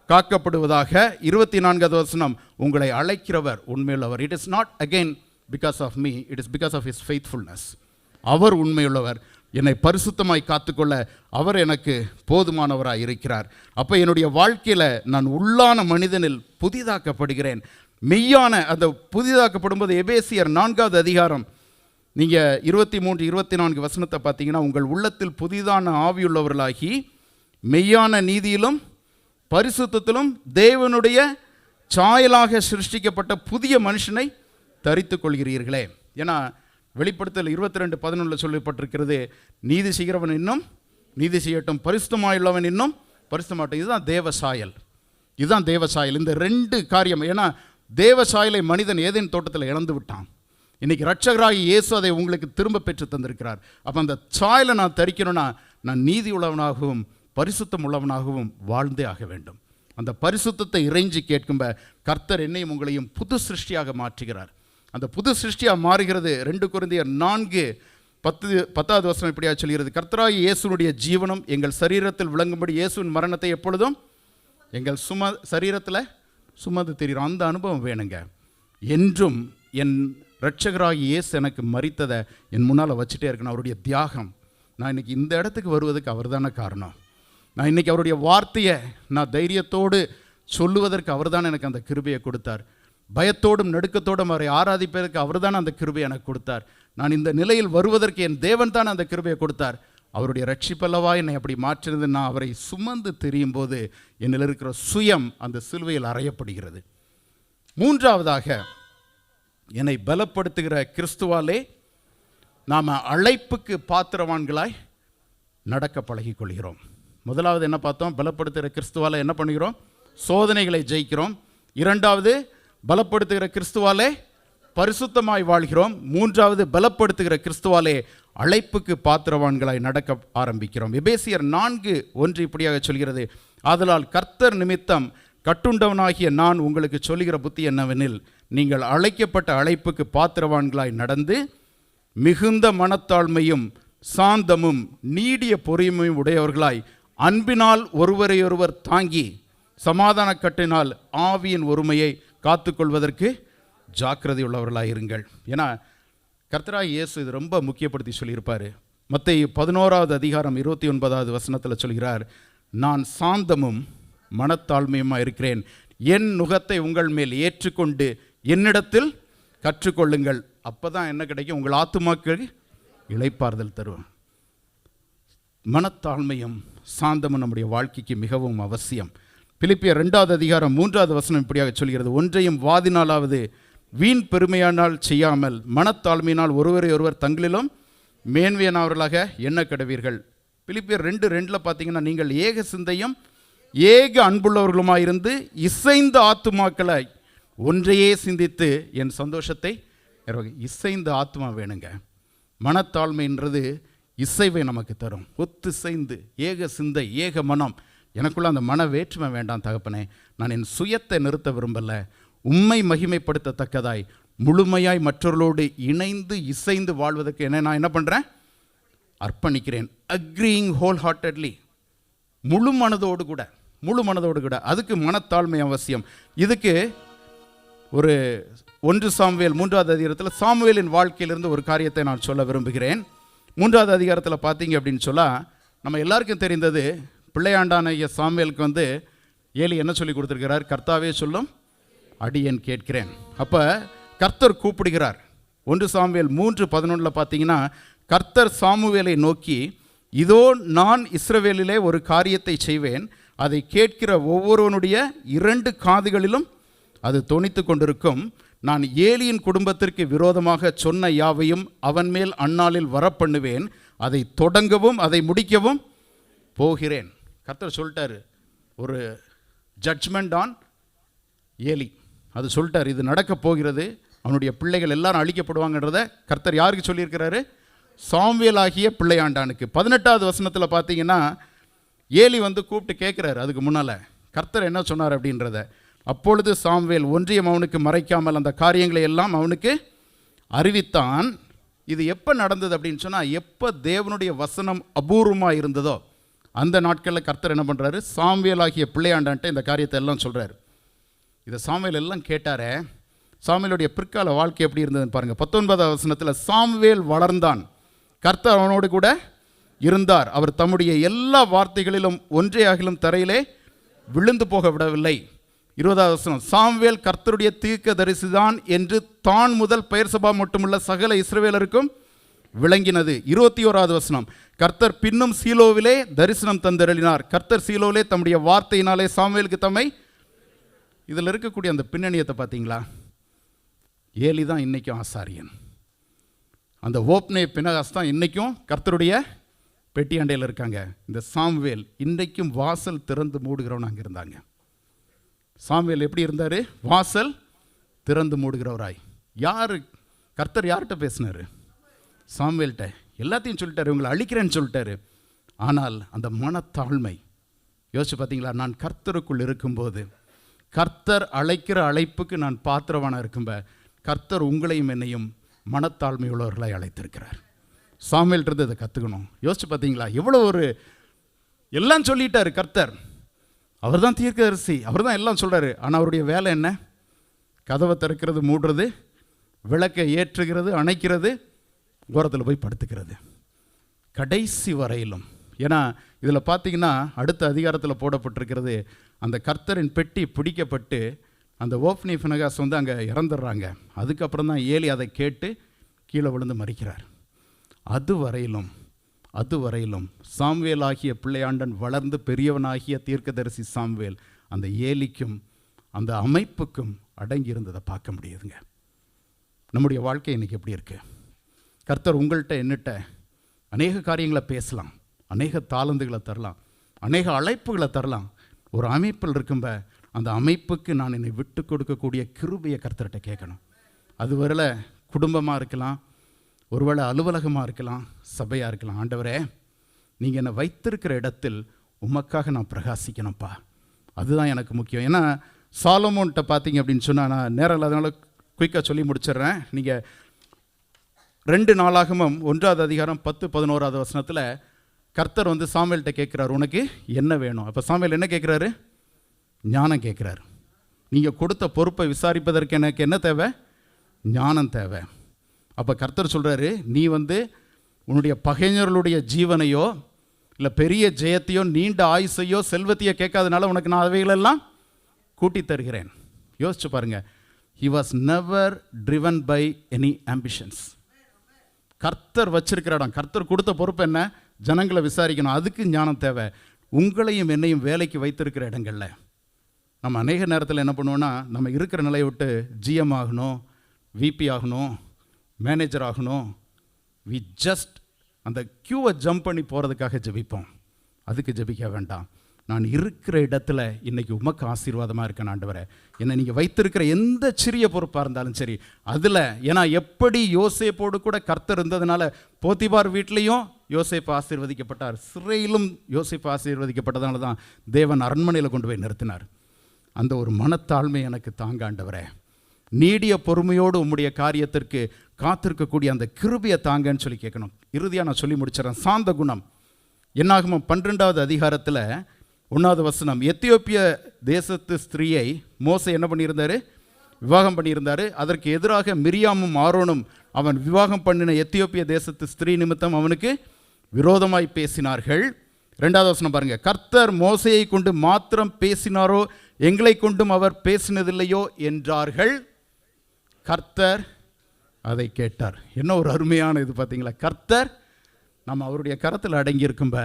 காக்கப்படுவதாக. 24வது வசனம், உங்களை அழைக்கிறவர் உண்மையுள்ளவர். It is not again because of me, it is because of his faithfulness. அவர் உண்மையுள்ளவர், என்னை பரிசுத்தமாய் காத்துக்கொள்ள அவர் எனக்கு போதுமானவராக இருக்கிறார். அப்போ என்னுடைய வாழ்க்கையில் நான் உள்ளான மனிதனில் புதிதாக்கப்படுகிறேன். மெய்யான அந்த புதிதாக்கப்படும்போது எபேசியர் 4வது அதிகாரம் நீங்கள் 23-24 வசனத்தை பார்த்தீங்கன்னா, உங்கள் உள்ளத்தில் புதிதான ஆவியுள்ளவர்களாகி மெய்யான நீதியிலும் பரிசுத்தத்திலும் தேவனுடைய சாயலாக சிருஷ்டிக்கப்பட்ட புதிய மனுஷனை தரித்து கொள்கிறீர்களே. ஏன்னா வெளிப்படுத்தல் 22:11 சொல்லப்பட்டிருக்கிறது, நீதி செய்கிறவன் இன்னும் நீதி செய்யட்டும், பரிசுத்தமாயுள்ளவன் இன்னும் பரிசுத்தமாகட்டும். இதுதான் தேவசாயல், இதுதான் தேவசாயல். இந்த 2 காரியம். ஏன்னா தேவசாயலை மனிதன் ஏதேன் தோட்டத்தில் இழந்து விட்டான். இன்னைக்கு ரட்சகராகி இயேசு அதை உங்களுக்கு திரும்ப பெற்று தந்திருக்கிறார். அப்போ அந்த சாயலை நான் தரிக்கணும்னா நான் நீதி உள்ளவனாகவும் பரிசுத்தம் உள்ளவனாகவும் வாழ்ந்தே ஆக வேண்டும். அந்த பரிசுத்தத்தை இறைஞ்சி கேட்கும்ப கர்த்தர் என்னையும் உங்களையும் புது சிருஷ்டியாக மாற்றுகிறார். அந்த புது சிருஷ்டியாக மாறுகிறது. 2 கொரிந்தியர் 4:10 வசனம் இப்படியா சொல்கிறது, கர்த்தராகிய இயேசுனுடைய ஜீவனம் எங்கள் சரீரத்தில் விளங்கும்படி இயேசுவின் மரணத்தை எப்பொழுதும் எங்கள் சரீரத்தில் சுமந்து தெரிகிறோம். அந்த அனுபவம் வேணுங்க. என்றும் என் ரட்சகராகிய இயேசு எனக்கு மரித்ததை என் முன்னால் வச்சுட்டே இருக்கணும். அவருடைய தியாகம். நான் இன்றைக்கி இந்த இடத்துக்கு வருவதற்கு அவர் தானே காரணம். நான் இன்றைக்கி அவருடைய வார்த்தையை நான் தைரியத்தோடு சொல்லுவதற்கு அவர் தான் எனக்கு அந்த கிருபையை கொடுத்தார். பயத்தோடும் நடுக்கத்தோடும் அவரை ஆராதிப்பதற்கு அவர் தான் அந்த கிருபையை எனக்கு கொடுத்தார். நான் இந்த நிலையில் வருவதற்கு என் தேவன் தான் அந்த கிருபையை கொடுத்தார். அவருடைய ரட்சிப்பல்லவா என்னை அப்படி மாற்றினது. நான் அவரை சுமந்து தெரியும் போது என்னில் இருக்கிற சுயம் அந்த சிலுவையில் அறையப்படுகிறது. 3வதாக என்னை பலப்படுத்துகிற கிறிஸ்துவாலே நாம் அழைப்புக்கு பாத்திரவான்களாய் நடக்க பழகிக் கொள்கிறோம். முதலாவது என்ன பார்த்தோம்? பலப்படுத்துகிற கிறிஸ்துவாலே என்ன பண்ணுகிறோம்? சோதனைகளை ஜெயிக்கிறோம். 2வது பலப்படுத்துகிற கிறிஸ்துவாலே பரிசுத்தமாய் வாழ்கிறோம். 3வது பலப்படுத்துகிற கிறிஸ்துவாலே அழைப்புக்கு பாத்திரவான்களாய் நடக்க ஆரம்பிக்கிறோம். எபேசியர் 4:1 இப்படியாக சொல்கிறது, ஆதலால் கர்த்தர் நிமித்தம் கட்டுண்டவனாகிய நான் உங்களுக்கு சொல்லுகிற புத்தி என்னவெனில், நீங்கள் அழைக்கப்பட்ட அழைப்புக்கு பாத்திரவான்களாய் நடந்து மிகுந்த மனத்தாழ்மையும் சாந்தமும் நீடிய பொறுமையும் உடையவர்களாய் அன்பினால் ஒருவரையொருவர் தாங்கி சமாதான கட்டினால் ஆவியின் ஒருமையை காத்துக்கொள்வதற்கு ஜாக்கிரதை உள்ளவர்களாக இருங்கள். ஏன்னா கர்த்தராகிய இயேசு இது ரொம்ப முக்கியப்படுத்தி சொல்லியிருப்பார். மத்தேயு 11வது அதிகாரம் 29வது வசனத்தில் சொல்கிறார், நான் சாந்தமும் மனத்தாழ்மையுமாக இருக்கிறேன், என் நுகத்தை உங்கள் மேல் ஏற்றுக்கொண்டு என்னிடத்தில் கற்றுக்கொள்ளுங்கள், அப்போ தான் என்ன கிடைக்கும்? உங்கள் ஆத்துமாக்கள் இளைப்பாறுதல் தருவோம். மனத்தாழ்மையும் சாந்தமும் நம்முடைய வாழ்க்கைக்கு மிகவும் அவசியம். பிலிப்பியர் 2வது அதிகாரம் 3வது வசனம் இப்படியாக சொல்கிறது, ஒன்றையும் வாதினாலாவது வீண் பெருமையானால் செய்யாமல் மனத்தாழ்மையினால் ஒருவரை ஒருவர் தங்களிலும் மேன்மையானவர்களாக எண்ண கடவீர்கள். பிலிப்பியர் 2:2 பார்த்தீங்கன்னா, நீங்கள் ஏக சிந்தையும் ஏக அன்புள்ளவர்களுமாயிருந்து இசைந்த ஆத்துமாக்களை ஒன்றையே சிந்தித்து என் சந்தோஷத்தை இசைந்த ஆத்மா வேணுங்க. மனத்தாழ்மைன்றது இசைவை நமக்கு தரும். ஒத்திசைந்து ஏக சிந்தை ஏக மனம். எனக்குள்ள அந்த மன வேற்றுமை வேண்டாம் தகப்பனே. நான் என் சுயத்தை நிறுத்த விரும்பலை. உம்மை மகிமைப்படுத்தத்தக்கதாய் முழுமையாய் மற்றவர்களோடு இணைந்து இசைந்து வாழ்வதற்கு நான் என்ன பண்ணுறேன்? அர்ப்பணிக்கிறேன். அக்ரீயிங் ஹோல் ஹார்ட்டட்லி, முழு மனதோடு கூட. அதுக்கு மனத்தாழ்மை அவசியம். இதுக்கு ஒரு 1 சாமுவேல் 3வது அதிகாரத்தில் சாமுவேலின் வாழ்க்கையிலிருந்து ஒரு காரியத்தை நான் சொல்ல விரும்புகிறேன். 3வது அதிகாரத்தில் பார்த்தீங்க அப்படின்னு சொன்னால், நம்ம எல்லாருக்கும் தெரிந்தது, பிள்ளையாண்டான சாமுவேலுக்கு ஏலி என்ன சொல்லி கொடுத்துருக்கிறார்? கர்த்தாவே சொல்லும் அடியேன் கேட்கிறேன். அப்போ கர்த்தர் கூப்பிடுகிறார். 1 சாமுவேல் 3:11 பார்த்தீங்கன்னா, கர்த்தர் சாமுவேலை நோக்கி, இதோ நான் இஸ்ரவேலிலே ஒரு காரியத்தை செய்வேன், அதை கேட்கிற ஒவ்வொருவனுடைய 2 காதுகளிலும் அது தொனித்து கொண்டிருக்கும். நான் ஏலியின் குடும்பத்திற்கு விரோதமாக சொன்ன யாவையும் அவன் மேல் அந்நாளில் வரப்பண்ணுவேன், அதை தொடங்கவும் அதை முடிக்கவும் போகிறேன். கர்த்தர் சொல்லிட்டாரு, ஒரு ஜட்ஜ்மெண்ட் ஆன் ஏலி. அது சொல்லிட்டார், இது நடக்க போகிறது, அவனுடைய பிள்ளைகள் எல்லாரும் அழிக்கப்படுவாங்கன்றத கர்த்தர் யாருக்கு சொல்லியிருக்கிறாரு? சாமுவேல் ஆகிய பிள்ளையாண்டானுக்கு. 18வது வசனத்தில் பார்த்தீங்கன்னா ஏலி கூப்பிட்டு கேட்குறாரு. அதுக்கு முன்னால் கர்த்தர் என்ன சொன்னார் அப்படின்றத. அப்பொழுது சாமுவேல் ஒன்றியம் அவனுக்கு மறைக்காமல் அந்த காரியங்களை எல்லாம் அவனுக்கு அறிவித்தான். இது எப்போ நடந்தது அப்படின்னு சொன்னால், எப்போ தேவனுடைய வசனம் அபூர்வமாக இருந்ததோ அந்த நாட்களில் கர்த்தர் என்ன பண்ணுறாரு? சாமுவேல் ஆகிய பிள்ளையாண்டான்ட்டு இந்த காரியத்தை எல்லாம் சொல்கிறார். இதை சாமுவேல் எல்லாம் கேட்டாரே. சாமுவேலுடைய பிற்கால வாழ்க்கை எப்படி இருந்ததுன்னு பாருங்கள். 19வது வசனத்தில் சாமுவேல் வளர்ந்தான், கர்த்தர் அவனோடு கூட இருந்தார், அவர் தம்முடைய எல்லா வார்த்தைகளிலும் ஒன்றையாகிலும் தரையிலே விழுந்து போக விடவில்லை. 20வது வசனம், சாமுவேல் கர்த்தருடைய தீர்க்கதரிசிதான் என்று தான் முதல் பெயர்சபா மட்டுமுள்ள சகல இஸ்ரவேலருக்கும் விளங்கினது. 21வது வசனம், கர்த்தர் பின்னும் சீலோவிலே தரிசனம் தந்தருளினார், கர்த்தர் சீலோவிலே தம்முடைய வார்த்தையினாலே சாமுவேலுக்கு தம்மை. இதில் இருக்கக்கூடிய அந்த பின்னணியத்தை பார்த்தீங்களா? ஏலி தான் இன்றைக்கும் ஆசாரியன், அந்த ஓப்னே பினகாஸ் தான் இன்றைக்கும் கர்த்தருடைய பெட்டியாண்டையில் இருக்காங்க. இந்த சாமுவேல் இன்றைக்கும் வாசல் திறந்து மூடுகிறவன் அங்கே இருந்தாங்க. சாமுவேல் எப்படி இருந்தார்? வாசல் திறந்து மூடுகிறவராய். யார் கர்த்தர் யார்கிட்ட பேசினார்? சாமுவேல்கிட்ட. எல்லாத்தையும் சொல்லிட்டாரு, இவங்களை அழிக்கிறேன்னு சொல்லிட்டாரு. ஆனால் அந்த மனத்தாழ்மை யோசிச்சு பார்த்தீங்களா? நான் கர்த்தருக்குள் இருக்கும்போது, கர்த்தர் அழைக்கிற அழைப்புக்கு நான் பாத்திரவானாக இருக்கும்ப, கர்த்தர் உங்களையும் என்னையும் மனத்தாழ்மை உள்ளவர்களை அழைத்திருக்கிறார். சாமுவேல்கிட்ட இதை கற்றுக்கணும். யோசிச்சு பார்த்தீங்களா? எவ்வளோ ஒரு எல்லாம் சொல்லிட்டாரு கர்த்தர். அவர் தான் தீர்க்கதரிசி, அவர் தான் எல்லாம் சொல்கிறாரு. ஆனால் அவருடைய வேலை என்ன? கதவை திறக்கிறது, மூடுறது, விளக்கை ஏற்றுகிறது, அணைக்கிறது, ஓரத்தில் போய் படுத்துக்கிறது, கடைசி வரையிலும். ஏன்னா இதில் பார்த்தீங்கன்னா அடுத்த அதிகாரத்தில் போடப்பட்டிருக்கிறது, அந்த கர்த்தரின் பெட்டி பிடிக்கப்பட்டு அந்த ஓப்னி பினகாஸ் அங்கே இறந்துடுறாங்க. அதுக்கப்புறம் தான் ஏலி அதை கேட்டு கீழே விழுந்து மறிக்கிறார். அதுவரையிலும் சாமுவேல் ஆகிய பிள்ளையாண்டன் வளர்ந்து பெரியவனாகிய தீர்க்கதரிசி சாமுவேல் அந்த ஏலிக்கும் அந்த அமைப்புக்கும் அடங்கி இருந்ததை பார்க்க முடியுதுங்க. நம்முடைய வாழ்க்கை இன்றைக்கி எப்படி இருக்குது? கர்த்தர் உங்கள்கிட்ட என்னட்ட அநேக காரியங்களை பேசலாம், அநேக தாளந்துகளை தரலாம், அநேக அழைப்புகளை தரலாம். ஒரு அமைப்பில் இருக்கும்ப அந்த அமைப்புக்கு நான் என்னை விட்டு கொடுக்கக்கூடிய கிருபையை கர்த்தர்கிட்ட கேட்கணும். அது வரல குடும்பமாக இருக்கலாம், ஒருவேளை அலுவலகமாக இருக்கலாம், சபையாக இருக்கலாம். ஆண்டவரே, நீங்கள் என்னை வைத்திருக்கிற இடத்தில் உமக்காக நான் பிரகாசிக்கணும்ப்பா, அதுதான் எனக்கு முக்கியம். ஏன்னா சாலமோன்கிட்ட பார்த்தீங்க அப்படின்னு சொன்னால், நான் நேரம் இல்லாதனால குயிக்காக சொல்லி முடிச்சிடுறேன். நீங்கள் 2 நாளாகமும் 1வது அதிகாரம் 10-11வது வசனத்தில் கர்த்தர் சாமுவேல்கிட்ட கேட்குறாரு, உனக்கு என்ன வேணும்? அப்போ சாமுவேல் என்ன கேட்குறாரு? ஞானம் கேட்குறாரு. நீங்கள் கொடுத்த பொறுப்பை விசாரிப்பதற்கு எனக்கு என்ன தேவை? ஞானம் தேவை. அப்போ கர்த்தர் சொல்கிறாரு, நீ உன்னுடைய பகைஞர்களுடைய ஜீவனையோ இல்லை பெரிய ஜெயத்தையோ நீண்ட ஆயுசையோ செல்வத்தையோ கேட்காதனால உனக்கு நான் அவைகளெல்லாம் கூட்டி தருகிறேன். யோசிச்சு பாருங்க. He was never driven by any ambitions. கர்த்தர் வச்சிருக்கிற இடம், கர்த்தர் கொடுத்த பொறுப்பு என்ன? ஜனங்களை விசாரிக்கணும். அதுக்கு ஞானம் தேவை. உங்களையும் என்னையும் வேலைக்கு வைத்திருக்கிற இடங்களில் நம்ம அநேக நேரத்தில் என்ன பண்ணுவோன்னா, நம்ம இருக்கிற நிலையை விட்டு ஜிஎம் ஆகணும், விபி ஆகணும், மேனேஜர் ஆகணும், வி ஜஸ்ட் அந்த க்யூவை ஜம்ப் பண்ணி போகிறதுக்காக ஜெபிப்போம். அதுக்கு ஜெபிக்க வேண்டாம். நான் இருக்கிற இடத்துல இன்றைக்கி உமக்கு ஆசீர்வாதமாக இருக்கேன் ஆண்டவரே. என்னை நீங்கள் வைத்திருக்கிற எந்த சிறிய பொறுப்பாக இருந்தாலும் சரி அதில். ஏன்னா எப்படி யோசேப்போடு கூட கர்த்தர் இருந்ததுனால போத்திபார் வீட்லேயும் யோசேப்பு ஆசீர்வதிக்கப்பட்டார், சிறையிலும் யோசேப்பு ஆசீர்வதிக்கப்பட்டதுனால தான் தேவன் அரண்மனையில் கொண்டு போய் நிறுத்தினார். அந்த ஒரு மனத்தாழ்மை எனக்கு தாங்க ஆண்டவரே. நீடிய பொறுமையோடு உம்முடைய காரியத்திற்கு காத்திருக்கக்கூடிய அந்த கிருபையை தாங்கன்னு சொல்லி கேட்கணும். இறுதியாக நான் சொல்லி முடிச்சிடறேன். சாந்த குணம். என்னாகமம் 12வது அதிகாரத்தில் 1வது வசனம், எத்தியோப்பிய தேசத்து ஸ்திரீயை மோசே என்ன பண்ணியிருந்தார்? விவாகம் பண்ணியிருந்தார். அதற்கு எதிராக மிரியாமும் ஆரோனும் அவன் விவாகம் பண்ணின எத்தியோப்பிய தேசத்து ஸ்திரீ நிமித்தம் அவனுக்கு விரோதமாய் பேசினார்கள். 2வது வசனம் பாருங்க, கர்த்தர் மோசையை கொண்டு மாத்திரம் பேசினாரோ, எங்களை கொண்டும் அவர் பேசினதில்லையோ என்றார்கள். கர்த்தர் அதை கேட்டார். என்ன ஒரு அருமையான இது பார்த்தீங்களா? கர்த்தர் நம்ம அவருடைய கரத்தில் அடங்கி இருக்கும்ப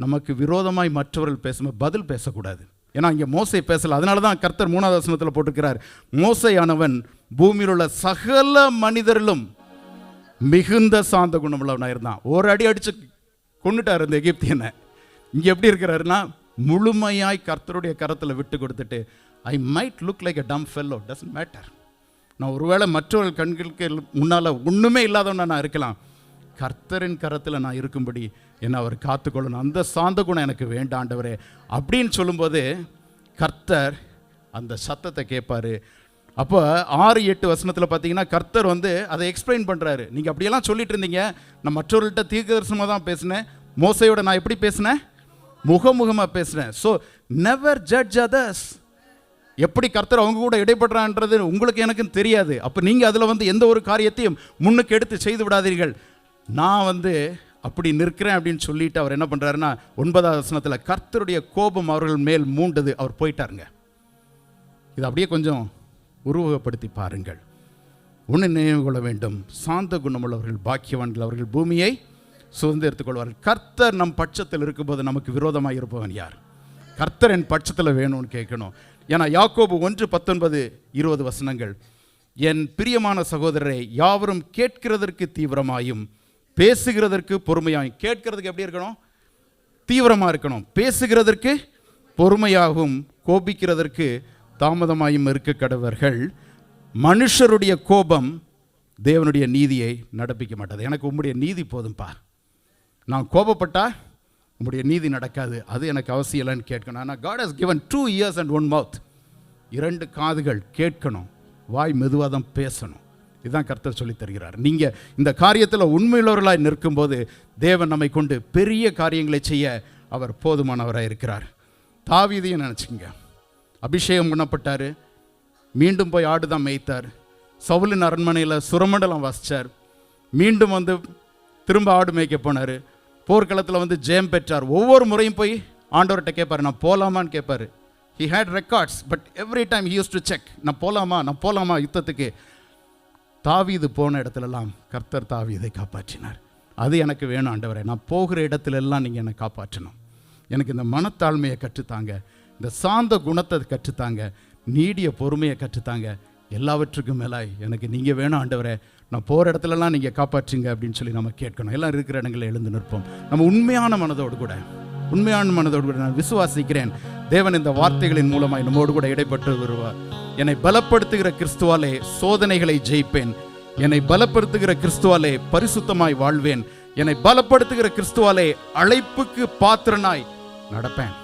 நமக்கு விரோதமாய் மற்றவர்கள் பேசும்போது பதில் பேசக்கூடாது. ஏன்னா இங்கே மோசே பேசல. அதனால தான் கர்த்தர் 3வது வசனத்தில் போட்டிருக்கிறார், மோசேயானவன் பூமியில் உள்ள சகல மனிதரிலும் மிகுந்த சாந்த குணமுள்ளவனாக இருந்தான். ஒரு அடி அடித்து கொண்டுட்டார் இந்த எகிப்தியனை. இங்கே எப்படி இருக்கிறாருன்னா முழுமையாய் கர்த்தருடைய கரத்தில் விட்டு கொடுத்துட்டு, I might look like a dumb fellow, doesn't matter. நான் ஒருவேளை மற்றவர்கள் கண்களுக்கு முன்னால் ஒன்றுமே இல்லாதவனா நான் இருக்கலாம், கர்த்தரின் கரத்தில் நான் இருக்கும்படி என்னை அவர் காத்துக்கொள்ளணும். அந்த சாந்த குணம் எனக்கு வேண்டாம் ஆண்டவரே அப்படின்னு சொல்லும்போது கர்த்தர் அந்த சத்தத்தை கேட்பார். அப்போ 6-8 வசனத்தில் பார்த்தீங்கன்னா கர்த்தர் வந்து அதை எக்ஸ்பிளைன் பண்ணுறாரு. நீங்கள் அப்படியெல்லாம் சொல்லிட்டு இருந்தீங்க, நான் மற்றவர்கள்ட்ட தீர்க்கதரிசனமாக தான் பேசினேன், மோசையோட நான் எப்படி பேசினேன், முகமுகமாக பேசினேன். So never judge others. எப்படி கர்த்தர் அவங்க கூட இடைப்படுறான்றது உங்களுக்கு எனக்கும் தெரியாது. அப்போ நீங்கள் அதில் வந்து எந்த ஒரு காரியத்தையும் முன்னுக்கு எடுத்து செய்து விடாதீர்கள். நான் வந்து அப்படி நிற்கிறேன் அப்படின்னு சொல்லிட்டு அவர் என்ன பண்ணுறாருன்னா 9வது வசனத்தில் கர்த்தருடைய கோபம் அவர்கள் மேல் மூண்டது, அவர் போயிட்டாருங்க. இது அப்படியே கொஞ்சம் உருவகப்படுத்தி பாருங்கள். ஒன்று நினைவு கொள்ள வேண்டும், சாந்த குணமுள்ளவர்கள் பாக்கியவான்கள், அவர்கள் பூமியை சுதந்திரத்துக் கொள்வார்கள். கர்த்தர் நம் பட்சத்தில் இருக்கும்போது நமக்கு விரோதமாக இருப்பவன் யார்? கர்த்தர் என் பட்சத்தில் வேணும்னு கேட்கணும். ஏன்னா யாக்கோபு 1:19-20 வசனங்கள், என் பிரியமான சகோதரரை யாவரும் கேட்கிறதற்கு தீவிரமாயும் பேசுகிறதற்கு பொறுமையாயும். கேட்கிறதுக்கு எப்படி இருக்கணும்? தீவிரமாக இருக்கணும். பேசுகிறதற்கு பொறுமையாகவும் கோபிக்கிறதற்கு தாமதமாயும் இருக்க கடவர்கள். மனுஷருடைய கோபம் தேவனுடைய நீதியை நடப்பிக்க மாட்டாது. எனக்கு உம்முடைய நீதி போதும்பா, நான் கோபப்பட்டா உம்முடைய நீதி நடக்காது, அது எனக்கு அவசியம் இல்லைன்னு கேட்கணும். ஆனால் God has given 2 ears and 1 mouth. 2 காதுகள் கேட்கணும், வாய் மெதுவாக தான் பேசணும். இதுதான் கர்த்தர் சொல்லி தருகிறார். நீங்கள் இந்த காரியத்தில் உண்மையுள்ளவர்களாய் நிற்கும்போது தேவன் நம்மை கொண்டு பெரிய காரியங்களை செய்ய அவர் போதுமானவராக இருக்கிறார். தாவீதையும் நினச்சிங்க, அபிஷேகம் பண்ணப்பட்டார், மீண்டும் போய் ஆடு தான் மேய்த்தார், சவுலின் அரண்மனையில் சுரமண்டலம் வாசித்தார், மீண்டும் வந்து திரும்ப ஆடு மேய்க்க போனார், போர்க்களத்தில் வந்து ஜெயம் பெற்றார். ஒவ்வொரு முறையும் போய் ஆண்டவர்கிட்ட கேட்பார், நான் போகலாமான்னு கேட்பார். he had records, but every time he used to check, நான் போகலாமா யுத்தத்துக்கு. தாவீது போன இடத்துலலாம் கர்த்தர் தாவீதை காப்பாற்றினார். அது எனக்கு வேணும் ஆண்டவரே, நான் போகிற இடத்துலெல்லாம் நீங்கள் என்னை காப்பாற்றணும். எனக்கு இந்த மனத்தாழ்மையை கற்றுத்தாங்க, இந்த சாந்த குணத்தை கற்றுத்தாங்க, நீடிய பொறுமையை கற்றுத்தாங்க. எல்லாவற்றுக்கும் மேலாய் எனக்கு நீங்கள் வேணும் ஆண்டவரே, நான் போகிற இடத்துலலாம் நீங்கள் காப்பாற்றுங்க அப்படின்னு சொல்லி நம்ம கேட்கணும். எல்லாம் இருக்கிற இடங்களில் எழுந்து நிற்போம். நம்ம உண்மையான மனதோடு கூட நான் விசுவாசிக்கிறேன், தேவன் இந்த வார்த்தைகளின் மூலமாய் நம்மோடு கூட இடைப்பட்டு வருவார். என்னை பலப்படுத்துகிற கிறிஸ்துவாலே சோதனைகளை ஜெயிப்பேன், என்னை பலப்படுத்துகிற கிறிஸ்துவாலே பரிசுத்தமாய் வாழ்வேன், என்னை பலப்படுத்துகிற கிறிஸ்துவாலே அழைப்புக்கு பாத்திரனாய் நடப்பேன்.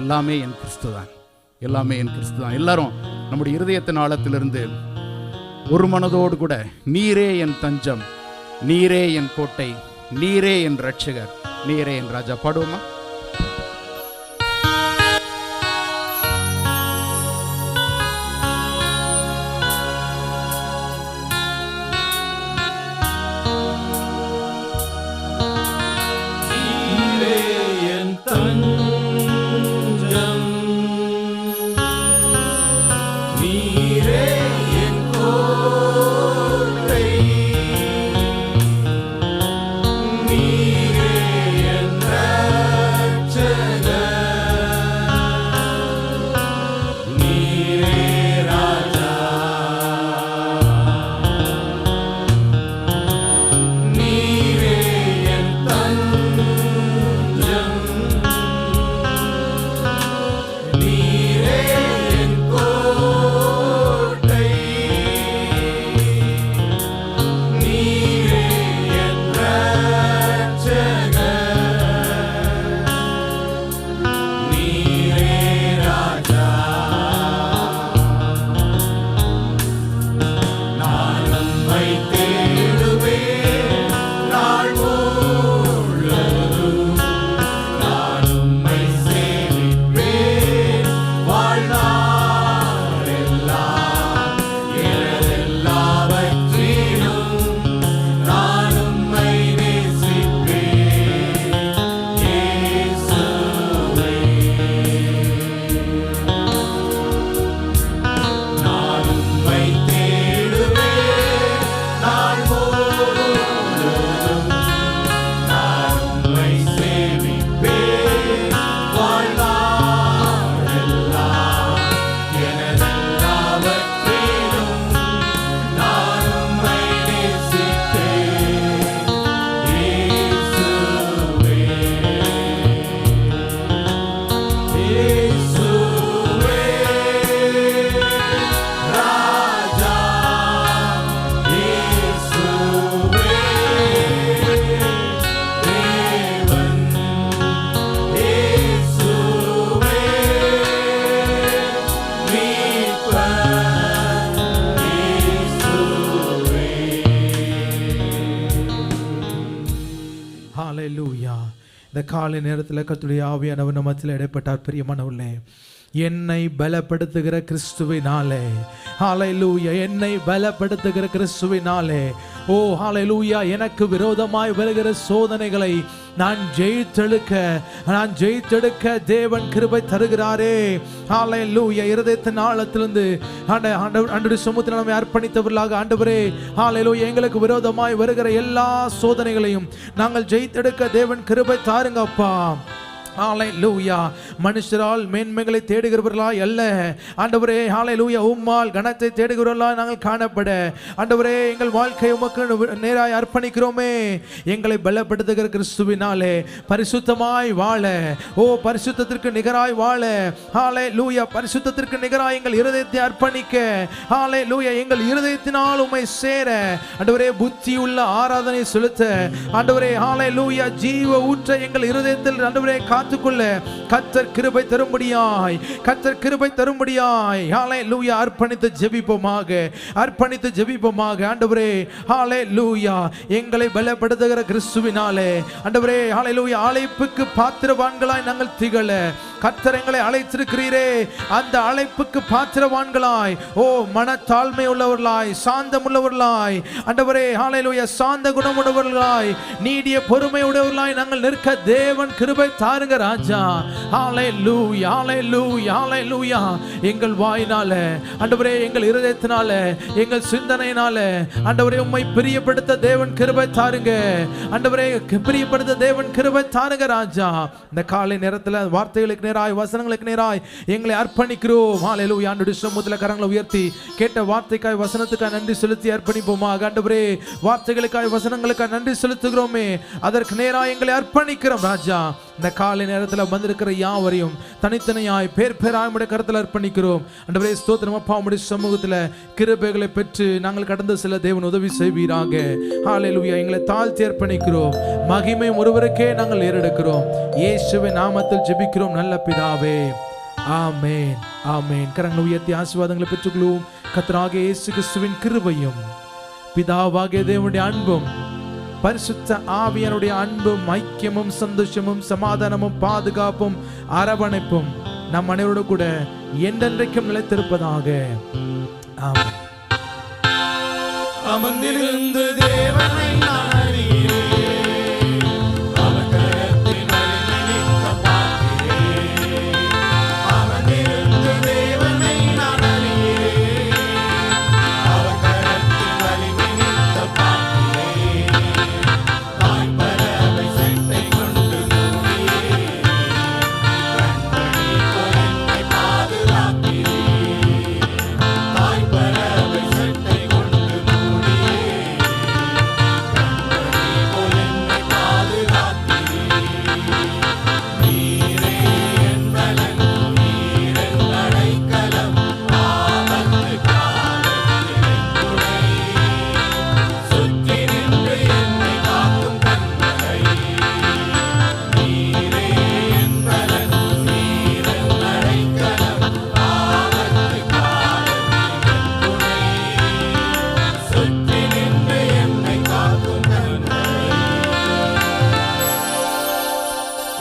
எல்லாமே என் கிறிஸ்து தான், எல்லாமே என் கிறிஸ்து தான். எல்லாரும் நம்முடைய இருதயத்தின் ஆழத்திலிருந்து ஒரு மனதோடு கூட, நீரே என் தஞ்சம், நீரே என் கோட்டை, நீரே என் ரட்சகர், நீரே என் ராஜா. பாடுவோமா? நீரே என் இந்த காலை நேரத்தில் கர்த்தருடைய ஆவியானவர் நம்ம மத்தியில் இடைப்பட்டார். பிரியமானவர்களே, என்னை பலப்படுத்துகிற கிறிஸ்துவினாலே, ஹalleluya, என்னை பலப்படுத்துகிற கிறிஸ்துவினாலே, ஓ ஹalleluya, எனக்கு விரோதமாய் வருகிற சோதனைகளை நான் ஜெயித்தெடுக்க தேவன் கிருபை தருகிறாரே. ஹalleluya, இருதயத்தின் ஆழத்திலிருந்து ஆண்டவருடைய சமூகத்தில் நம்மை அர்ப்பணித்தவர்களாக, ஆண்டவரே ஹalleluya, எங்களுக்கு விரோதமாய் வருகிற எல்லா சோதனைகளையும் நாங்கள் ஜெயித்தெடுக்க தேவன் கிருபை தாருங்க அப்பா. ஹalleluya, மனுஷரால் மேன்மைகளை தேடுகிறவர்களாய் அல்ல ஆண்டவரே, ஹalleluya, உம்மால் கனத்தை தேடுகிறவர்களாய் நாங்கள் காணப்பட, ஆண்டவரே எங்கள் வாழ்க்கையை உமக்கு நேராய் அர்ப்பணிக்கிறோமே. எங்களை பலப்படுத்துகிற கிறிஸ்துவினாலே பரிசுத்தமாய் வாழ, ஓ பரிசுத்தத்திற்கு நிகராய் வாழ, ஹalleluya, பரிசுத்தத்திற்கு நிகராய் எங்கள் இருதயத்தை அர்ப்பணிக்க, ஹalleluya, எங்கள் இருதயத்தினால் உம்மை சேர, ஆண்டவரே புத்தியுள்ள ஆராதனை செலுத்த, ஆண்டவரே ஹalleluya, ஜீவ ஊற்ற எங்கள் இருதயத்தில் ஆண்டவரே காத்துக்கொள்ள கர்த்தர் கிருபை தரும்படியாய், கர்த்தர் கிருபை தரும்படியாய், ஹalleluya, அர்ப்பணித்து ஜெபிப்போமாக. ஆண்டவரே ஹalleluya, எங்களை பலப்படுத்துகிற கிறிஸ்துவினாலே, ஆண்டவரே ஹalleluya, அழைப்புக்கு பாத்திரவான்களாய் நாங்கள் திகழ கர்த்தர் எங்களை அழைத்திருக்கிறீரே. அந்த அழைப்புக்கு பாத்திரவான்களாய், ஓ மனத்தாழ்மை உள்ளவர்களாய், சாந்தம் உள்ளவர்களாய், ஆண்டவரே ஹalleluya, சாந்த குணமுள்ளவர்களாய், நீடிய பொறுமை உடையவர்களாய் நாங்கள் நிற்க தேவன் கிருபை தாருங்க ராஜா. ஹalleluya, ஹalleluya, ஹalleluya, எங்கள் வாயினால, ஆண்டவரே எங்கள் இருதயத்தினால, எங்கள் சிந்தனையினால, ஆண்டவரே உம்மை பிரியப்படுத்த தேவன் கிருபை தாருங்க. ஆண்டவரே பிரியப்படுத்த தேவன் கிருபை தாருங்க ராஜா. இந்த காலை நேரத்தில் வார்த்தைகளுக்கு நேராய், வசனங்களுக்கு நேராய் எங்களை அர்ப்பணிக்கிறோம். ஹalleluya, ஆண்டவருடைய சமூகத்தில் கரங்களை உயர்த்தி கேட்ட வார்த்தைக்காய் வசனத்துக்காய் நன்றி செலுத்தி அர்ப்பணிப்போமாக. ஆண்டவரே வார்த்தைகளுக்காய் வசனங்களுக்காய் நன்றி செலுத்துகிறோமே, அதற்கு நேராய் எங்களை அர்ப்பணிக்கிறோம் ராஜா. இந்த காலை நேரத்தில் வந்திருக்கிற யாவரையும் தனித்தனியாய் பேராய் உம்முடைய கரத்தில் அர்ப்பணிக்கிறோம். ஆண்டவரே ஸ்தோத்திரம் அப்பா, உம்முடைய சமூகத்தில் கிருபைகளை பெற்று நாங்கள் கடந்து செல்ல தேவன் உதவி செய்வீராக. ஹalleluya, எங்களை தாழ்த்தி அர்ப்பணிக்கிறோம். மகிமை ஒருவருக்கே நாங்கள் ஏறெடுக்கிறோம். இயேசுவின் நாமத்தில் ஜெபிக்கிறோம் நல்ல பிதாவே, ஆமென், ஆமென். கரங்களை உயர்த்தி ஆசீர்வாதங்களை பெற்றுக்கொள்வோம். கர்த்தராகிய இயேசு கிறிஸ்துவின் கிருபையும் பிதாவாகிய தேவனுடைய அன்பும் பரிசுத்த ஆவியானுடைய அன்பும் ஐக்கியமும் சந்தோஷமும் சமாதானமும் பாதுகாப்பும் அரவணைப்பும் நம் அனைவரோடு கூட என்றென்றைக்கும் நிலைத்திருப்பதாக. ஆமென். அமர்ந்திருந்து தேவனை நான் அறியேன், அவர் கரத்தின் வலிமை நிற்க பார்க்கிறேன். அமர்ந்திருந்து தேவனை நான் அறியேன், அவர் கரத்தின் வலிமை நிற்க பார்க்கிறேன். தாய்ப்பறவை செட்டை கொண்டு மூடியே, கண்மணி போல் என்னை பாதுகாக்கிறேன். தாய்ப்பறவை செட்டை கொண்டு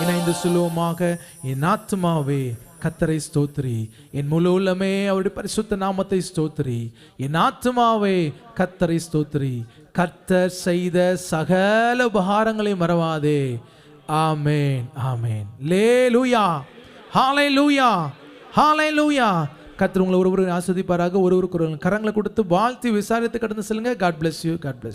இணைந்து சொல்லுவோமாக. என் ஆத்துமாவே கர்த்தரை ஸ்தோத்திரி, என் முழு உள்ளமே அவருடைய பரிசுத்த நாமத்தை ஸ்தோத்திரி. என் ஆத்துமாவே கர்த்தரை ஸ்தோத்திரி, கர்த்தர் செய்த சகல உபகாரங்களை மறவாதே. ஆமென், ஆமென். லேலூயா, ஹalleluya, ஹalleluya. கர்த்தர் உங்களை ஒருவரை ஆசீர்வதிப்பாராக. ஒருவருக்கு கரங்களை கொடுத்து வாழ்த்தி விசாரித்து கடந்து செல்லுங்க. God bless you, God bless you.